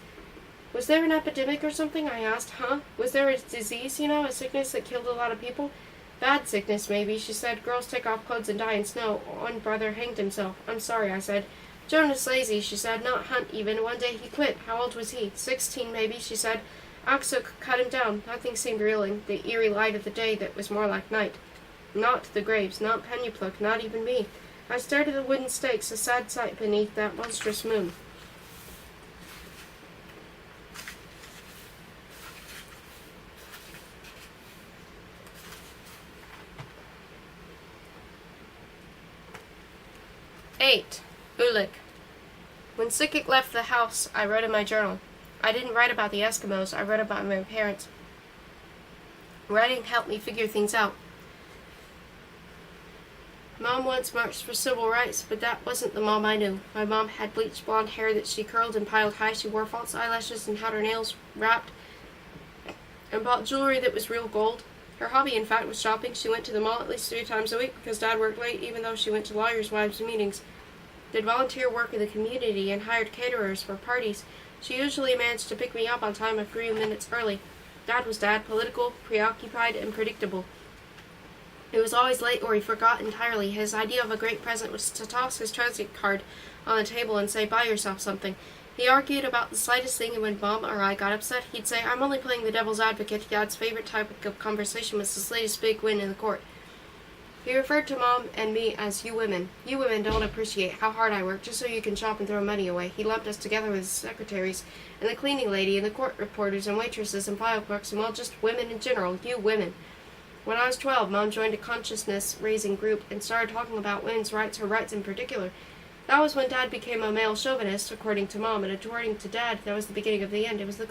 [SPEAKER 1] "Was there an epidemic or something?" I asked. "Huh? Was there a disease, a sickness that killed a lot of people?" "Bad sickness, maybe," she said. "Girls take off clothes and die in snow. One brother hanged himself." "I'm sorry," I said. "Jonas lazy," she said. "Not hunt even. One day he quit. How old was he?" 16, maybe, she said. "Oxuk cut him down." Nothing seemed real in the eerie light of the day that was more like night. Not the graves, not Penupluk, not even me. I stared at the wooden stakes, a sad sight beneath that monstrous moon. "8. Ulick. When Sikik left the house, I wrote in my journal. I didn't write about the Eskimos, I wrote about my parents. Writing helped me figure things out. Mom once marched for civil rights, but that wasn't the mom I knew. My mom had bleached blonde hair that she curled and piled high. She wore false eyelashes and had her nails wrapped and bought jewelry that was real gold. Her hobby, in fact, was shopping. She went to the mall at least 3 times a week because Dad worked late, even though she went to lawyers' wives' meetings. Did volunteer work in the community and hired caterers for parties. She usually managed to pick me up on time a few minutes early. Dad was Dad, political, preoccupied, and predictable. He was always late or he forgot entirely. His idea of a great present was to toss his transit card on the table and say, "Buy yourself something." He argued about the slightest thing, and when Mom or I got upset, he'd say, "I'm only playing the devil's advocate." Dad's favorite type of conversation was his latest big win in the court. He referred to Mom and me as "you women." "You women don't appreciate how hard I work just so you can shop and throw money away." He lumped us together with his secretaries and the cleaning lady and the court reporters and waitresses and file clerks and, well, just women in general. "You women." When I was 12, Mom joined a consciousness-raising group and started talking about women's rights, her rights in particular. That was when Dad became a male chauvinist, according to Mom, and according to Dad, that was the beginning of the end. It was the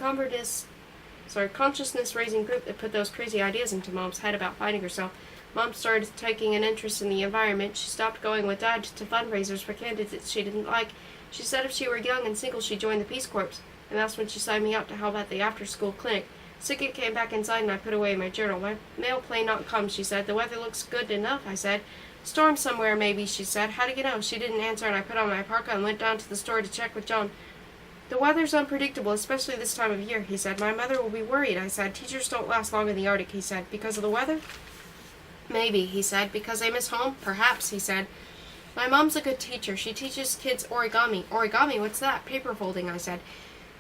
[SPEAKER 1] consciousness-raising group that put those crazy ideas into Mom's head about fighting herself. Mom started taking an interest in the environment. She stopped going with Dad to fundraisers for candidates she didn't like. She said if she were young and single, she'd join the Peace Corps, and that's when she signed me up to help at the after-school clinic. Sikik came back inside and I put away my journal. "My mail plane not come," she said. "The weather looks good enough," I said. "Storm somewhere, maybe," she said. "How do you know?" She didn't answer, and I put on my parka and went down to the store to check with John. "The weather's unpredictable, especially this time of year," he said. "My mother will be worried," I said. "Teachers don't last long in the Arctic," he said. "Because of the weather?" "Maybe," he said. "Because they miss home?" "Perhaps," he said. "My mom's a good teacher. She teaches kids origami." "Origami? What's that?" "Paper folding," I said.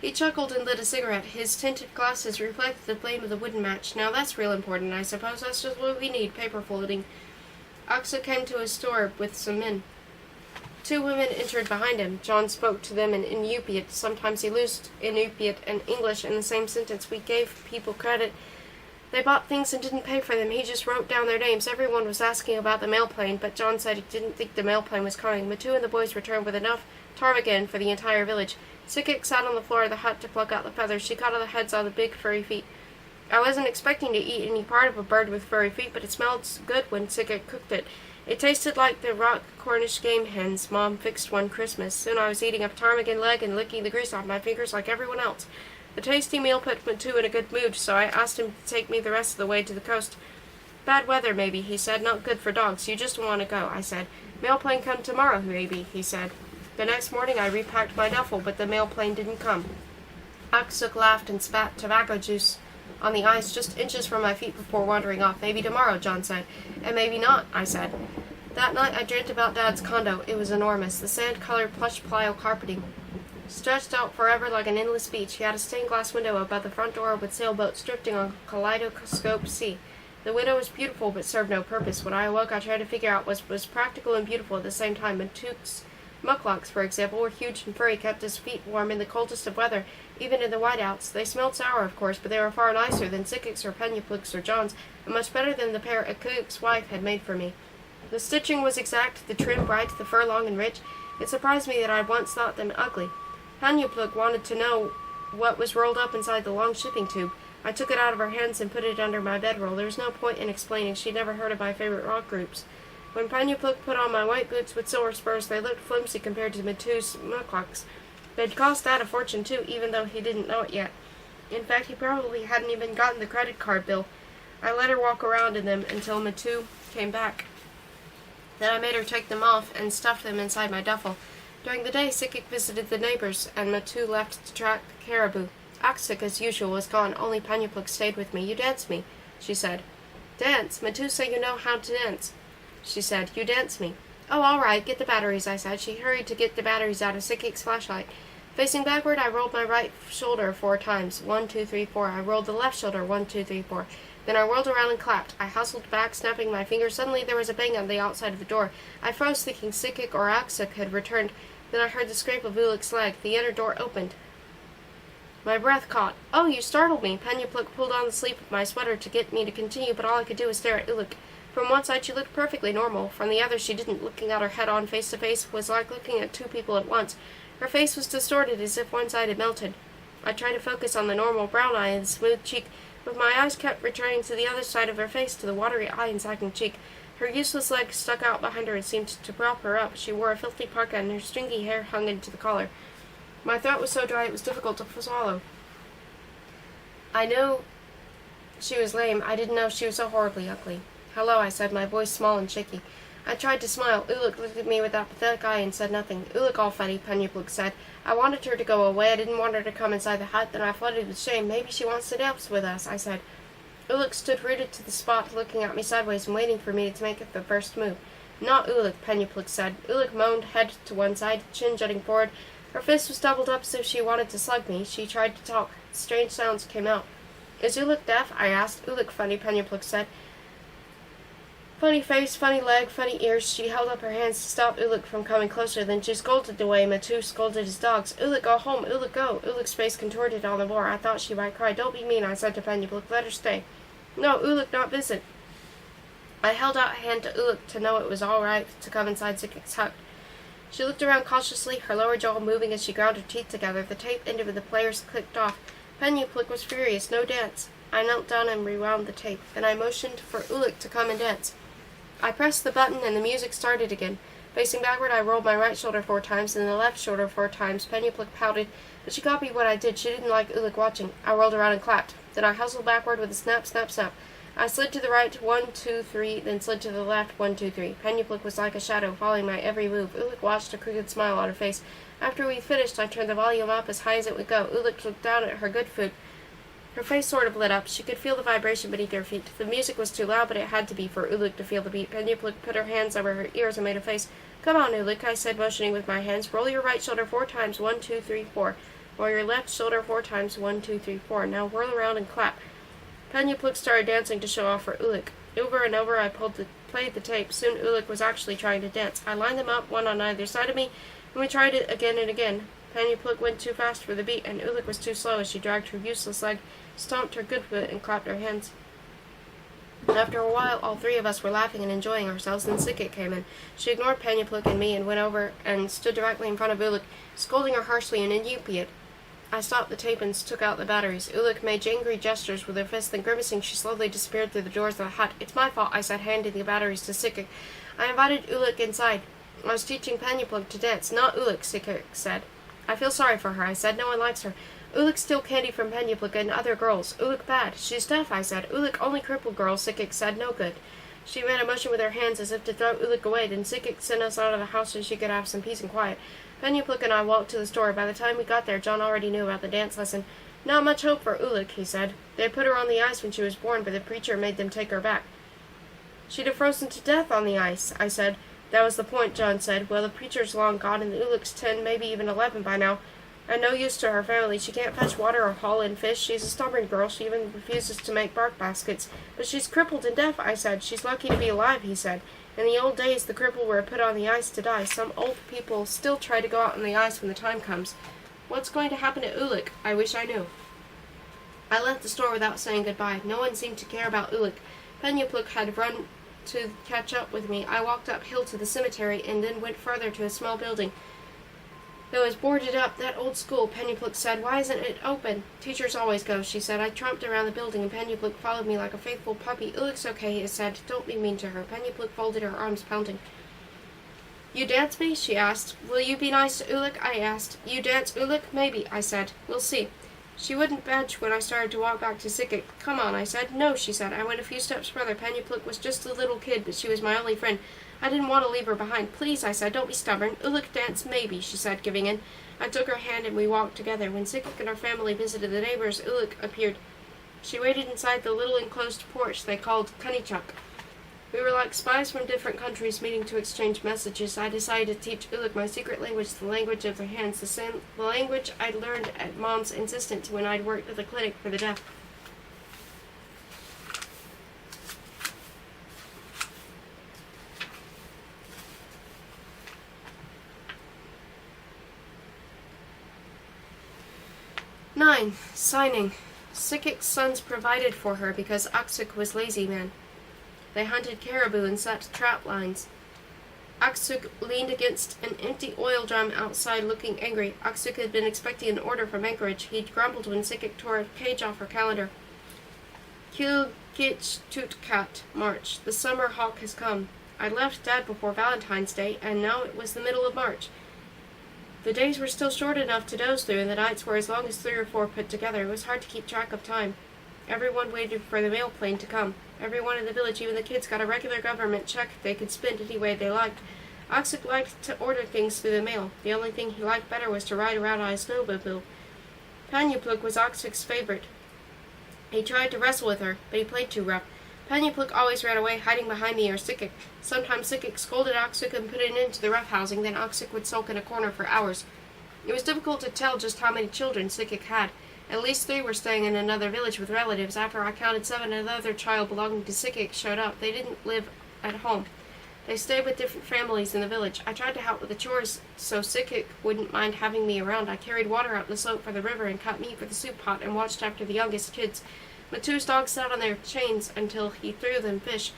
[SPEAKER 1] He chuckled and lit a cigarette. His tinted glasses reflected the flame of the wooden match. "Now that's real important, I suppose. That's just what we need, paper folding." Aksa came to his store with some men. 2 women entered behind him. John spoke to them in Inupiat. Sometimes he used Inupiat and English in the same sentence. We gave people credit. They bought things and didn't pay for them. He just wrote down their names. Everyone was asking about the mail plane, but John said he didn't think the mail plane was coming. Matu and the boys returned with enough ptarmigan for the entire village. Sikik sat on the floor of the hut to pluck out the feathers. She caught all the heads on the big furry feet. I wasn't expecting to eat any part of a bird with furry feet, but it smelled good when Sikik cooked it. It tasted like the rock Cornish game hens Mom fixed one Christmas. Soon I was eating a ptarmigan leg and licking the grease off my fingers like everyone else. The tasty meal put Matu in a good mood, so I asked him to take me the rest of the way to the coast. "Bad weather, maybe," he said. "Not good for dogs. You just want to go," I said. "Mail plane come tomorrow, maybe," he said. The next morning I repacked my duffel, but the mail plane didn't come. Aksuk laughed and spat tobacco juice on the ice just inches from my feet before wandering off. "Maybe tomorrow," John said. "And maybe not," I said. That night I dreamt about Dad's condo. It was enormous. The sand-colored plush plyo carpeting stretched out forever like an endless beach. He had a stained-glass window above the front door with sailboats drifting on a kaleidoscope sea. The window was beautiful but served no purpose. When I awoke, I tried to figure out what was practical and beautiful at the same time. Matuk's mucklucks, for example, were huge and furry, kept his feet warm in the coldest of weather, even in the whiteouts. They smelled sour, of course, but they were far nicer than Sikik's or Penupluk's or John's, and much better than the pair Akuk's wife had made for me. The stitching was exact, the trim bright, the fur long and rich. It surprised me that I had once thought them ugly. Penupluk wanted to know what was rolled up inside the long shipping tube. I took it out of her hands and put it under my bedroll. There was no point in explaining. She'd never heard of my favorite rock groups. When Panyapluk put on my white boots with silver spurs, they looked flimsy compared to Matu's mucklucks. They'd cost Dad a fortune, too, even though he didn't know it yet. In fact, he probably hadn't even gotten the credit card bill. I let her walk around in them until Matu came back. Then I made her take them off and stuffed them inside my duffel. During the day, Sikik visited the neighbors, and Matu left to track caribou. Aksik, as usual, was gone. Only Panyapluk stayed with me. "You dance me," she said. "Dance? Matu say you know how to dance," she said. "You dance me." "Oh, all right. Get the batteries," I said. She hurried to get the batteries out of Sikik's flashlight. Facing backward, I rolled my right shoulder 4 times. 1, 2, 3, 4. I rolled the left shoulder. 1, 2, 3, 4. Then I whirled around and clapped. I hustled back, snapping my fingers. Suddenly there was a bang on the outside of the door. I froze, thinking Sikik or Aksik had returned. Then I heard the scrape of Ulik's leg. The inner door opened. My breath caught. "Oh, you startled me." Panyapluk pulled on the sleeve of my sweater to get me to continue, but all I could do was stare at Ulik. From one side she looked perfectly normal. From the other she didn't. Looking at her head-on face-to-face was like looking at 2 people at once. Her face was distorted as if one side had melted. I tried to focus on the normal brown eye and smooth cheek, but my eyes kept returning to the other side of her face, to the watery eye and sagging cheek. Her useless leg stuck out behind her and seemed to prop her up. She wore a filthy parka and her stringy hair hung into the collar. My throat was so dry it was difficult to swallow. I knew she was lame. I didn't know she was so horribly ugly. "Hello," I said, my voice small and shaky. I tried to smile. Ulik looked at me with that pathetic eye and said nothing. "Ulik all funny," Panyapluk said. "I wanted her to go away. I didn't want her to come inside the hut. Then I flooded with shame. Maybe she wants to dance with us," I said. Ulik stood rooted to the spot, looking at me sideways and waiting for me to make the first move. "Not Ulik," Panyapluk said. Ulik moaned, head to one side, chin jutting forward. Her fist was doubled up as if she wanted to slug me. She tried to talk. Strange sounds came out. "Is Ulik deaf?" I asked. "Ulik funny," Panyapluk said. "Funny face, funny leg, funny ears." She held up her hands to stop Ulik from coming closer. Then she scolded away. Matu scolded his dogs. "Ulik, go home. Ulik, go." Ulik's face contorted on the floor. I thought she might cry. "Don't be mean," I said to Panyapluk. "Let her stay." "No, Ulik not visit." I held out a hand to Ulik to know it was all right to come inside Sikik's hut. She looked around cautiously, her lower jaw moving as she ground her teeth together. The tape ended with the players clicked off. Panyapluk was furious. No dance. I knelt down and rewound the tape. Then I motioned for Ulik to come and dance. I pressed the button and the music started again. Facing backward, I rolled my right shoulder 4 times and the left shoulder 4 times. Panyapluk pouted, but she copied what I did. She didn't like Ulik watching. I whirled around and clapped. Then I hustled backward with a snap, snap, snap. I slid to the right, 1, 2, 3, then slid to the left, 1, 2, 3. Panyapluk was like a shadow, following my every move. Ulik watched, a crooked smile on her face. After we finished, I turned the volume up as high as it would go. Ulik looked down at her good food. Her face sort of lit up. She could feel the vibration beneath her feet. The music was too loud, but it had to be for Ulik to feel the beat. Panyapluk put her hands over her ears and made a face. "Come on, Ulik," I said, motioning with my hands. "Roll your right shoulder 4 times, 1, 2, 3, 4. Roll your left shoulder 4 times, 1, 2, 3, 4. Now whirl around and clap." Panyapluk started dancing to show off for Ulik. Over and over I played the tape. Soon Ulik was actually trying to dance. I lined them up, one on either side of me, and we tried it again and again. Panyapluk went too fast for the beat, and Ulik was too slow as she dragged her useless leg, stomped her good foot, and clapped her hands. After a while, all 3 of us were laughing and enjoying ourselves. Then Sikik came in. She ignored Panyapluk and me and went over and stood directly in front of Ulik, scolding her harshly in Inupiat. I stopped the tape and took out the batteries. Ulik made angry gestures with her fist, then grimacing, she slowly disappeared through the doors of the hut. "It's my fault," I said, handing the batteries to Sikik. I invited Ulik inside. "I was teaching Panyapluk to dance, not Ulik," Sikik said. "I feel sorry for her," I said. "No one likes her. Ulik steal candy from Panyapluk and other girls. Ulik bad." "She's deaf," I said. "Ulik only crippled girl," Sikik said. "No good." She made a motion with her hands as if to throw Ulik away. Then Sikik sent us out of the house so she could have some peace and quiet. Panyapluk and I walked to the store. By the time we got there, John already knew about the dance lesson. "Not much hope for Ulik," he said. "They put her on the ice when she was born, but the preacher made them take her back." "She'd have frozen to death on the ice," I said. "That was the point," John said. "Well, the preacher's long gone, and Ulik's 10, maybe even 11 by now. And no use to her family. She can't fetch water or haul in fish. She's a stubborn girl. She even refuses to make bark baskets. But she's crippled and deaf," I said. "She's lucky to be alive," he said. "In the old days, the crippled were put on the ice to die. Some old people still try to go out on the ice when the time comes. What's going to happen to Ulik? I wish I knew." I left the store without saying goodbye. No one seemed to care about Ulik. Panyapluk had run to catch up with me. I walked uphill to the cemetery and then went further to a small building. It was boarded up, that old school, Pennypluk said. Why isn't it open? Teachers always go, she said. I tromped around the building and Pennypluk followed me like a faithful puppy. Ulick's okay, he said. Don't be mean to her. Pennypluk folded her arms, pounding. You dance me? She asked. Will you be nice to Ulick? I asked. You dance Ulick? Maybe, I said. We'll see. She wouldn't budge when I started to walk back to Sikik. Come on, I said. No, she said. I went a few steps further. Pennypluk was just a little kid, but she was my only friend. I didn't want to leave her behind. Please, I said, don't be stubborn. Ulick dance, maybe, she said, giving in. I took her hand and we walked together. When Sikik and her family visited the neighbors, Ulick appeared. She waited inside the little enclosed porch they called Kunichuk. We were like spies from different countries meeting to exchange messages. I decided to teach Ulick my secret language, the language of their hands, the language I'd learned at Mom's insistence when I'd worked at the clinic for the deaf. Nine. Signing. Sikik's sons provided for her because Aksuk was lazy man. They hunted caribou and set trap lines. Aksuk leaned against an empty oil drum outside looking angry. Aksuk had been expecting an order from Anchorage. He'd grumbled when Sikik tore a page off her calendar. Kilgich Tutkat, March. The summer hawk has come. I left Dad before Valentine's Day, and now it was the middle of March. The days were still short enough to doze through, and the nights were as long as 3 or 4 put together. It was hard to keep track of time. Everyone waited for the mail plane to come. Everyone in the village, even the kids, got a regular government check they could spend any way they liked. Aksuk liked to order things through the mail. The only thing he liked better was to ride around on a snowmobile. Pennypluk was Aksuk's favorite. He tried to wrestle with her, but he played too rough. Pennypluk always ran away, hiding behind me or Sikik. Sometimes Sikik scolded Aksuk and put an end to the roughhousing, then Aksuk would sulk in a corner for hours. It was difficult to tell just how many children Sikik had. At least 3 were staying in another village with relatives. After I counted 7, another child belonging to Sikik showed up. They didn't live at home. They stayed with different families in the village. I tried to help with the chores so Sikik wouldn't mind having me around. I carried water up the slope for the river and cut meat for the soup pot and watched after the youngest kids. Matu's dogs sat on their chains until he threw them fish.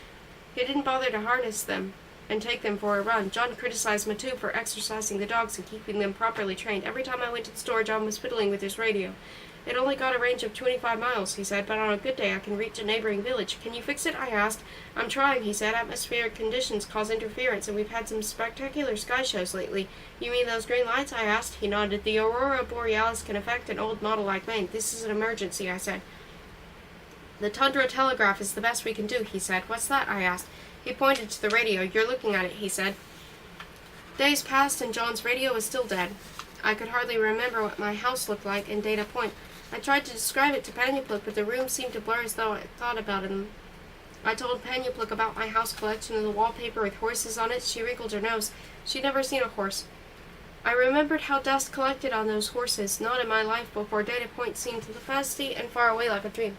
[SPEAKER 1] He didn't bother to harness them and take them for a run. John criticized Matu for exercising the dogs and keeping them properly trained. Every time I went to the store, John was fiddling with his radio. It only got a range of 25 miles, he said, but on a good day I can reach a neighboring village. Can you fix it? I asked. I'm trying, he said. Atmospheric conditions cause interference, and we've had some spectacular sky shows lately. You mean those green lights? I asked. He nodded. The aurora borealis can affect an old model like mine. This is an emergency, I said. The tundra telegraph is the best we can do, he said. What's that? I asked. He pointed to the radio. You're looking at it, he said. Days passed and John's radio was still dead. I could hardly remember what my house looked like in Data Point. I tried to describe it to Pennypluk, but the room seemed to blur as though I thought about it. I told Pennypluk about my house collection and the wallpaper with horses on it. She wrinkled her nose. She'd never seen a horse. I remembered how dust collected on those horses. Not in my life before. Data Point seemed fuzzy and far away like a dream.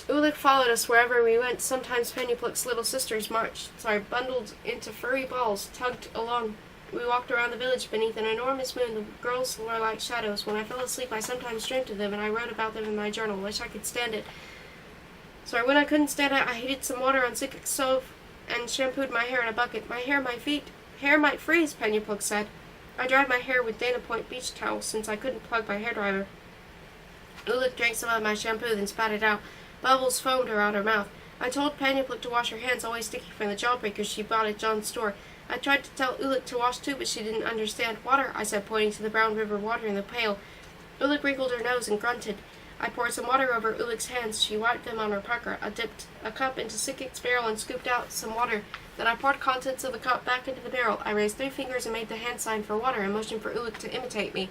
[SPEAKER 1] Ulick followed us wherever we went. Sometimes Pennypluk's little sisters bundled into furry balls, tugged along. We walked around the village beneath an enormous moon. The girls were like shadows. When I fell asleep, I sometimes dreamed of them, and I wrote about them in my journal. Wish I could stand it. When I couldn't stand it, I heated some water on Sikik's stove and shampooed my hair in a bucket. My hair, my feet. Hair might freeze, Pennypluk said. I dried my hair with Dana Point beach towels since I couldn't plug my hairdryer. Ulick drank some of my shampoo, then spat it out. Bubbles foamed around her mouth. I told Pennypluk to wash her hands, always sticky from the jawbreakers she bought at John's store. I tried to tell Ulick to wash too, but she didn't understand. Water, I said, pointing to the brown river water in the pail. Ulick wrinkled her nose and grunted. I poured some water over Ulick's hands. She wiped them on her pucker. I dipped a cup into Sikik's barrel and scooped out some water. Then I poured contents of the cup back into the barrel. I raised 3 fingers and made the hand sign for water and motioned for Ulick to imitate me.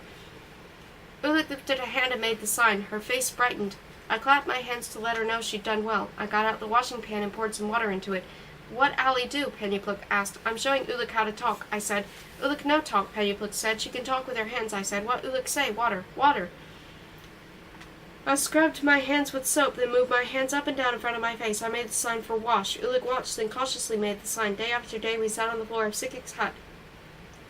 [SPEAKER 1] Ulick lifted a hand and made the sign. Her face brightened. I clapped my hands to let her know she'd done well. I got out the washing pan and poured some water into it. What Allie do? Pennypluk asked. I'm showing Ulick how to talk, I said. Ulick no talk, Pennypluk said. She can talk with her hands, I said. What Ulick say? Water. Water. I scrubbed my hands with soap, then moved my hands up and down in front of my face. I made the sign for wash. Ulick watched, then cautiously made the sign. Day after day we sat on the floor of Sikik's hut,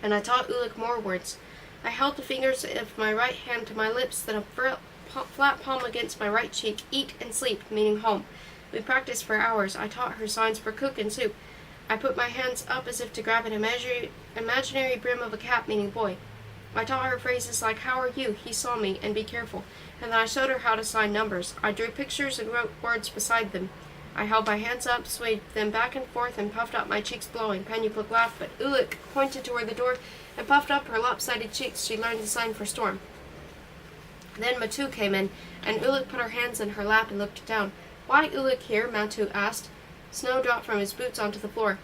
[SPEAKER 1] and I taught Ulick more words. I held the fingers of my right hand to my lips, then a flat palm against my right cheek. Eat and sleep, meaning home. We practiced for hours. I taught her signs for cook and soup. I put my hands up as if to grab an imaginary brim of a cap, meaning boy. I taught her phrases like, "How are you? He saw me," and "Be careful." And then I showed her how to sign numbers. I drew pictures and wrote words beside them. I held my hands up, swayed them back and forth, and puffed up my cheeks, blowing. Pennypluk laughed, but Ulik pointed toward the door and puffed up her lopsided cheeks. She learned the sign for storm. Then Matu came in, and Ulik put her hands in her lap and looked down. "Why Ulik here?" Matu asked. Snow dropped from his boots onto the floor.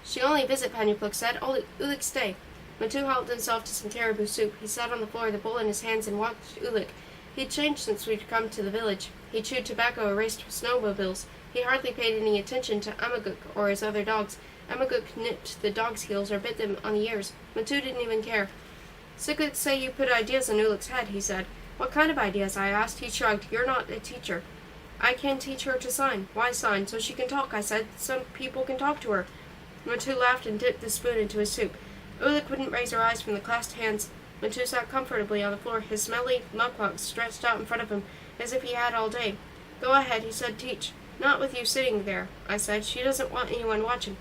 [SPEAKER 1] "She only visit," Pennypluk said. "Ulik stay." Matu helped himself to some caribou soup. He sat on the floor, the bowl in his hands, and watched Ulik. He'd changed since we'd come to the village. He chewed tobacco or raced snowmobiles. He hardly paid any attention to Amaguk or his other dogs. Amaguk nipped the dogs' heels or bit them on the ears. Matu didn't even care. "Sikuk say you put ideas in Ulik's head," he said. "What kind of ideas?" I asked. He shrugged. "You're not a teacher." "I can teach her to sign." "Why sign?" "So she can talk," I said. "Some people can talk to her." Matu laughed and dipped the spoon into his soup. Ulik wouldn't raise her eyes from the clasped hands. Matu sat comfortably on the floor, his smelly muckluck stretched out in front of him, as if he had all day. "Go ahead," he said. "Teach." "Not with you sitting there," I said. "She doesn't want anyone watching."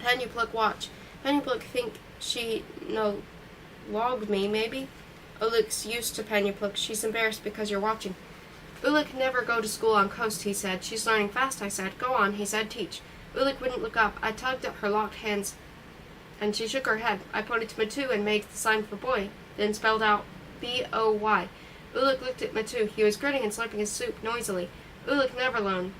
[SPEAKER 1] Pennypluk watch. Pennypluk think she no log me, maybe? Ulik's used to Pennypluk. She's embarrassed because you're watching. "Ulik never go to school on coast," he said. "She's learning fast," I said. "Go on," he said. "Teach." Ulik wouldn't look up. I tugged at her locked hands, and she shook her head. I pointed to Matu and made the sign for boy, then spelled out B-O-Y. Ulik looked at Matu. He was grinning and slurping his soup noisily. "Ulik never learn."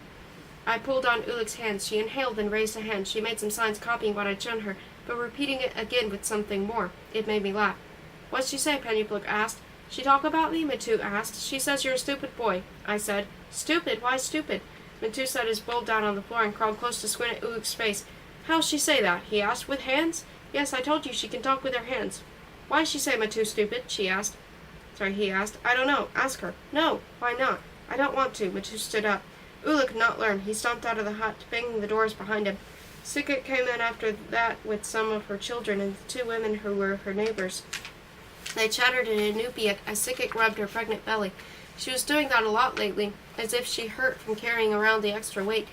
[SPEAKER 1] I pulled on Ulik's hands. She inhaled, then raised a hand. She made some signs copying what I'd shown her, but repeating it again with something more. It made me laugh. "What'd she say?" Pennypluk asked. "She talk about me?" Matu asked. "She says you're a stupid boy," I said. "Stupid? Why stupid?" Matu set his bowl down on the floor and crawled close to squint at Ulik's face. "How'll she say that?" he asked. "With hands?" "Yes, I told you she can talk with her hands." "Why she say Matu stupid?" He asked. "I don't know. Ask her." "No." "Why not?" "I don't want to." Matu stood up. Ulik not learn. He stomped out of the hut, banging the doors behind him. Sikit came in after that with some of her children and the 2 women who were her neighbors. They chattered in Inupiat as Sikit rubbed her pregnant belly. She was doing that a lot lately, as if she hurt from carrying around the extra weight.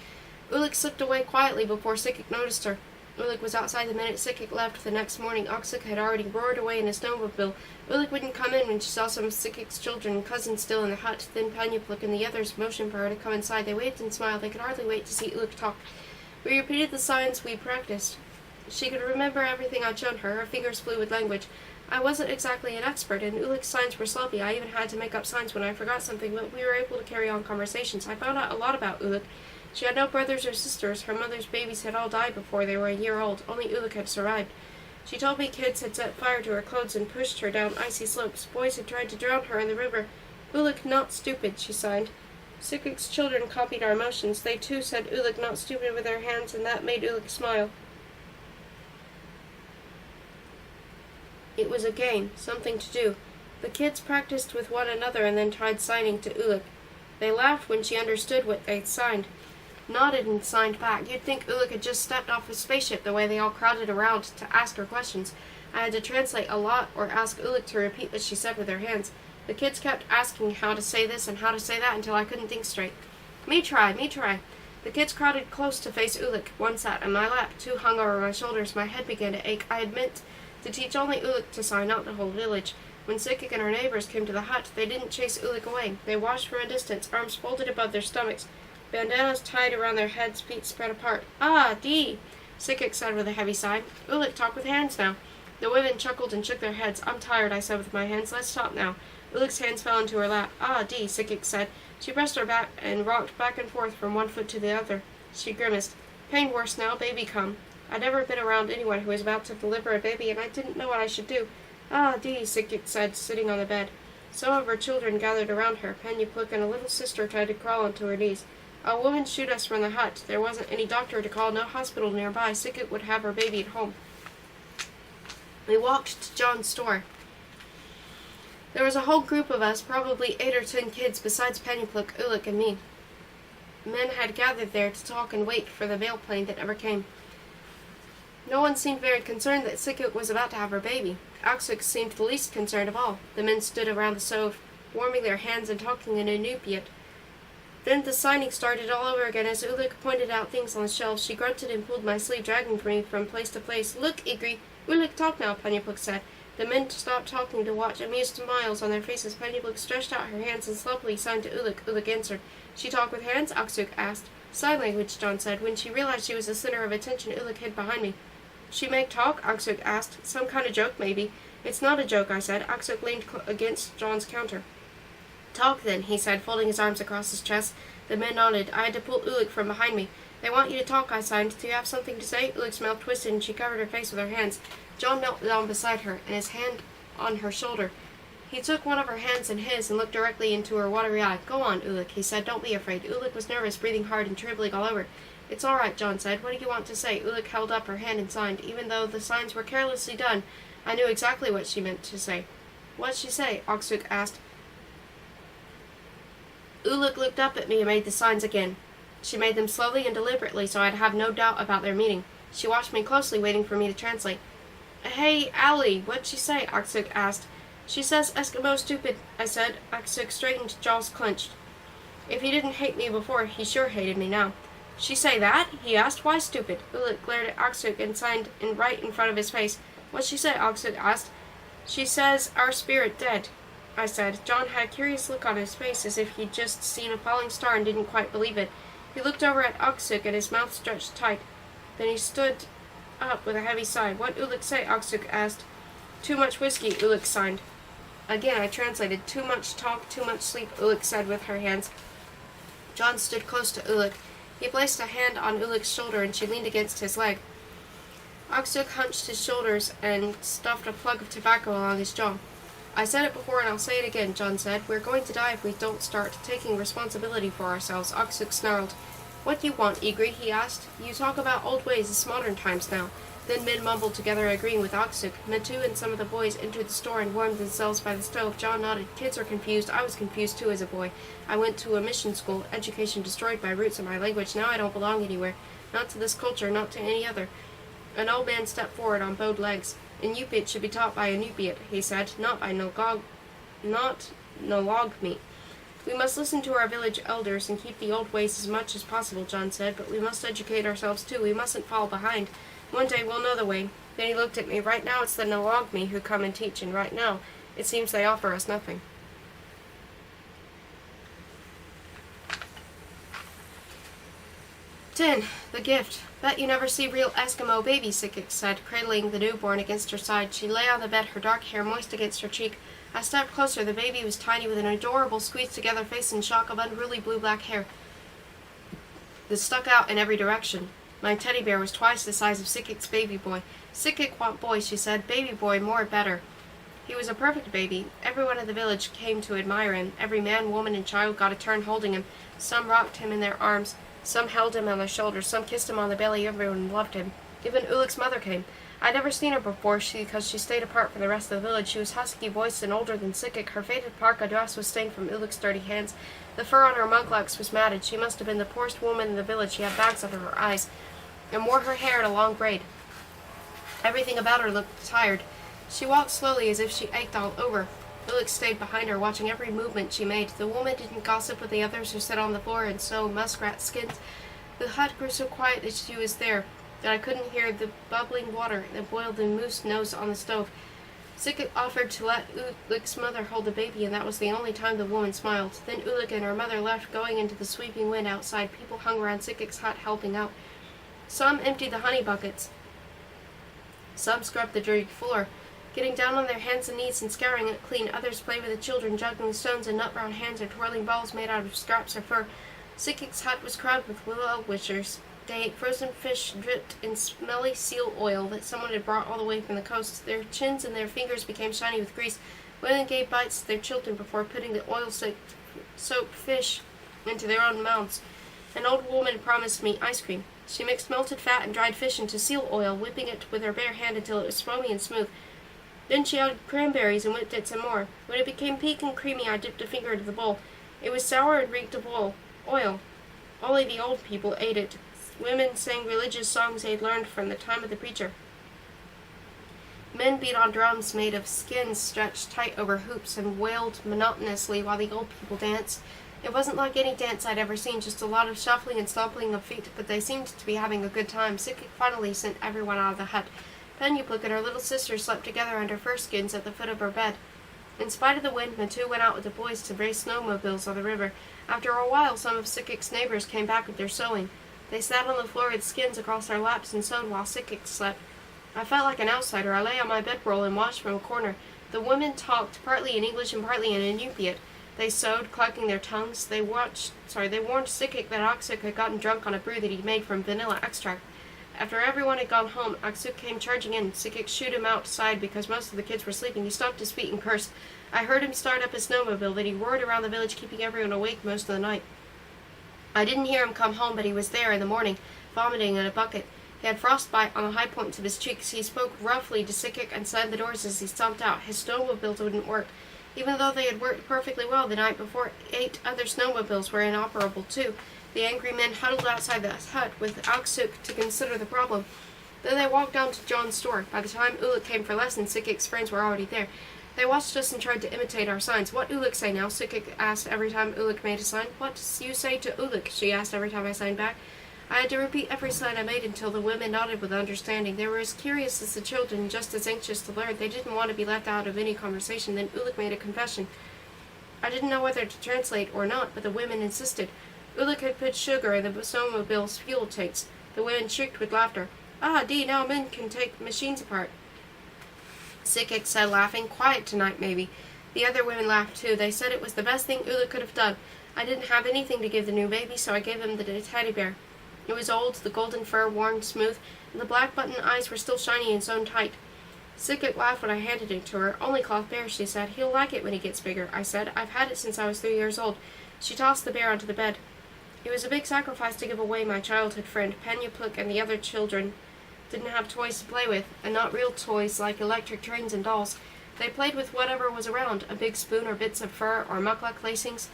[SPEAKER 1] Ulik slipped away quietly before Sikit noticed her. Ulik was outside the minute Sikit left. The next morning, Oksik had already roared away in a snowmobile. Ulik wouldn't come in when she saw some of Sikit's children and cousins still in the hut. Then Pennypluk and the others motioned for her to come inside. They waved and smiled. They could hardly wait to see Ulik talk. We repeated the signs we practiced. She could remember everything I'd shown her. Her fingers flew with language. I wasn't exactly an expert, and Ulik's signs were sloppy. I even had to make up signs when I forgot something, but we were able to carry on conversations. I found out a lot about Ulik. She had no brothers or sisters. Her mother's babies had all died before they were a year old. Only Ulik had survived. She told me kids had set fire to her clothes and pushed her down icy slopes. Boys had tried to drown her in the river. "Ulik not stupid," she signed. Sikik's children copied our emotions. They too said Ulik not stupid with their hands, and that made Ulik smile. It was a game, something to do. The kids practiced with one another and then tried signing to Ulik. They laughed when she understood what they'd signed. Nodded and signed back. You'd think Ulik had just stepped off a spaceship the way they all crowded around to ask her questions. I had to translate a lot or ask Ulik to repeat what she said with her hands. The kids kept asking how to say this and how to say that until I couldn't think straight. Me try. The kids crowded close to face Ulik. One sat in my lap, 2 hung over my shoulders. My head began to ache. I had meant to teach only Ulik to sign, not the whole village. When Sikik and her neighbors came to the hut, they didn't chase Ulik away. They watched from a distance, arms folded above their stomachs, bandanas tied around their heads, feet spread apart. "Ah, Dee," Sikik said with a heavy sigh. "Ulik talk with hands now." The women chuckled and shook their heads. "I'm tired," I said with my hands. "Let's stop now." Ulik's hands fell into her lap. "Ah, Dee," Sikik said. She pressed her back and rocked back and forth from one foot to the other. She grimaced. "Pain worse now. Baby come." I'd never been around anyone who was about to deliver a baby, and I didn't know what I should do. "Ah, Dee," Sikik said, sitting on the bed. Some of her children gathered around her. Pennypluk and a little sister tried to crawl onto her knees. A woman shooed us from the hut. There wasn't any doctor to call, no hospital nearby. Sikik would have her baby at home. We walked to John's store. There was a whole group of us, probably 8 or 10 kids, besides Pennypluk, Ulik, and me. Men had gathered there to talk and wait for the mail plane that never came. No one seemed very concerned that Sikik was about to have her baby. Aksuk seemed the least concerned of all. The men stood around the stove, warming their hands and talking in Inupiat. Then the signing started all over again as Ulik pointed out things on the shelves. She grunted and pulled my sleeve, dragging me from place to place. Look, Igri. Ulik, talk now, Pennybook said. The men stopped talking to watch amused smiles on their faces. Pennybook stretched out her hands and sloppily signed to Ulik. Ulik answered. She talked with hands? Aksuk asked. Sign language, John said. When she realized she was the center of attention, Ulik hid behind me. She make talk? Aksuk asked. Some kind of joke, maybe. It's not a joke, I said. Aksuk leaned against John's counter. Talk then, he said, folding his arms across his chest. The men nodded. I had to pull Ulik from behind me. They want you to talk, I signed. Do you have something to say? Ulik's mouth twisted and she covered her face with her hands. John knelt down beside her, and his hand on her shoulder. He took one of her hands in his and looked directly into her watery eye. Go on, Ulik, he said. Don't be afraid. Ulik was nervous, breathing hard and trembling all over. It's all right, John said. What do you want to say? Ulik held up her hand and signed. Even though the signs were carelessly done, I knew exactly what she meant to say. What'd she say? Aksuk asked. Ulik looked up at me and made the signs again. She made them slowly and deliberately so I'd have no doubt about their meaning. She watched me closely, waiting for me to translate. Hey, Allie, what'd she say? Aksuk asked. She says Eskimo stupid, I said. Aksuk straightened, jaws clenched. If he didn't hate me before, he sure hated me now. She say that? He asked. Why stupid? Ulik glared at Aksuk and signed right in front of his face. What'd she say? Aksuk asked. She says our spirit dead, I said. John had a curious look on his face as if he'd just seen a falling star and didn't quite believe it. He looked over at Aksuk and his mouth stretched tight. Then he stood up with a heavy sigh. What Ulik say? Aksuk asked. Too much whiskey, Ulik signed. Again I translated. Too much talk, too much sleep, Ulik said with her hands. John stood close to Ulik. He placed a hand on Ulik's shoulder and she leaned against his leg. Aksuk hunched his shoulders and stuffed a plug of tobacco along his jaw. I said it before and I'll say it again, John said. We're going to die if we don't start taking responsibility for ourselves. Aksuk snarled. What do you want, Igri? He asked. You talk about old ways, it's modern times now. Then men mumbled together, agreeing with Aksuk. Metu and some of the boys entered the store and warmed themselves by the stove. John nodded. Kids are confused. I was confused too as a boy. I went to a mission school. Education destroyed my roots and my language. Now I don't belong anywhere. Not to this culture, not to any other. An old man stepped forward on bowed legs. Inupiat should be taught by Inupiat, he said, not by Nologmi. We must listen to our village elders and keep the old ways as much as possible, John said, but we must educate ourselves too. We mustn't fall behind. One day we'll know the way. Then he looked at me. Right now it's the Nologmi who come and teach, and right now it seems they offer us nothing. 10. The gift. Bet you never see real Eskimo baby, Sikik said, cradling the newborn against her side. She lay on the bed, her dark hair moist against her cheek. I stepped closer. The baby was tiny, with an adorable, squeezed-together face and shock of unruly blue-black hair that stuck out in every direction. My teddy bear was twice the size of Sikik's baby boy. Sikik want boy, she said. Baby boy, more better. He was a perfect baby. Everyone in the village came to admire him. Every man, woman, and child got a turn holding him. Some rocked him in their arms. Some held him on their shoulders. Some kissed him on the belly. Everyone loved him. Even Ulik's mother came. I'd never seen her before because she stayed apart from the rest of the village. She was husky-voiced and older than Sikik. Her faded parka dress was stained from Ulik's dirty hands. The fur on her munklucks was matted. She must have been the poorest woman in the village. She had bags under her eyes and wore her hair in a long braid. Everything about her looked tired. She walked slowly as if she ached all over. Ulik stayed behind her, watching every movement she made. The woman didn't gossip with the others who sat on the floor and sew muskrat skins. The hut grew so quiet that she was there that I couldn't hear the bubbling water that boiled the moose nose on the stove. Sikik offered to let Ulik's mother hold the baby, and that was the only time the woman smiled. Then Ulik and her mother left, going into the sweeping wind outside. People hung around Sikik's hut, helping out. Some emptied the honey buckets. Some scrubbed the dirty floor, getting down on their hands and knees and scouring it clean. Others played with the children, juggling stones in nut-brown hands or twirling balls made out of scraps of fur. Sikik's hut was crowded with willow-wishers. They ate frozen fish dripped in smelly seal oil that someone had brought all the way from the coast. Their chins and their fingers became shiny with grease. Women gave bites to their children before putting the oil-soaked fish into their own mouths. An old woman promised me ice cream. She mixed melted fat and dried fish into seal oil, whipping it with her bare hand until it was foamy and smooth. Then she added cranberries and whipped it some more. When it became pink and creamy, I dipped a finger into the bowl. It was sour and reeked of oil. Only the old people ate it. Women sang religious songs they had learned from the time of the preacher. Men beat on drums made of skins stretched tight over hoops and wailed monotonously while the old people danced. It wasn't like any dance I'd ever seen, just a lot of shuffling and stomping of feet, but they seemed to be having a good time. Sikik finally sent everyone out of the hut. Penyupluk and her little sister slept together under fur skins at the foot of her bed. In spite of the wind, Matu went out with the boys to race snowmobiles on the river. After a while, some of Sikik's neighbors came back with their sewing. They sat on the floor with skins across their laps and sewed while Sikik slept. I felt like an outsider. I lay on my bedroll and watched from a corner. The women talked, partly in English and partly in Inupiat. They sewed, clucking their tongues. They warned Sikik that Aksuk had gotten drunk on a brew that he'd made from vanilla extract. After everyone had gone home, Aksuk came charging in. Sikik shooed him outside because most of the kids were sleeping. He stomped his feet and cursed. I heard him start up a snowmobile, that he roared around the village, keeping everyone awake most of the night. I didn't hear him come home, but he was there in the morning, vomiting in a bucket. He had frostbite on the high points of his cheeks. He spoke roughly to Sikik and slammed the doors as he stomped out. His snowmobiles wouldn't work. Even though they had worked perfectly well the night before, 8 other snowmobiles were inoperable too. The angry men huddled outside the hut with Aksuk to consider the problem. Then they walked down to John's store. By the time Uluk came for lessons, Sikik's friends were already there. They watched us and tried to imitate our signs. "What Uluk say now?" Sikik asked every time Uluk made a sign. "What does you say to Uluk?" she asked every time I signed back. I had to repeat every sign I made until the women nodded with understanding. They were as curious as the children and just as anxious to learn. They didn't want to be left out of any conversation. Then Uluk made a confession. I didn't know whether to translate or not, but the women insisted. Uluk had put sugar in the snowmobile's fuel tanks. The women shrieked with laughter. "Ah, dee, now men can take machines apart." Sikik said, laughing. "Quiet tonight, maybe." The other women laughed too. They said it was the best thing Uluk could have done. I didn't have anything to give the new baby, so I gave him the teddy bear. It was old, the golden fur worn smooth, and the black button eyes were still shiny and sewn tight. Sikik laughed when I handed it to her. "Only cloth bear," she said. "He'll like it when he gets bigger," I said. "I've had it since I was 3 years old." She tossed the bear onto the bed. It was a big sacrifice to give away my childhood friend. Penyupluk and the other children didn't have toys to play with, and not real toys like electric trains and dolls. They played with whatever was around, a big spoon or bits of fur or mukluk lacings.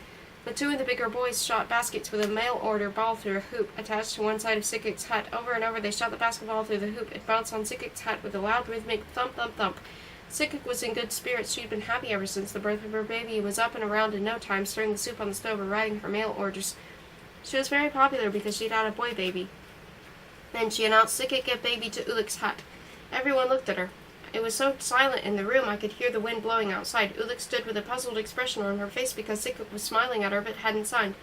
[SPEAKER 1] The 2 of the bigger boys shot baskets with a mail-order ball through a hoop attached to one side of Sikik's hut. Over and over they shot the basketball through the hoop. It bounced on Sikik's hut with a loud rhythmic thump, thump, thump. Sikik was in good spirits. She'd been happy ever since the birth of her baby, was up and around in no time, stirring the soup on the stove or writing her mail orders. She was very popular because she'd had a boy baby. Then she announced, "Sikik gave baby to Uluk's hut." Everyone looked at her. It was so silent in the room I could hear the wind blowing outside. Uluk stood with a puzzled expression on her face because Sikik was smiling at her but hadn't signed.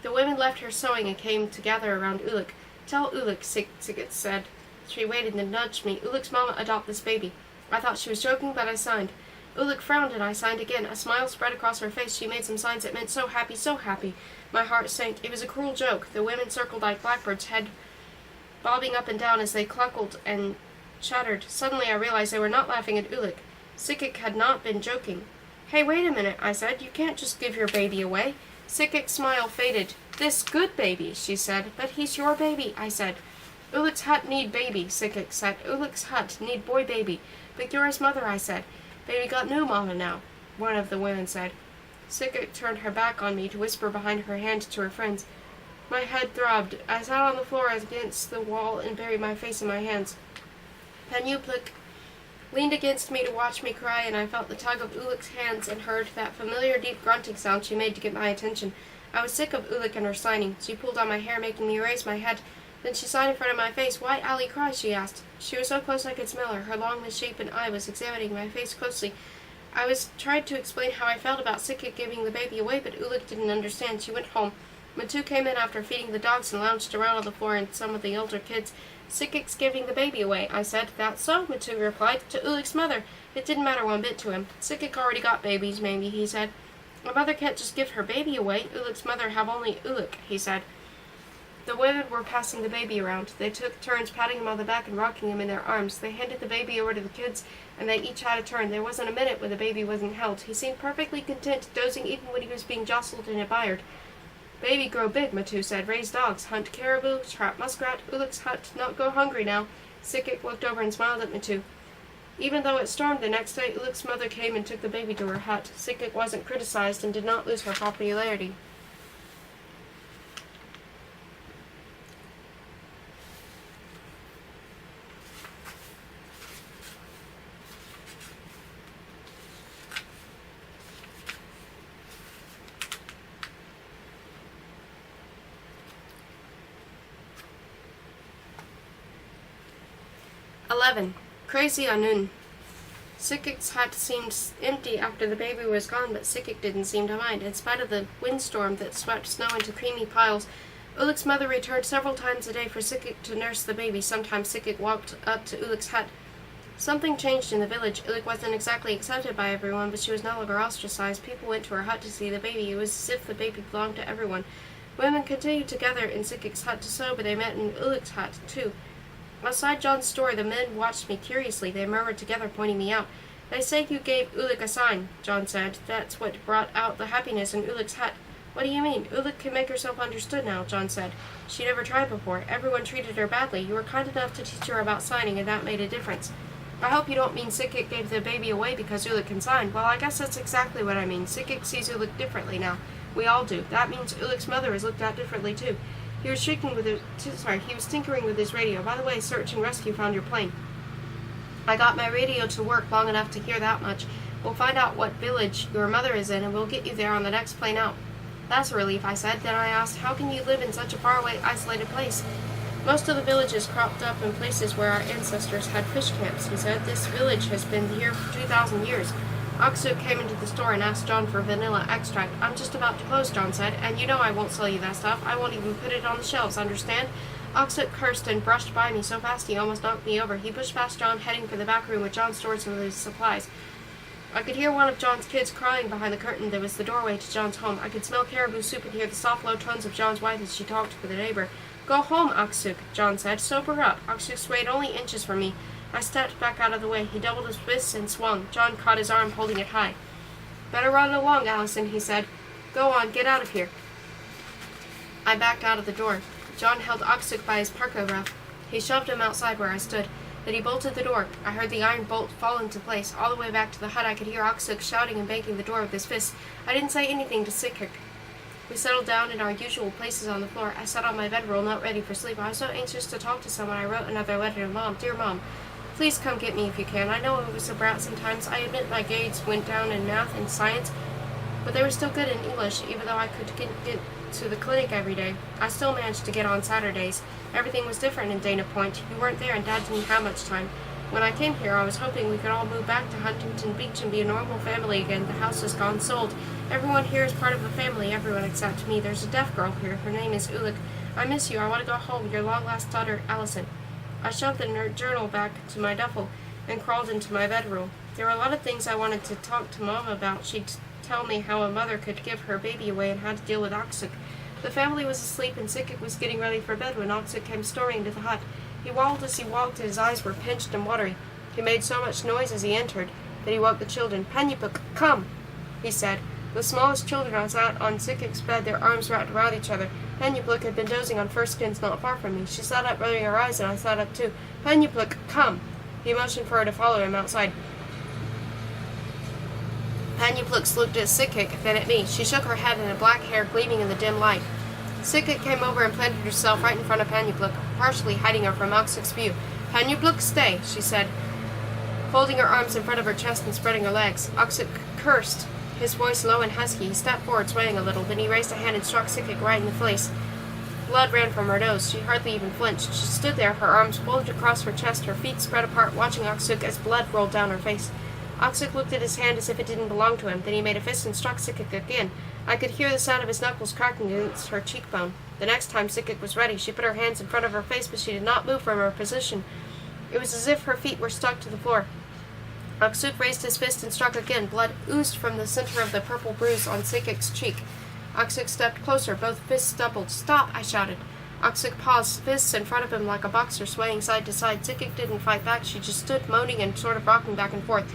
[SPEAKER 1] The women left her sewing and came to gather around Uluk. "Tell Uluk," Sikik said. She waited and nudged me. "Uluk's mama adopt this baby." I thought she was joking, but I signed. Uluk frowned and I signed again. A smile spread across her face. She made some signs that meant "so happy, so happy." My heart sank. It was a cruel joke. The women circled like blackbirds, head bobbing up and down as they cluckled and chattered. Suddenly I realized they were not laughing at Uluk. Sikik had not been joking. "Hey, wait a minute," I said. "You can't just give your baby away." Sikik's smile faded. "This good baby," she said. "But he's your baby," I said. "Uluk's hut need baby," Sikik said. "Uluk's hut need boy baby. But you're his mother," I said. "Baby got new mama now," one of the women said. Sikik turned her back on me to whisper behind her hand to her friends. My head throbbed. I sat on the floor against the wall and buried my face in my hands. Penyupluk leaned against me to watch me cry, and I felt the tug of Uluk's hands and heard that familiar deep grunting sound she made to get my attention. I was sick of Uluk and her signing. She pulled on my hair, making me raise my head. Then she signed in front of my face. "Why Allie cry?" she asked. She was so close I could smell her. Her long, misshapen eye was examining my face closely. I tried to explain how I felt about Sikik giving the baby away, but Uluk didn't understand. She went home. Matu came in after feeding the dogs and lounged around on the floor and some of the older kids. "Sikik's giving the baby away," I said. "That's so," Matu replied. "To Uluk's mother." It didn't matter one bit to him. "Sikik already got babies, maybe," he said. "A mother can't just give her baby away. Uluk's mother have only Uluk," he said. The women were passing the baby around. They took turns patting him on the back and rocking him in their arms. They handed the baby over to the kids, and they each had a turn. There wasn't a minute when the baby wasn't held. He seemed perfectly content, dozing even when he was being jostled and admired. "Baby grow big," Matu said. "Raise dogs, hunt caribou, trap muskrat, Uluk's hut, not go hungry now." Sikik looked over and smiled at Matu. Even though it stormed the next day, Uluk's mother came and took the baby to her hut. Sikik wasn't criticized and did not lose her popularity. 11. Crazy Anun. Sikik's hut seemed empty after the baby was gone, but Sikik didn't seem to mind. In spite of the windstorm that swept snow into creamy piles, Ulik's mother returned several times a day for Sikik to nurse the baby. Sometimes Sikik walked up to Ulik's hut. Something changed in the village. Ulik wasn't exactly accepted by everyone, but she was no longer ostracized. People went to her hut to see the baby. It was as if the baby belonged to everyone. Women continued to gather in Sikik's hut to sew, but they met in Ulik's hut, too. Outside John's store, the men watched me curiously. They murmured together, pointing me out. They say you gave Ulik a sign, John said. That's what brought out the happiness in Ulik's hut. What do you mean? Ulik can make herself understood now, John said. She never tried before. Everyone treated her badly. You were kind enough to teach her about signing, and that made a difference. I hope you don't mean Sikik gave the baby away because Ulik can sign. Well, I guess that's exactly what I mean. Sikik sees Ulik differently now. We all do. That means Ulik's mother is looked at differently, too. He was tinkering with his radio. By the way, search and rescue found your plane. I got my radio to work long enough to hear that much. We'll find out what village your mother is in, and we'll get you there on the next plane out. That's a relief, I said. Then I asked, how can you live in such a faraway, isolated place? Most of the villages cropped up in places where our ancestors had fish camps, he said. This village has been here for 2,000 years. Aksuk came into the store and asked John for vanilla extract. I'm just about to close, John said, and you know I won't sell you that stuff. I won't even put it on the shelves, understand? Aksuk cursed and brushed by me so fast he almost knocked me over. He pushed past John, heading for the back room where John stored some of his supplies. I could hear one of John's kids crying behind the curtain that was the doorway to John's home. I could smell caribou soup and hear the soft, low tones of John's wife as she talked with a neighbor. Go home, Aksuk, John said. Sober up. Aksuk swayed only inches from me. I stepped back out of the way. He doubled his fists and swung. John caught his arm, holding it high. Better run along, Allison, he said. Go on, get out of here. I backed out of the door. John held Aksuk by his parka ruff. He shoved him outside where I stood. Then he bolted the door. I heard the iron bolt fall into place. All the way back to the hut, I could hear Aksuk shouting and banging the door with his fists. I didn't say anything to Sikik. We settled down in our usual places on the floor. I sat on my bedroll, not ready for sleep. I was so anxious to talk to someone, I wrote another letter to Mom. Dear Mom, please come get me if you can. I know I was a brat sometimes. I admit my grades went down in math and science, but they were still good in English, even though I could get to the clinic every day. I still managed to get on Saturdays. Everything was different in Dana Point. You weren't there and Dad didn't have much time. When I came here, I was hoping we could all move back to Huntington Beach and be a normal family again. The house is gone sold. Everyone here is part of the family, everyone except me. There's a deaf girl here. Her name is Ulik. I miss you. I want to go home. Your long-lost daughter, Allison. I shoved the journal back to my duffel and crawled into my bedroom. There were a lot of things I wanted to talk to Mom about. She'd tell me how a mother could give her baby away and how to deal with Aksuk. The family was asleep and Sikik was getting ready for bed when Aksuk came storming into the hut. He waddled as he walked, and his eyes were pinched and watery. He made so much noise as he entered that he woke the children. Panyapuk, come, he said. The smallest children sat on Sikik's bed, their arms wrapped around each other. Panyapuk had been dozing on fir skins not far from me. She sat up, rubbing her eyes, and I sat up too. Panyapuk, come. He motioned for her to follow him outside. Panyapuk looked at Sikik, then at me. She shook her head, and her black hair gleaming in the dim light. Sikik came over and planted herself right in front of Panyapuk, partially hiding her from Aksuk's view. Panyapuk, stay, she said, folding her arms in front of her chest and spreading her legs. Aksuk cursed, his voice low and husky. He stepped forward, swaying a little. Then he raised a hand and struck Sikik right in the face. Blood ran from her nose. She hardly even flinched. She stood there, her arms folded across her chest, her feet spread apart, watching Aksuk as blood rolled down her face. Aksuk looked at his hand as if it didn't belong to him. Then he made a fist and struck Sikik again. I could hear the sound of his knuckles cracking against her cheekbone. The next time Sikik was ready, she put her hands in front of her face, but she did not move from her position. It was as if her feet were stuck to the floor. Aksuk raised his fist and struck again. Blood oozed from the center of the purple bruise on Sikik's cheek. Aksuk stepped closer. Both fists doubled. Stop, I shouted. Aksuk paused, fists in front of him like a boxer, swaying side to side. Sikik didn't fight back. She just stood moaning and sort of rocking back and forth.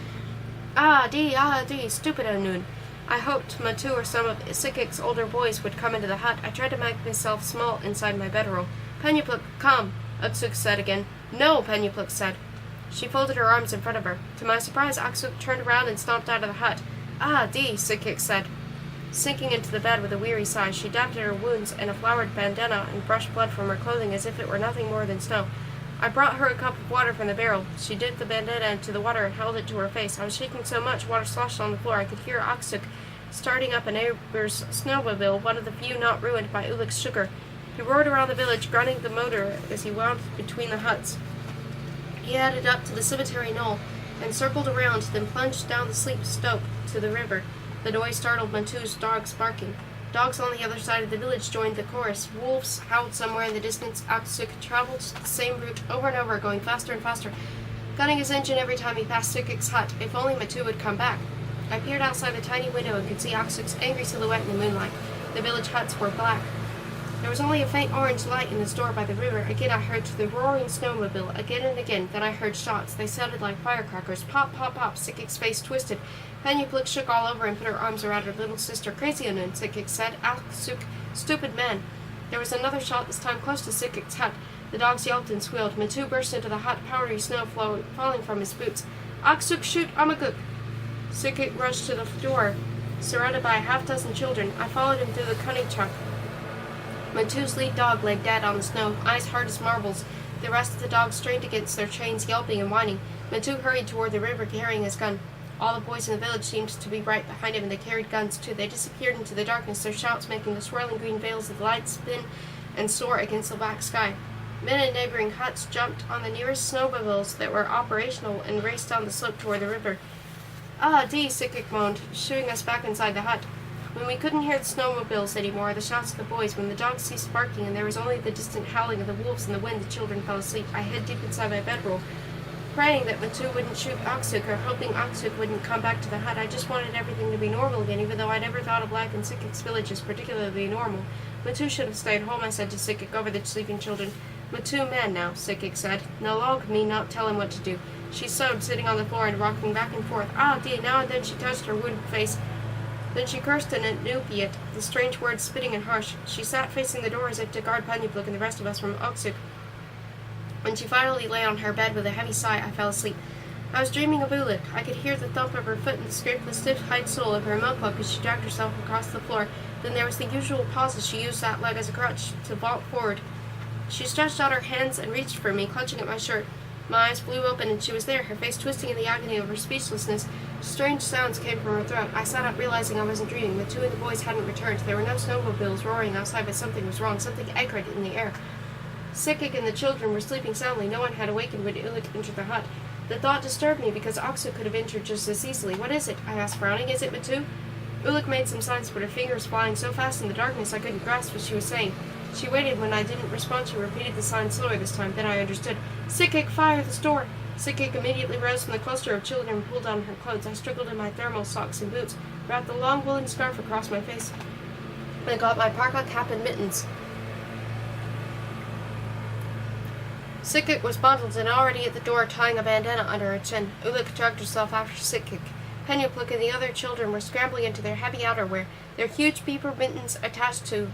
[SPEAKER 1] Ah, dee, stupid Anun. I hoped Matu or some of Sikik's older boys would come into the hut. I tried to make myself small inside my bedroll. Panyapuk, come, Aksuk said again. No, Panyapuk said. She folded her arms in front of her. To my surprise, Aksuk turned around and stomped out of the hut. Ah, dee, Sikik said. Sinking into the bed with a weary sigh, she dabbed at her wounds in a flowered bandana and brushed blood from her clothing as if it were nothing more than snow. I brought her a cup of water from the barrel. She dipped the bandana into the water and held it to her face. I was shaking so much, water sloshed on the floor. I could hear Aksuk starting up a neighbor's snowmobile, one of the few not ruined by Ulik's sugar. He roared around the village, grunting the motor as he wound between the huts. He headed up to the cemetery knoll and circled around, then plunged down the steep slope to the river. The noise startled Matu's dogs barking. Dogs on the other side of the village joined the chorus. Wolves howled somewhere in the distance. Aksuk traveled the same route over and over, going faster and faster, gunning his engine every time he passed Sikik's hut. If only Matu would come back. I peered outside the tiny window and could see Aksuk's angry silhouette in the moonlight. The village huts were black. There was only a faint orange light in the store by the river. Again I heard the roaring snowmobile, again and again. Then I heard shots. They sounded like firecrackers. Pop, pop, pop. Sikik's face twisted. Penyaplik shook all over and put her arms around her little sister. Crazy Anun, Sikik said. Aksuk, stupid man. There was another shot, this time close to Sikik's hut. The dogs yelped and squealed. Matu burst into the hut, powdery snow falling from his boots. Aksuk, shoot, Amaguk! Sikik rushed to the door, surrounded by a half-dozen children. I followed him through the cunning truck. Matu's lead dog lay dead on the snow, eyes hard as marbles. The rest of the dogs strained against their chains, yelping and whining. Matu hurried toward the river, carrying his gun. All the boys in the village seemed to be right behind him, and they carried guns too. They disappeared into the darkness, their shouts making the swirling green veils of the light spin and soar against the black sky. Men in neighboring huts jumped on the nearest snowmobiles that were operational and raced down the slope toward the river. Ah, dee, Sikik moaned, shooing us back inside the hut. When we couldn't hear the snowmobiles anymore, the shouts of the boys, when the dogs ceased barking and there was only the distant howling of the wolves in the wind, the children fell asleep. I hid deep inside my bedroll, praying that Matu wouldn't shoot Aksuk or hoping Aksuk wouldn't come back to the hut. I just wanted everything to be normal again, even though I never thought of life in Sikik's village as particularly normal. Matu should have stayed home, I said to Sikik over the sleeping children. Matu man now, Sikik said. No log me not tell him what to do. She sewed, sitting on the floor and rocking back and forth. Ah, dee, now and then she touched her wounded face. Then she cursed in Inupiat, the strange words spitting and harsh. She sat facing the door as if to guard Penyaplik and the rest of us from Aksuk. When she finally lay on her bed with a heavy sigh, I fell asleep. I was dreaming of Ulik. I could hear the thump of her foot and scrape the stiff hide sole of her mopuk as she dragged herself across the floor. Then there was the usual pause as she used that leg as a crutch to vault forward. She stretched out her hands and reached for me, clutching at my shirt. My eyes flew open, and she was there, her face twisting in the agony of her speechlessness. Strange sounds came from her throat. I sat up, realizing I wasn't dreaming. The two of the boys hadn't returned. There were no snowmobiles roaring outside, but something was wrong. Something echoed in the air. Sikik and the children were sleeping soundly. No one had awakened when Ulik entered the hut. The thought disturbed me, because Aksuk could have entered just as easily. What is it? I asked, frowning. Is it Matu? Ulik made some signs, but her fingers flying so fast in the darkness I couldn't grasp what she was saying. She waited. When I didn't respond, she repeated the sign slower this time. Then I understood. Sikik, fire the store! Sikik immediately rose from the cluster of children and pulled on her clothes. I struggled in my thermal socks and boots, wrapped the long woolen scarf across my face, and got my parka cap and mittens. Sikik was bundled and already at the door, tying a bandana under her chin. Ulik dragged herself after Sikik. Penyaplik and the other children were scrambling into their heavy outerwear, their huge beaver mittens attached to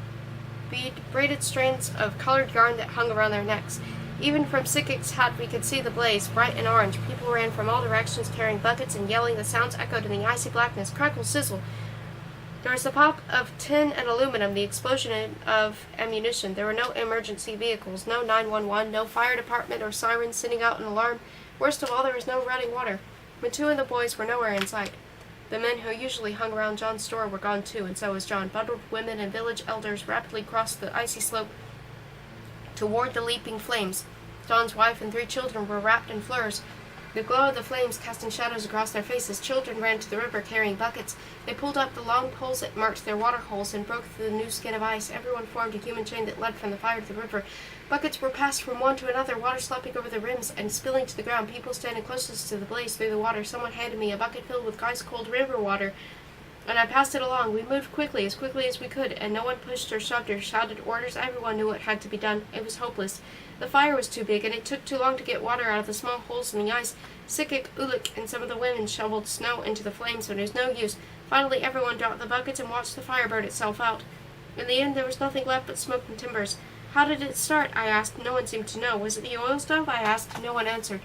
[SPEAKER 1] braided strands of colored yarn that hung around their necks. Even from Sikik's hut we could see the blaze, bright and orange. People ran from all directions carrying buckets and yelling. The sounds echoed in the icy blackness. Crackle, sizzle. There was the pop of tin and aluminum, the explosion of ammunition. There were no emergency vehicles, no 911, no fire department or sirens sending out an alarm. Worst of all, there was no running water. Matu and the boys were nowhere in sight. The men who usually hung around John's store were gone too, and so was John. Bundled women and village elders rapidly crossed the icy slope toward the leaping flames. John's wife and 3 children were wrapped in furs, the glow of the flames casting shadows across their faces. Children ran to the river carrying buckets. They pulled up the long poles that marked their water holes and broke through the new skin of ice. Everyone formed a human chain that led from the fire to the river. Buckets were passed from one to another, water slopping over the rims and spilling to the ground. People standing closest to the blaze threw the water. Someone handed me a bucket filled with ice-cold river water, and I passed it along. We moved quickly as we could, and no one pushed or shoved or shouted orders. Everyone knew what had to be done. It was hopeless. The fire was too big, and it took too long to get water out of the small holes in the ice. Sikik, Ulik, and some of the women shoveled snow into the flames, but it was no use. Finally, everyone dropped the buckets and watched the fire burn itself out. In the end, there was nothing left but smoke and timbers. How did it start? I asked. No one seemed to know. Was it the oil stove? I asked. No one answered.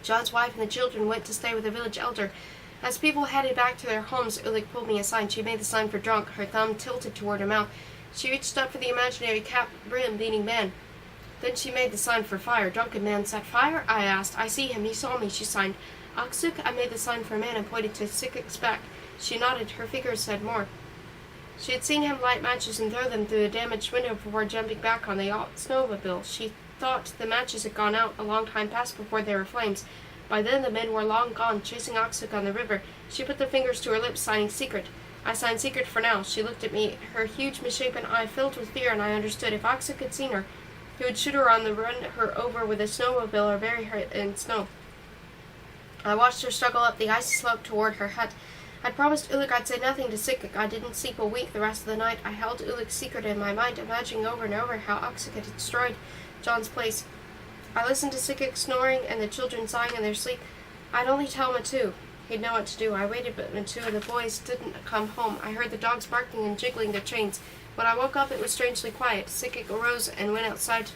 [SPEAKER 1] John's wife and the children went to stay with the village elder. As people headed back to their homes, Ulik pulled me aside. She made the sign for drunk, her thumb tilted toward her mouth. She reached up for the imaginary cap brim leaning man. Then she made the sign for fire. Drunken man set fire? I asked. I see him. He saw me. She signed. Aksuk? I made the sign for a man and pointed to Sikik's back. She nodded. Her fingers said more. She had seen him light matches and throw them through the damaged window before jumping back on the snowmobile. She thought the matches had gone out a long time past before there were flames. By then the men were long gone, chasing Oxuk on the river. She put the fingers to her lips, signing secret. I signed secret for now. She looked at me, her huge misshapen eye filled with fear, and I understood. If Oxuk had seen her, he would shoot her on the run her over with a snowmobile or bury her in snow. I watched her struggle up the icy slope toward her hut. I'd promised Ulik I'd say nothing to Sikik. I didn't sleep a week the rest of the night. I held Ulik's secret in my mind, imagining over and over how Oxuk had destroyed John's place. I listened to Sikik snoring and the children sighing in their sleep. I'd only tell Matu. He'd know what to do. I waited, but Matu and the boys didn't come home. I heard the dogs barking and jiggling their chains. When I woke up, it was strangely quiet. Sikik arose and went outside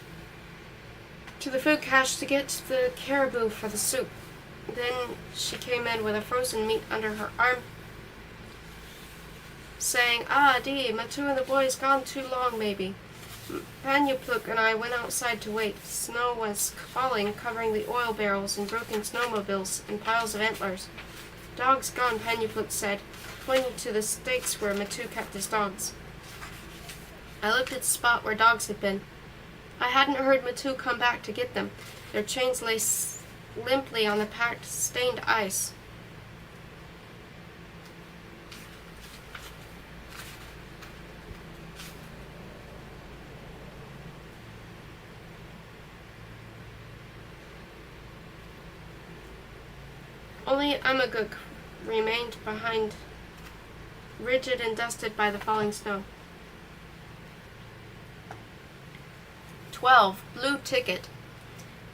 [SPEAKER 1] to the food cache to get the caribou for the soup. Then she came in with a frozen meat under her arm, saying, "Ah, dee, Matu and the boys gone too long, maybe." Panyapluk and I went outside to wait. Snow was falling, covering the oil barrels and broken snowmobiles and piles of antlers. "Dogs gone," Panyapluk said, pointing to the stakes where Matu kept his dogs. I looked at the spot where dogs had been. I hadn't heard Matu come back to get them. Their chains lay limply on the packed, stained ice. Only Amaguk remained behind, rigid and dusted by the falling snow. 12. Blue Ticket.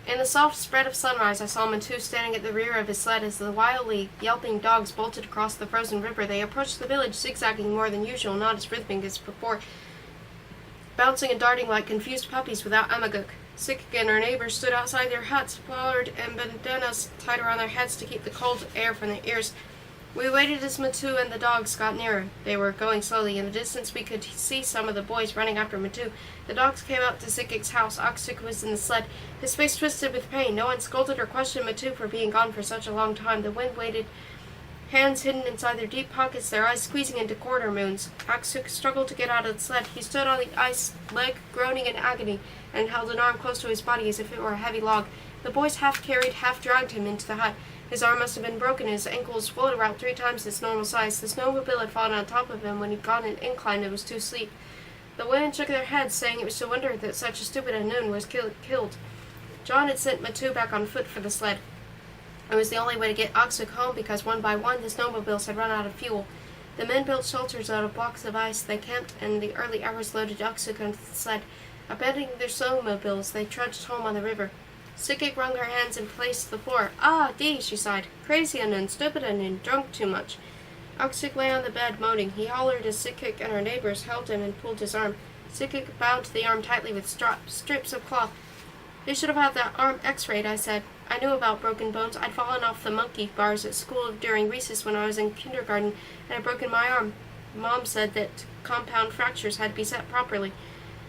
[SPEAKER 1] In the soft spread of sunrise, I saw Matu standing at the rear of his sled as the wildly yelping dogs bolted across the frozen river. They approached the village, zigzagging more than usual, not as rhythmic as before, bouncing and darting like confused puppies without Amaguk. Sikik and her neighbors stood outside their huts, pollard and bandanas tied around their heads to keep the cold air from their ears. We waited as Matu and the dogs got nearer. They were going slowly. In the distance we could see some of the boys running after Matu. The dogs came up to Sikik's house. Oxuk was in the sled, his face twisted with pain. No one scolded or questioned Matu for being gone for such a long time. The wind waited, hands hidden inside their deep pockets, their eyes squeezing into quarter moons. Oxuk struggled to get out of the sled. He stood on the ice, leg groaning in agony, and held an arm close to his body as if it were a heavy log. The boys half carried, half dragged him into the hut. His arm must have been broken, his ankles swollen around 3 times its normal size. The snowmobile had fallen on top of him when he'd gone an incline and was too asleep. The women shook their heads, saying it was a wonder that such a stupid unknown was killed. John had sent Matu back on foot for the sled. It was the only way to get Oxuk home because one by one the snowmobiles had run out of fuel. The men built shelters out of blocks of ice. They camped and in the early hours loaded Oxuk onto the sled. Abandoning their snowmobiles, they trudged home on the river. Sikik wrung her hands and paced the floor. "Ah, dee," she sighed. "Crazy and stupid and drunk too much." Oxuk lay on the bed, moaning. He hollered as Sikik and her neighbors held him and pulled his arm. Sikik bound the arm tightly with strips of cloth. "They should have had that arm x-rayed," I said. I knew about broken bones. I'd fallen off the monkey bars at school during recess when I was in kindergarten, and I'd broken my arm. Mom said that compound fractures had to be set properly.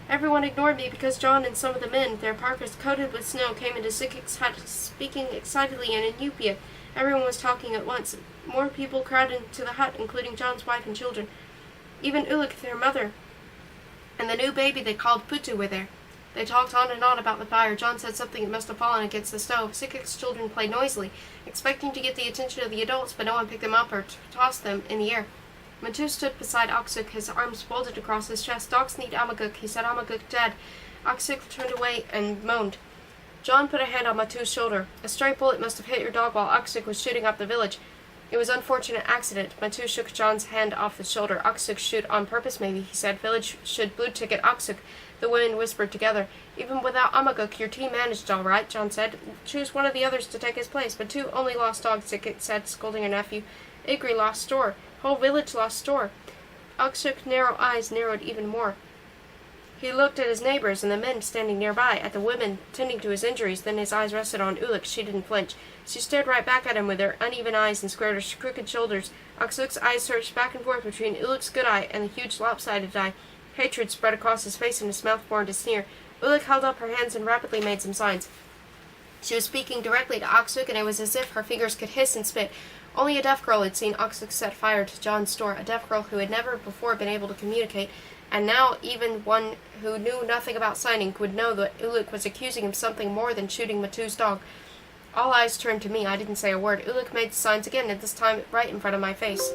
[SPEAKER 1] Everyone ignored me because John and some of the men, their parkas coated with snow, came into Sikik's hut, speaking excitedly in Inupiat. Everyone was talking at once. More people crowded into the hut, including John's wife and children. Even Ulik, their mother, and the new baby they called Putu were there. They talked on and on about the fire. John said something that must have fallen against the stove. Sikik's children played noisily, expecting to get the attention of the adults, but no one picked them up or tossed them in the air. Matu stood beside Oxuk, his arms folded across his chest. "Dogs need Amaguk," he said. "Amaguk dead." Oxuk turned away and moaned. John put a hand on Matu's shoulder. "A stray bullet must have hit your dog while Oxuk was shooting up the village. It was an unfortunate accident." Matu shook John's hand off his shoulder. "Oxuk shoot on purpose, maybe," he said. "Village should blue ticket Oxuk." The women whispered together. "Even without Amaguk, your team managed all right," John said. "Choose one of the others to take his place." "Matu only lost dog," Sikik said, scolding her nephew. "Igri lost store. Whole village lost store." Oxuk's narrow eyes narrowed even more. He looked at his neighbors and the men standing nearby, at the women tending to his injuries, then his eyes rested on Ulik. She didn't flinch. She stared right back at him with her uneven eyes and squared her crooked shoulders. Oxuk's eyes searched back and forth between Ulik's good eye and the huge lopsided eye. Hatred spread across his face and his mouth formed a sneer. Ulik held up her hands and rapidly made some signs. She was speaking directly to Oxuk, and it was as if her fingers could hiss and spit. Only a deaf girl had seen Oxuk set fire to John's store, a deaf girl who had never before been able to communicate. And now even one who knew nothing about signing would know that Ulick was accusing him of something more than shooting Matu's dog. All eyes turned to me. I didn't say a word. Ulick made the signs again, and this time right in front of my face.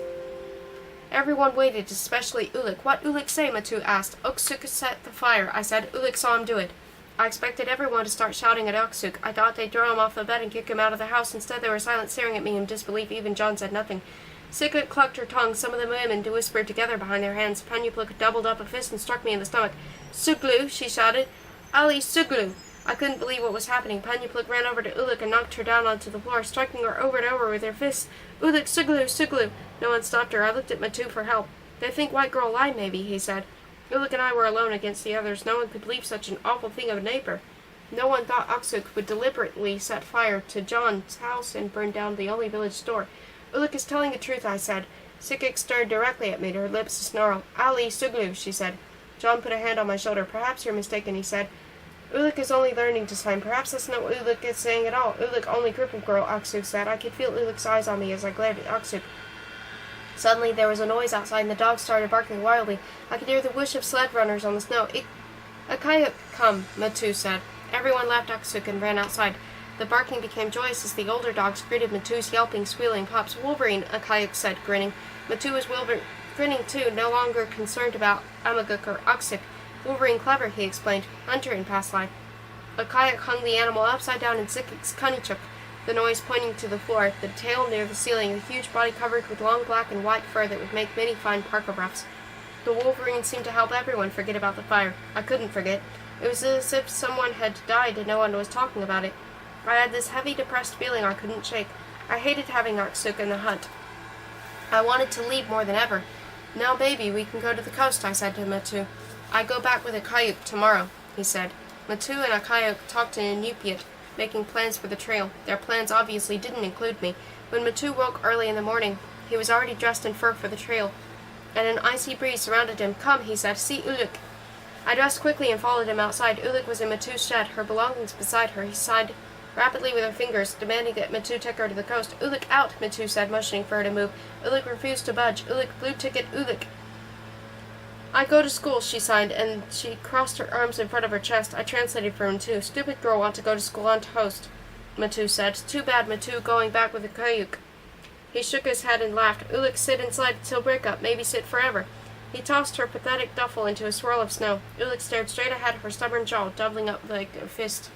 [SPEAKER 1] Everyone waited, especially Ulick. What Ulick say? Matu asked. Oksuk set the fire, I said. Ulick saw him do it. I expected everyone to start shouting at Oksuk. I thought they'd throw him off the bed and kick him out of the house. Instead, they were silent, staring at me in disbelief. Even John said nothing. Sigrid clucked her tongue. Some of the women whispered together behind their hands. Penyapluk doubled up a fist and struck me in the stomach. Suglu, she shouted. Ali Suglu! I couldn't believe what was happening. Penyapluk ran over to Ulick and knocked her down onto the floor, striking her over and over with her fists. Ulick, Suglu, Suglu! No one stopped her. I looked at Matu for help. They think white girl lied, maybe, he said. Ulick and I were alone against the others. No one could believe such an awful thing of a neighbor. No one thought Oksuk would deliberately set fire to John's house and burn down the only village store. Ulick is telling the truth, I said. Sikik stared directly at me, her lips snarled. Ali Suglu, she said. John put a hand on my shoulder. Perhaps you're mistaken, he said. Ulick is only learning to sign. Perhaps that's not what Ulick is saying at all. Ulick only crippled girl, Oksuk said. I could feel Ulick's eyes on me as I glared at Oksuk. Suddenly there was a noise outside and the dogs started barking wildly. I could hear the whoosh of sled runners on the snow. A coyote come, Matu said. Everyone left Oksuk and ran outside. The barking became joyous as the older dogs greeted Matu's yelping, squealing pups. Wolverine, a coyote said, grinning. Matu was grinning too, no longer concerned about Amaguk or Oksuk. Wolverine clever, he explained. Hunter in past life. A coyote hung the animal upside down in Sikik's kunichuk, the noise pointing to the floor, the tail near the ceiling, the huge body covered with long black and white fur that would make many fine parka ruffs. The Wolverine seemed to help everyone forget about the fire. I couldn't forget. It was as if someone had died and no one was talking about it. I had this heavy, depressed feeling I couldn't shake. I hated having Oksuk in the hut. I wanted to leave more than ever. Now, baby, we can go to the coast, I said to Matu. I go back with a coyote tomorrow, he said. Matu and a coyote talked in Inupiat, making plans for the trail. Their plans obviously didn't include me. When Matu woke early in the morning, he was already dressed in fur for the trail, and an icy breeze surrounded him. Come, he said, see Ulick. I dressed quickly and followed him outside. Ulick was in Matu's shed, her belongings beside her. He sighed rapidly with her fingers, demanding that Matu take her to the coast. Ulick out, Matu said, motioning for her to move. Ulick refused to budge. Ulick, blue ticket, Ulick. I go to school, she signed, and she crossed her arms in front of her chest. I translated for Matu. Stupid girl want to go to school on toast, Matu said. Too bad, Matu, going back with a kayuk. He shook his head and laughed. Ulick, sit and slide till breakup, maybe sit forever. He tossed her pathetic duffel into a swirl of snow. Ulick stared straight ahead, her stubborn jaw doubling up like a fist.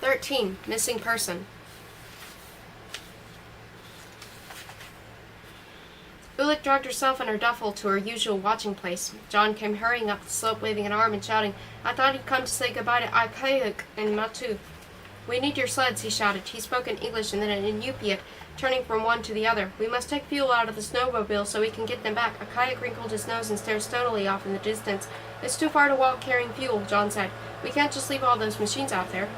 [SPEAKER 1] 13. Missing person. Ulick dragged herself and her duffel to her usual watching place. John came hurrying up the slope, waving an arm and shouting, I thought he'd come to say goodbye to Ikayuk and Matu. We need your sleds, he shouted. He spoke in English and then in Inupiat, turning from one to the other. We must take fuel out of the snowmobile so we can get them back. Ikayuk wrinkled his nose and stared stonily off in the distance. It's too far to walk carrying fuel, John said. We can't just leave all those machines out there.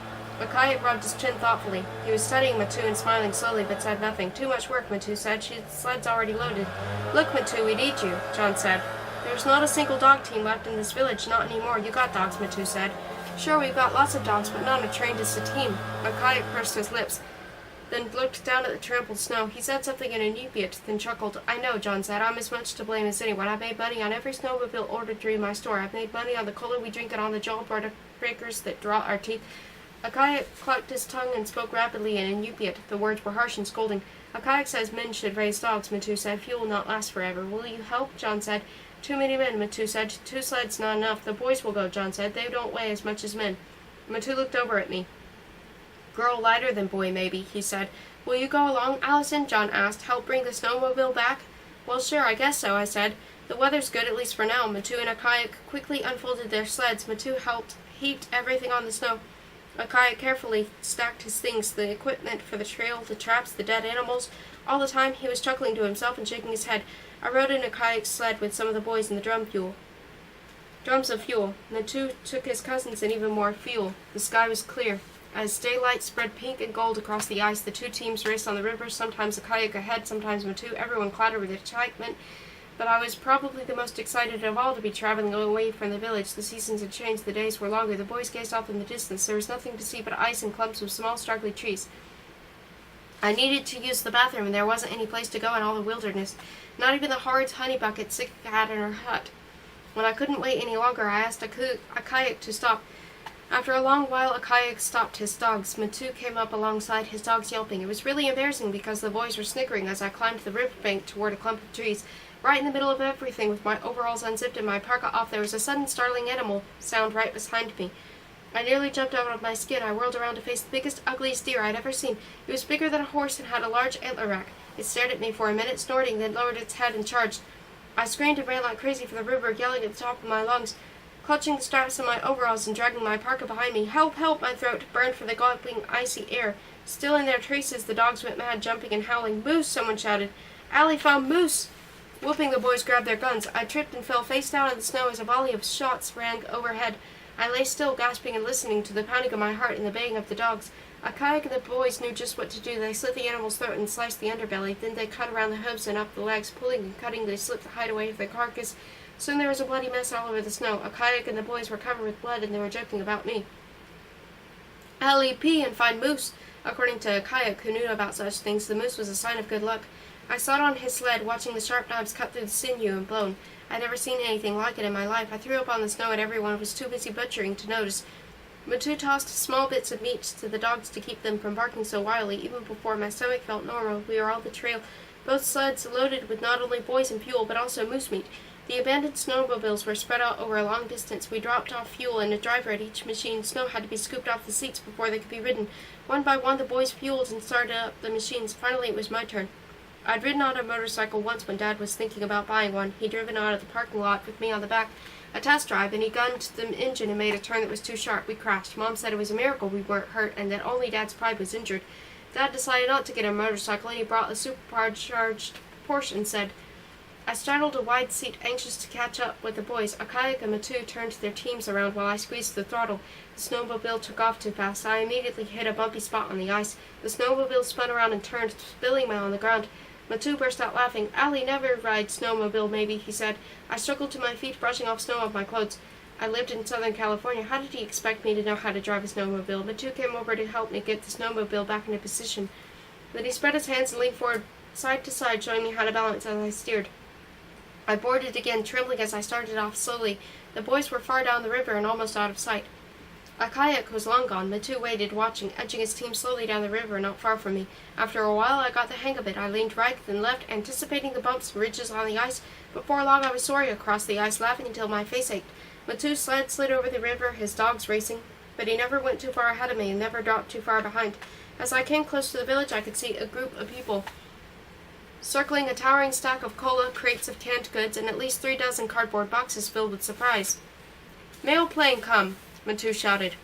[SPEAKER 1] Ikayuk rubbed his chin thoughtfully. He was studying Matu and smiling slowly, but said nothing. Too much work, Matu said. The sled's already loaded. Look, Matu, we need you, John said. There's not a single dog team left in this village, not anymore. You got dogs, Matu said. Sure, we've got lots of dogs, but none are trained as a team. Ikayuk pursed his lips, then looked down at the trampled snow. He said something in Inupiat, then chuckled. I know, John said. I'm as much to blame as anyone. I've made money on every snowmobile ordered through my store. I've made money on the cola we drink and on the jawbreakers that draw our teeth. Ikayuk clucked his tongue and spoke rapidly in Inupiat. The words were harsh and scolding. Ikayuk says men should raise dogs, Matu said. Fuel will not last forever. Will you help? John said. Too many men, Matu said. 2 sleds not enough. The boys will go, John said. They don't weigh as much as men. Matu looked over at me. Girl lighter than boy, maybe, he said. Will you go along, Allison? John asked. Help bring the snowmobile back? Well, sure, I guess so, I said. The weather's good, at least for now. Matu and Ikayuk quickly unfolded their sleds. Matu helped heat everything on the snow. Ikayuk carefully stacked his things, the equipment for the trail, the traps, the dead animals. All the time he was chuckling to himself and shaking his head. I rode in Ikayuk's sled with some of the boys in the drums of fuel. Matu took his cousins and even more fuel. The sky was clear. As daylight spread pink and gold across the ice, the 2 teams raced on the river, sometimes Ikayuk ahead, sometimes Matu. Everyone clattered with excitement, but I was probably the most excited of all to be traveling away from the village. The seasons had changed, the days were longer. The boys gazed off in the distance. There was nothing to see but ice and clumps of small, straggly trees. I needed to use the bathroom, and there wasn't any place to go in all the wilderness, not even the horrid honey bucket Sick had in her hut. When I couldn't wait any longer, I asked a kayak to stop. After a long while, a kayak stopped his dogs. Matu came up alongside, his dogs yelping. It was really embarrassing because the boys were snickering as I climbed the riverbank toward a clump of trees. Right in the middle of everything, with my overalls unzipped and my parka off, there was a sudden startling animal sound right behind me. I nearly jumped out of my skin. I whirled around to face the biggest, ugliest deer I'd ever seen. It was bigger than a horse and had a large antler rack. It stared at me for a minute, snorting, then lowered its head and charged. I screamed and ran like crazy for the river, yelling at the top of my lungs, clutching the straps of my overalls and dragging my parka behind me. Help, help! My throat burned for the gulping, icy air. Still in their traces, the dogs went mad, jumping and howling. Moose! Someone shouted. Allie found moose! Whooping, the boys grabbed their guns. I tripped and fell face down in the snow as a volley of shots rang overhead. I lay still, gasping and listening to the pounding of my heart and the baying of the dogs. A kayak and the boys knew just what to do. They slit the animal's throat and sliced the underbelly. Then they cut around the hooves and up the legs. Pulling and cutting, they slipped the hide away of the carcass. Soon there was a bloody mess all over the snow. A kayak and the boys were covered with blood, and they were joking about me. L.E.P. and find moose. According to a kayak who knew about such things, the moose was a sign of good luck. I sat on his sled, watching the sharp knives cut through the sinew and bone. I'd never seen anything like it in my life. I threw up on the snow, and everyone was too busy butchering to notice. Matu tossed small bits of meat to the dogs to keep them from barking so wildly. Even before my stomach felt normal, we were on the trail, both sleds loaded with not only boys and fuel, but also moose meat. The abandoned snowmobiles were spread out over a long distance. We dropped off fuel and a driver at each machine. Snow had to be scooped off the seats before they could be ridden. One by one, the boys fueled and started up the machines. Finally, it was my turn. I'd ridden on a motorcycle once when Dad was thinking about buying one. He'd driven out of the parking lot with me on the back, a test drive, and he gunned the engine and made a turn that was too sharp. We crashed. Mom said it was a miracle we weren't hurt and that only Dad's pride was injured. Dad decided not to get a motorcycle, and he brought a supercharged Porsche instead. I straddled a wide seat, anxious to catch up with the boys. A kayak and Matu turned their teams around while I squeezed the throttle. The snowmobile took off too fast. I immediately hit a bumpy spot on the ice. The snowmobile spun around and turned, spilling me on the ground. Matu burst out laughing. Allie never rides snowmobile, maybe, he said. I struggled to my feet, brushing off snow off my clothes. I lived in Southern California. How did he expect me to know how to drive a snowmobile? Matu came over to help me get the snowmobile back into position. Then he spread his hands and leaned forward, side to side, showing me how to balance as I steered. I boarded again, trembling as I started off slowly. The boys were far down the river and almost out of sight. A kayak was long gone. Matu waited, watching, edging his team slowly down the river not far from me. After a while, I got the hang of it. I leaned right, then left, anticipating the bumps and ridges on the ice. Before long, I was soaring across the ice, laughing until my face ached. Matu's sled slid over the river, his dogs racing, but he never went too far ahead of me and never dropped too far behind. As I came close to the village, I could see a group of people circling a towering stack of cola, crates of canned goods, and at least 36 cardboard boxes filled with supplies. "Mail plane come," Matu shouted.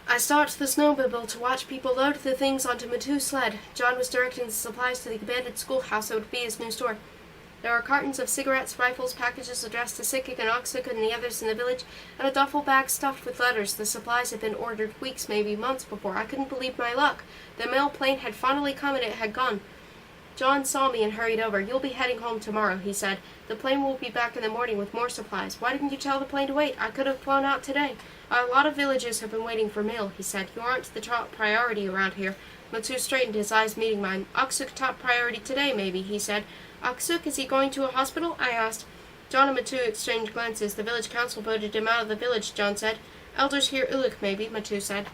[SPEAKER 1] I stopped the snowmobile to watch people load the things onto Matu's sled. John was directing the supplies to the abandoned schoolhouse that would be his new store. There were cartons of cigarettes, rifles, packages addressed to Sikik and Oksuk and the others in the village, and a duffel bag stuffed with letters. The supplies had been ordered weeks, maybe months before. I couldn't believe my luck. The mail plane had finally come and it had gone. John saw me and hurried over. "You'll be heading home tomorrow," he said. "The plane will be back in the morning with more supplies. Why didn't you tell the plane to wait? I could have flown out today." "A lot of villages have been waiting for mail," he said. "You aren't the top priority around here." Matu straightened, his eyes meeting mine. "Oksuk top priority today, maybe," he said. "Oksuk, is he going to a hospital?" I asked. John and Matu exchanged glances. "The village council voted him out of the village," John said. "Elders hear Uluk, maybe," Matu said.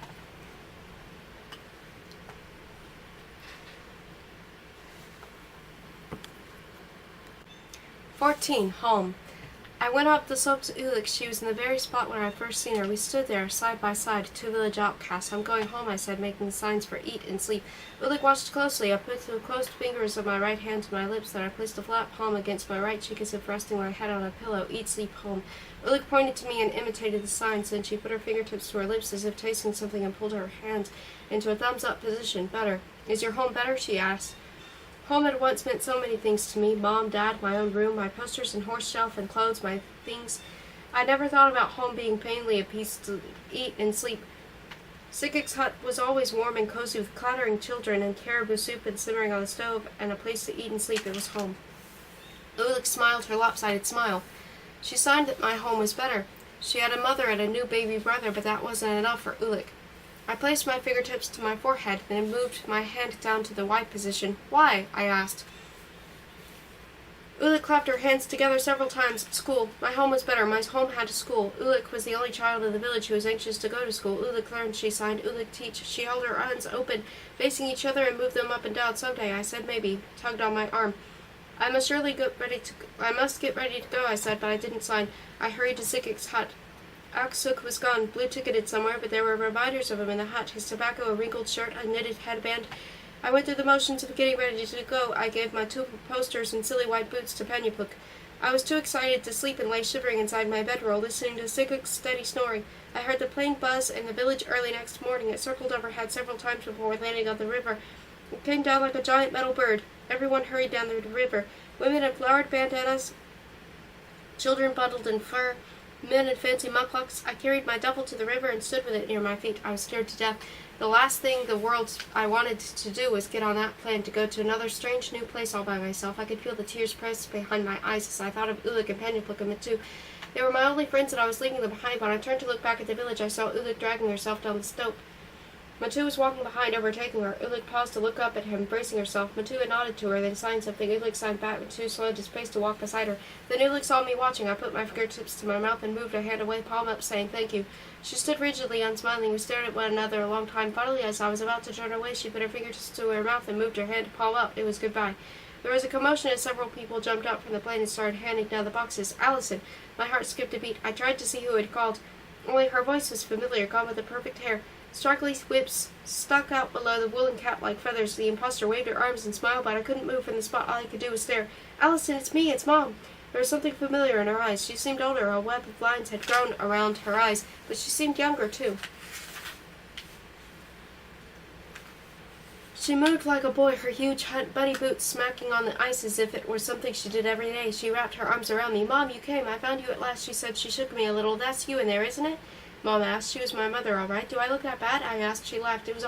[SPEAKER 1] Home. I went up the slope to Uluk. She was in the very spot where I first seen her. We stood there, side by side, two village outcasts. "I'm going home," I said, making signs for eat and sleep. Uluk watched closely. I put the closed fingers of my right hand to my lips, then I placed a flat palm against my right cheek as if resting my head on a pillow. "Eat, sleep, home." Uluk pointed to me and imitated the signs. Then she put her fingertips to her lips as if tasting something and pulled her hand into a thumbs-up position. "Better. Is your home better?" she asked. Home had once meant so many things to me. Mom, Dad, my own room, my posters and horse shelf and clothes, my things. I never thought about home being plainly a place to eat and sleep. Sikik's hut was always warm and cozy with clattering children and caribou soup and simmering on the stove and a place to eat and sleep. It was home. Uluk smiled her lopsided smile. She signed that my home was better. She had a mother and a new baby brother, but that wasn't enough for Ulick. I placed my fingertips to my forehead, then moved my hand down to the Y position. Why? I asked. Ulick clapped her hands together several times. School. My home was better. My home had a school. Ulick was the only child in the village who was anxious to go to school. Ulick learned, she signed. Ulick teach. She held her hands open, facing each other, and moved them up and down. Someday, I said maybe. Tugged on my arm. I must get ready to go, I said, but I didn't sign. I hurried to Sikik's hut. Aksuk was gone, blue-ticketed somewhere, but there were reminders of him in the hut, his tobacco, a wrinkled shirt, a knitted headband. I went through the motions of getting ready to go. I gave my 2 posters and silly white boots to Pennypluk. I was too excited to sleep and lay shivering inside my bedroll, listening to Sikik's steady snoring. I heard the plane buzz in the village early next morning. It circled overhead several times before landing on the river. It came down like a giant metal bird. Everyone hurried down the river. Women in flowered bandanas, children bundled in fur, men in fancy mucklucks. I carried my duffel to the river and stood with it near my feet. I was scared to death. The last thing in the world I wanted to do was get on that plane to go to another strange new place all by myself. I could feel the tears press behind my eyes as I thought of Ulick and Pennypluk and Matu. They were my only friends, and I was leaving them behind. When I turned to look back at the village, I saw Ulick dragging herself down the slope. Matu was walking behind, overtaking her. Ulick paused to look up at him, bracing herself. Matu had nodded to her, then signed something. Ulick signed back. Matu slowed his pace to walk beside her. Then Ulick saw me watching. I put my fingertips to my mouth and moved her hand away, palm up, saying thank you. She stood rigidly, unsmiling. We stared at one another a long time. Finally, as I was about to turn away, she put her fingertips to her mouth and moved her hand, palm up. It was goodbye. There was a commotion as several people jumped up from the plane and started handing down the boxes. Allison! My heart skipped a beat. I tried to see who had called. Only her voice was familiar, gone with the perfect hair. Starkly whips stuck out below the woolen cap like feathers. The impostor waved her arms and smiled, but I couldn't move from the spot. All I could do was stare. Allison, it's me, it's Mom. There was something familiar in her eyes. She seemed older. A web of lines had grown around her eyes, but she seemed younger, too. She moved like a boy, her huge bunny boots smacking on the ice as if it were something she did every day. She wrapped her arms around me. Mom, you came. I found you at last, she said. She shook me a little. That's you in there, isn't it? Mom asked. She was my mother, all right. Do I look that bad? I asked. She laughed. It was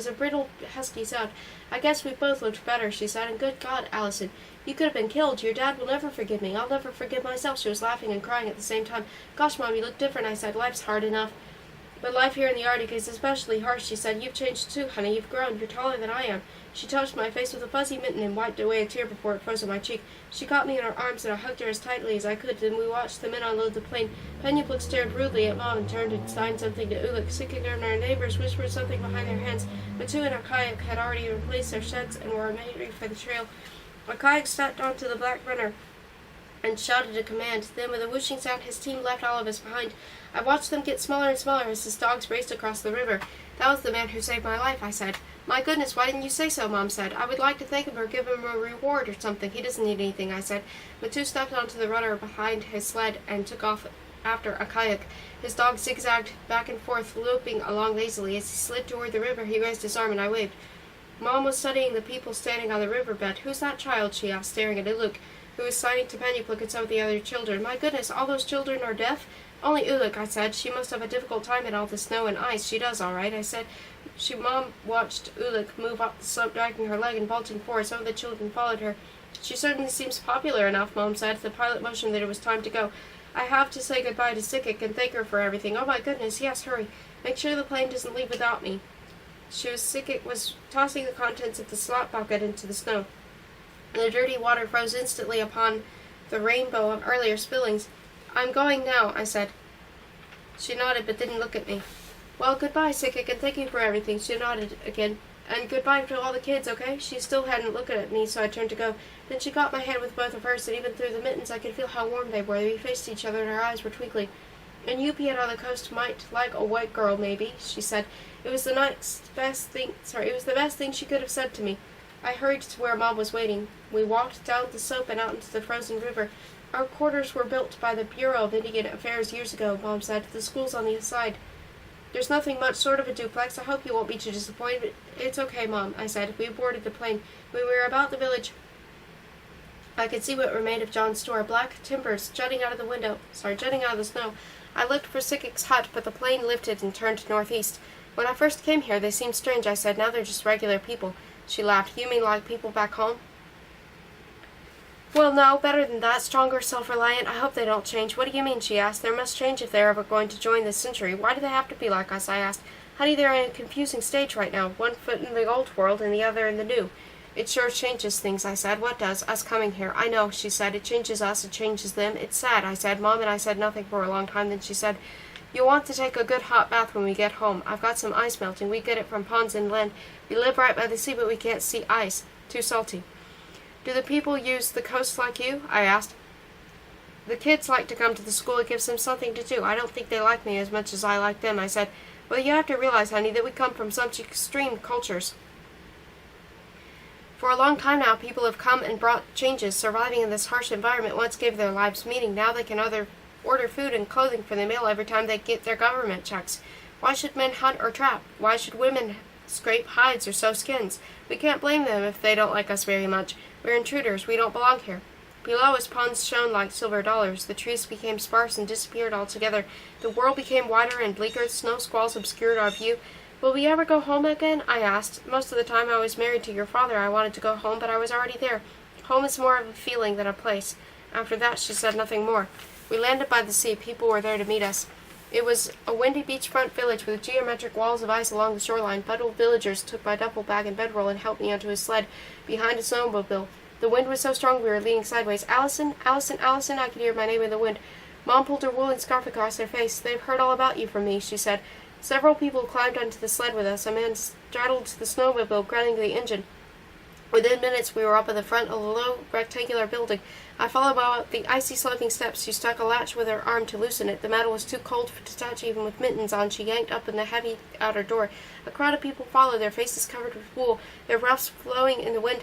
[SPEAKER 1] a brittle, husky sound. I guess we both looked better, she said. And good God, Allison, you could have been killed. Your dad will never forgive me. I'll never forgive myself. She was laughing and crying at the same time. Gosh, Mom, you look different, I said. Life's hard enough. But life here in the Arctic is especially harsh, she said. You've changed too, honey. You've grown. You're taller than I am. She touched my face with a fuzzy mitten and wiped away a tear before it froze on my cheek. She caught me in her arms, and I hugged her as tightly as I could. Then we watched the men unload the plane. Pennypluk stared rudely at Mom and turned and signed something to Ulick. Sikik and our neighbors whispered something behind their hands. Matu and our kayak had already replaced their sheds and were ready for the trail. Our kayak stepped onto the black runner and shouted a command. Then, with a whooshing sound, his team left all of us behind. I watched them get smaller and smaller as his dogs raced across the river. That was the man who saved my life, I said. My goodness, why didn't you say so, Mom said. I would like to thank him or give him a reward or something. He doesn't need anything, I said. Matu stepped onto the runner behind his sled and took off after a kayak. His dog zigzagged back and forth, loping along lazily. As he slid toward the river, he raised his arm and I waved. Mom was studying the people standing on the riverbed. Who's that child, she asked, staring at Ulick, who was signing to Pennypluk and some of the other children. My goodness, all those children are deaf? Only Ulick, I said. She must have a difficult time in all the snow and ice. She does, all right, I said. Mom watched Ulick move up the slope, dragging her leg and vaulting forward. Some of the children followed her. She certainly seems popular enough, Mom said. The pilot motioned that it was time to go. I have to say goodbye to Sikik and thank her for everything. Oh, my goodness, yes, hurry. Make sure the plane doesn't leave without me. Sikik was tossing the contents of the slop bucket into the snow. The dirty water froze instantly upon the rainbow of earlier spillings. I'm going now, I said. She nodded but didn't look at me. Well, goodbye, Sikik, and thank you for everything. She nodded again. And goodbye to all the kids, okay? She still hadn't looked at me, so I turned to go. Then she caught my hand with both of hers, and even through the mittens I could feel how warm they were. We faced each other, and our eyes were twinkling. And you being on the coast might like a white girl, maybe, she said. It was the best thing she could have said to me. I hurried to where Mom was waiting. We walked down the slope and out into the frozen river. Our quarters were built by the Bureau of Indian Affairs years ago, Mom said. The school's on the side. There's nothing much, sort of a duplex. I hope you won't be too disappointed. It's okay, Mom, I said. We boarded the plane. When we were about the village, I could see what remained of John's store, black timbers jutting out of the snow. I looked for Sikik's hut, but the plane lifted and turned northeast. When I first came here, they seemed strange, I said. Now they're just regular people. She laughed. You mean like people back home? Well, no, better than that. Stronger, self-reliant. I hope they don't change. What do you mean, she asked. They must change if they're ever going to join this century. Why do they have to be like us, I asked. Honey, they're in a confusing stage right now. One foot in the old world and the other in the new. It sure changes things, I said. What does? Us coming here. I know, she said. It changes us, it changes them. It's sad, I said. Mom and I said nothing for a long time. Then she said, you'll want to take a good hot bath when we get home. I've got some ice melting. We get it from ponds inland. We live right by the sea, but we can't see ice. Too salty. Do the people use the coast like you? I asked. The kids like to come to the school. It gives them something to do. I don't think they like me as much as I like them, I said. Well, you have to realize, honey, that we come from such extreme cultures. For a long time now, people have come and brought changes. Surviving in this harsh environment once gave their lives meaning. Now they can order food and clothing for the mail every time they get their government checks. Why should men hunt or trap? Why should women scrape hides or sew skins? We can't blame them if they don't like us very much. We're intruders. We don't belong here. Below us, ponds shone like silver dollars. The trees became sparse and disappeared altogether. The world became wider and bleaker. Snow squalls obscured our view. Will we ever go home again? I asked. Most of the time I was married to your father, I wanted to go home, but I was already there. Home is more of a feeling than a place. After that, she said nothing more. We landed by the sea. People were there to meet us. It was a windy beachfront village with geometric walls of ice along the shoreline. Puddled villagers took my duffel bag and bedroll and helped me onto a sled behind a snowmobile. The wind was so strong we were leaning sideways. Allison, Allison, Allison, I could hear my name in the wind. Mom pulled her woolen scarf across her face. They've heard all about you from me, she said. Several people climbed onto the sled with us. A man straddled the snowmobile, grunting the engine. Within minutes we were up at the front of a low, rectangular building. I followed up the icy sloping steps. She stuck a latch with her arm to loosen it. The metal was too cold to touch even with mittens on. She yanked up in the heavy outer door. A crowd of people followed, their faces covered with wool, their ruffs flowing in the wind.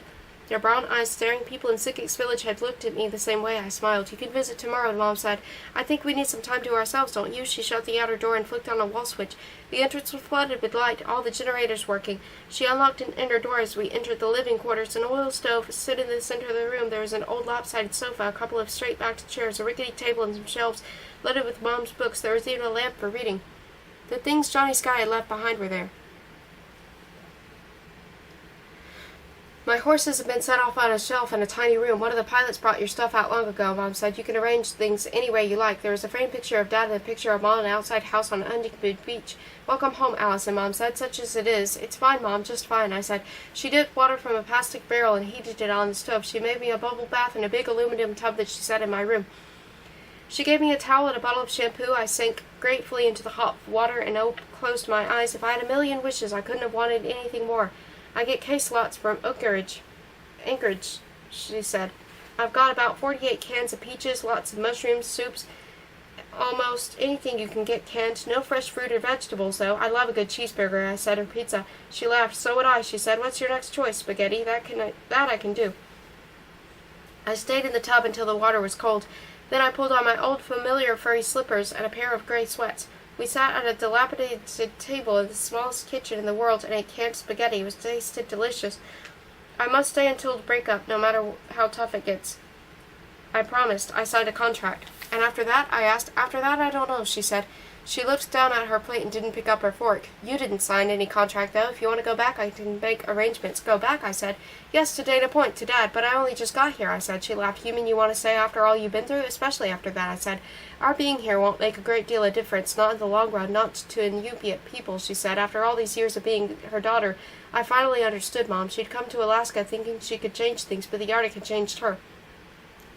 [SPEAKER 1] Their brown eyes staring. People in Sikik's village had looked at me the same way. I smiled. You can visit tomorrow, Mom said. I think we need some time to ourselves, don't you? She shut the outer door and flicked on a wall switch. The entrance was flooded with light, all the generators working. She unlocked an inner door as we entered the living quarters. An oil stove stood in the center of the room. There was an old lopsided sofa, a couple of straight-backed chairs, a rickety table, and some shelves littered with Mom's books. There was even a lamp for reading. The things Johnny Sky had left behind were there. My horses have been set off on a shelf in a tiny room. One of the pilots brought your stuff out long ago, Mom said. You can arrange things any way you like. There is a framed picture of Dad and a picture of Mom in an outside house on an undecayed beach. Welcome home, Allison, Mom said. Such as it is. It's fine, Mom, just fine, I said. She dipped water from a plastic barrel and heated it on the stove. She made me a bubble bath in a big aluminum tub that she set in my room. She gave me a towel and a bottle of shampoo. I sank gratefully into the hot water and closed my eyes. If I had a million wishes, I couldn't have wanted anything more. I get case lots from Anchorage, she said. I've got about 48 cans of peaches, lots of mushrooms, soups, almost anything you can get canned. No fresh fruit or vegetables, though. I love a good cheeseburger, I said, or pizza. She laughed. So would I, she said. What's your next choice? Spaghetti? That I can do. I stayed in the tub until the water was cold. Then I pulled on my old familiar furry slippers and a pair of gray sweats. We sat at a dilapidated table in the smallest kitchen in the world and ate canned spaghetti. It tasted delicious. I must stay until the breakup, no matter how tough it gets. I promised. I signed a contract. And after that? I asked. After that, I don't know, she said. She looked down at her plate and didn't pick up her fork. You didn't sign any contract, though. If you want to go back, I can make arrangements. Go back, I said. Yes, to Dana Point, to Dad, but I only just got here, I said. She laughed. You mean you want to stay after all you've been through? Especially after that, I said. Our being here won't make a great deal of difference, not in the long run, not to Inupiat people, she said. After all these years of being her daughter, I finally understood, Mom. She'd come to Alaska thinking she could change things, but the Arctic had changed her.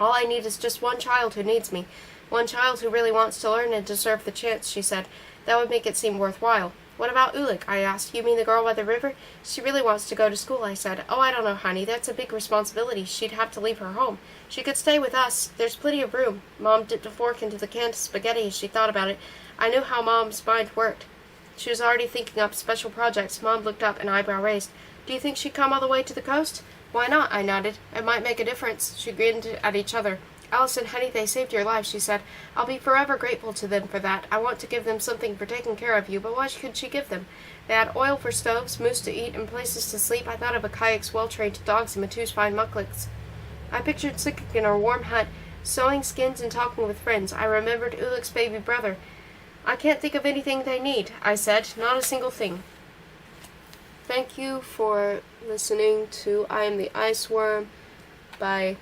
[SPEAKER 1] All I need is just one child who needs me. One child who really wants to learn and deserve the chance, she said. That would make it seem worthwhile. What about Ulick? I asked. You mean the girl by the river? She really wants to go to school, I said. Oh, I don't know, honey. That's a big responsibility. She'd have to leave her home. She could stay with us. There's plenty of room. Mom dipped a fork into the canned spaghetti as she thought about it. I knew how Mom's mind worked. She was already thinking up special projects. Mom looked up, an eyebrow raised. Do you think she'd come all the way to the coast? Why not? I nodded. It might make a difference. She grinned at each other. Allison, honey, they saved your life, she said. I'll be forever grateful to them for that. I want to give them something for taking care of you, but what could she give them? They had oil for stoves, moose to eat, and places to sleep. I thought of Akayak's well-trained dogs and Matu's fine muklets. I pictured Sikik in her warm hut, sewing skins and talking with friends. I remembered Ulick's baby brother. I can't think of anything they need, I said. Not a single thing. Thank you for listening to I Am the Ice Worm by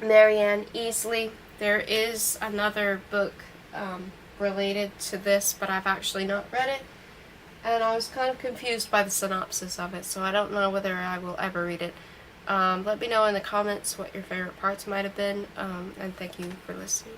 [SPEAKER 1] MaryAnn, Easley. There is another book related to this, but I've actually not read it, and I was kind of confused by the synopsis of it, so I don't know whether I will ever read it. Let me know in the comments what your favorite parts might have been, and thank you for listening.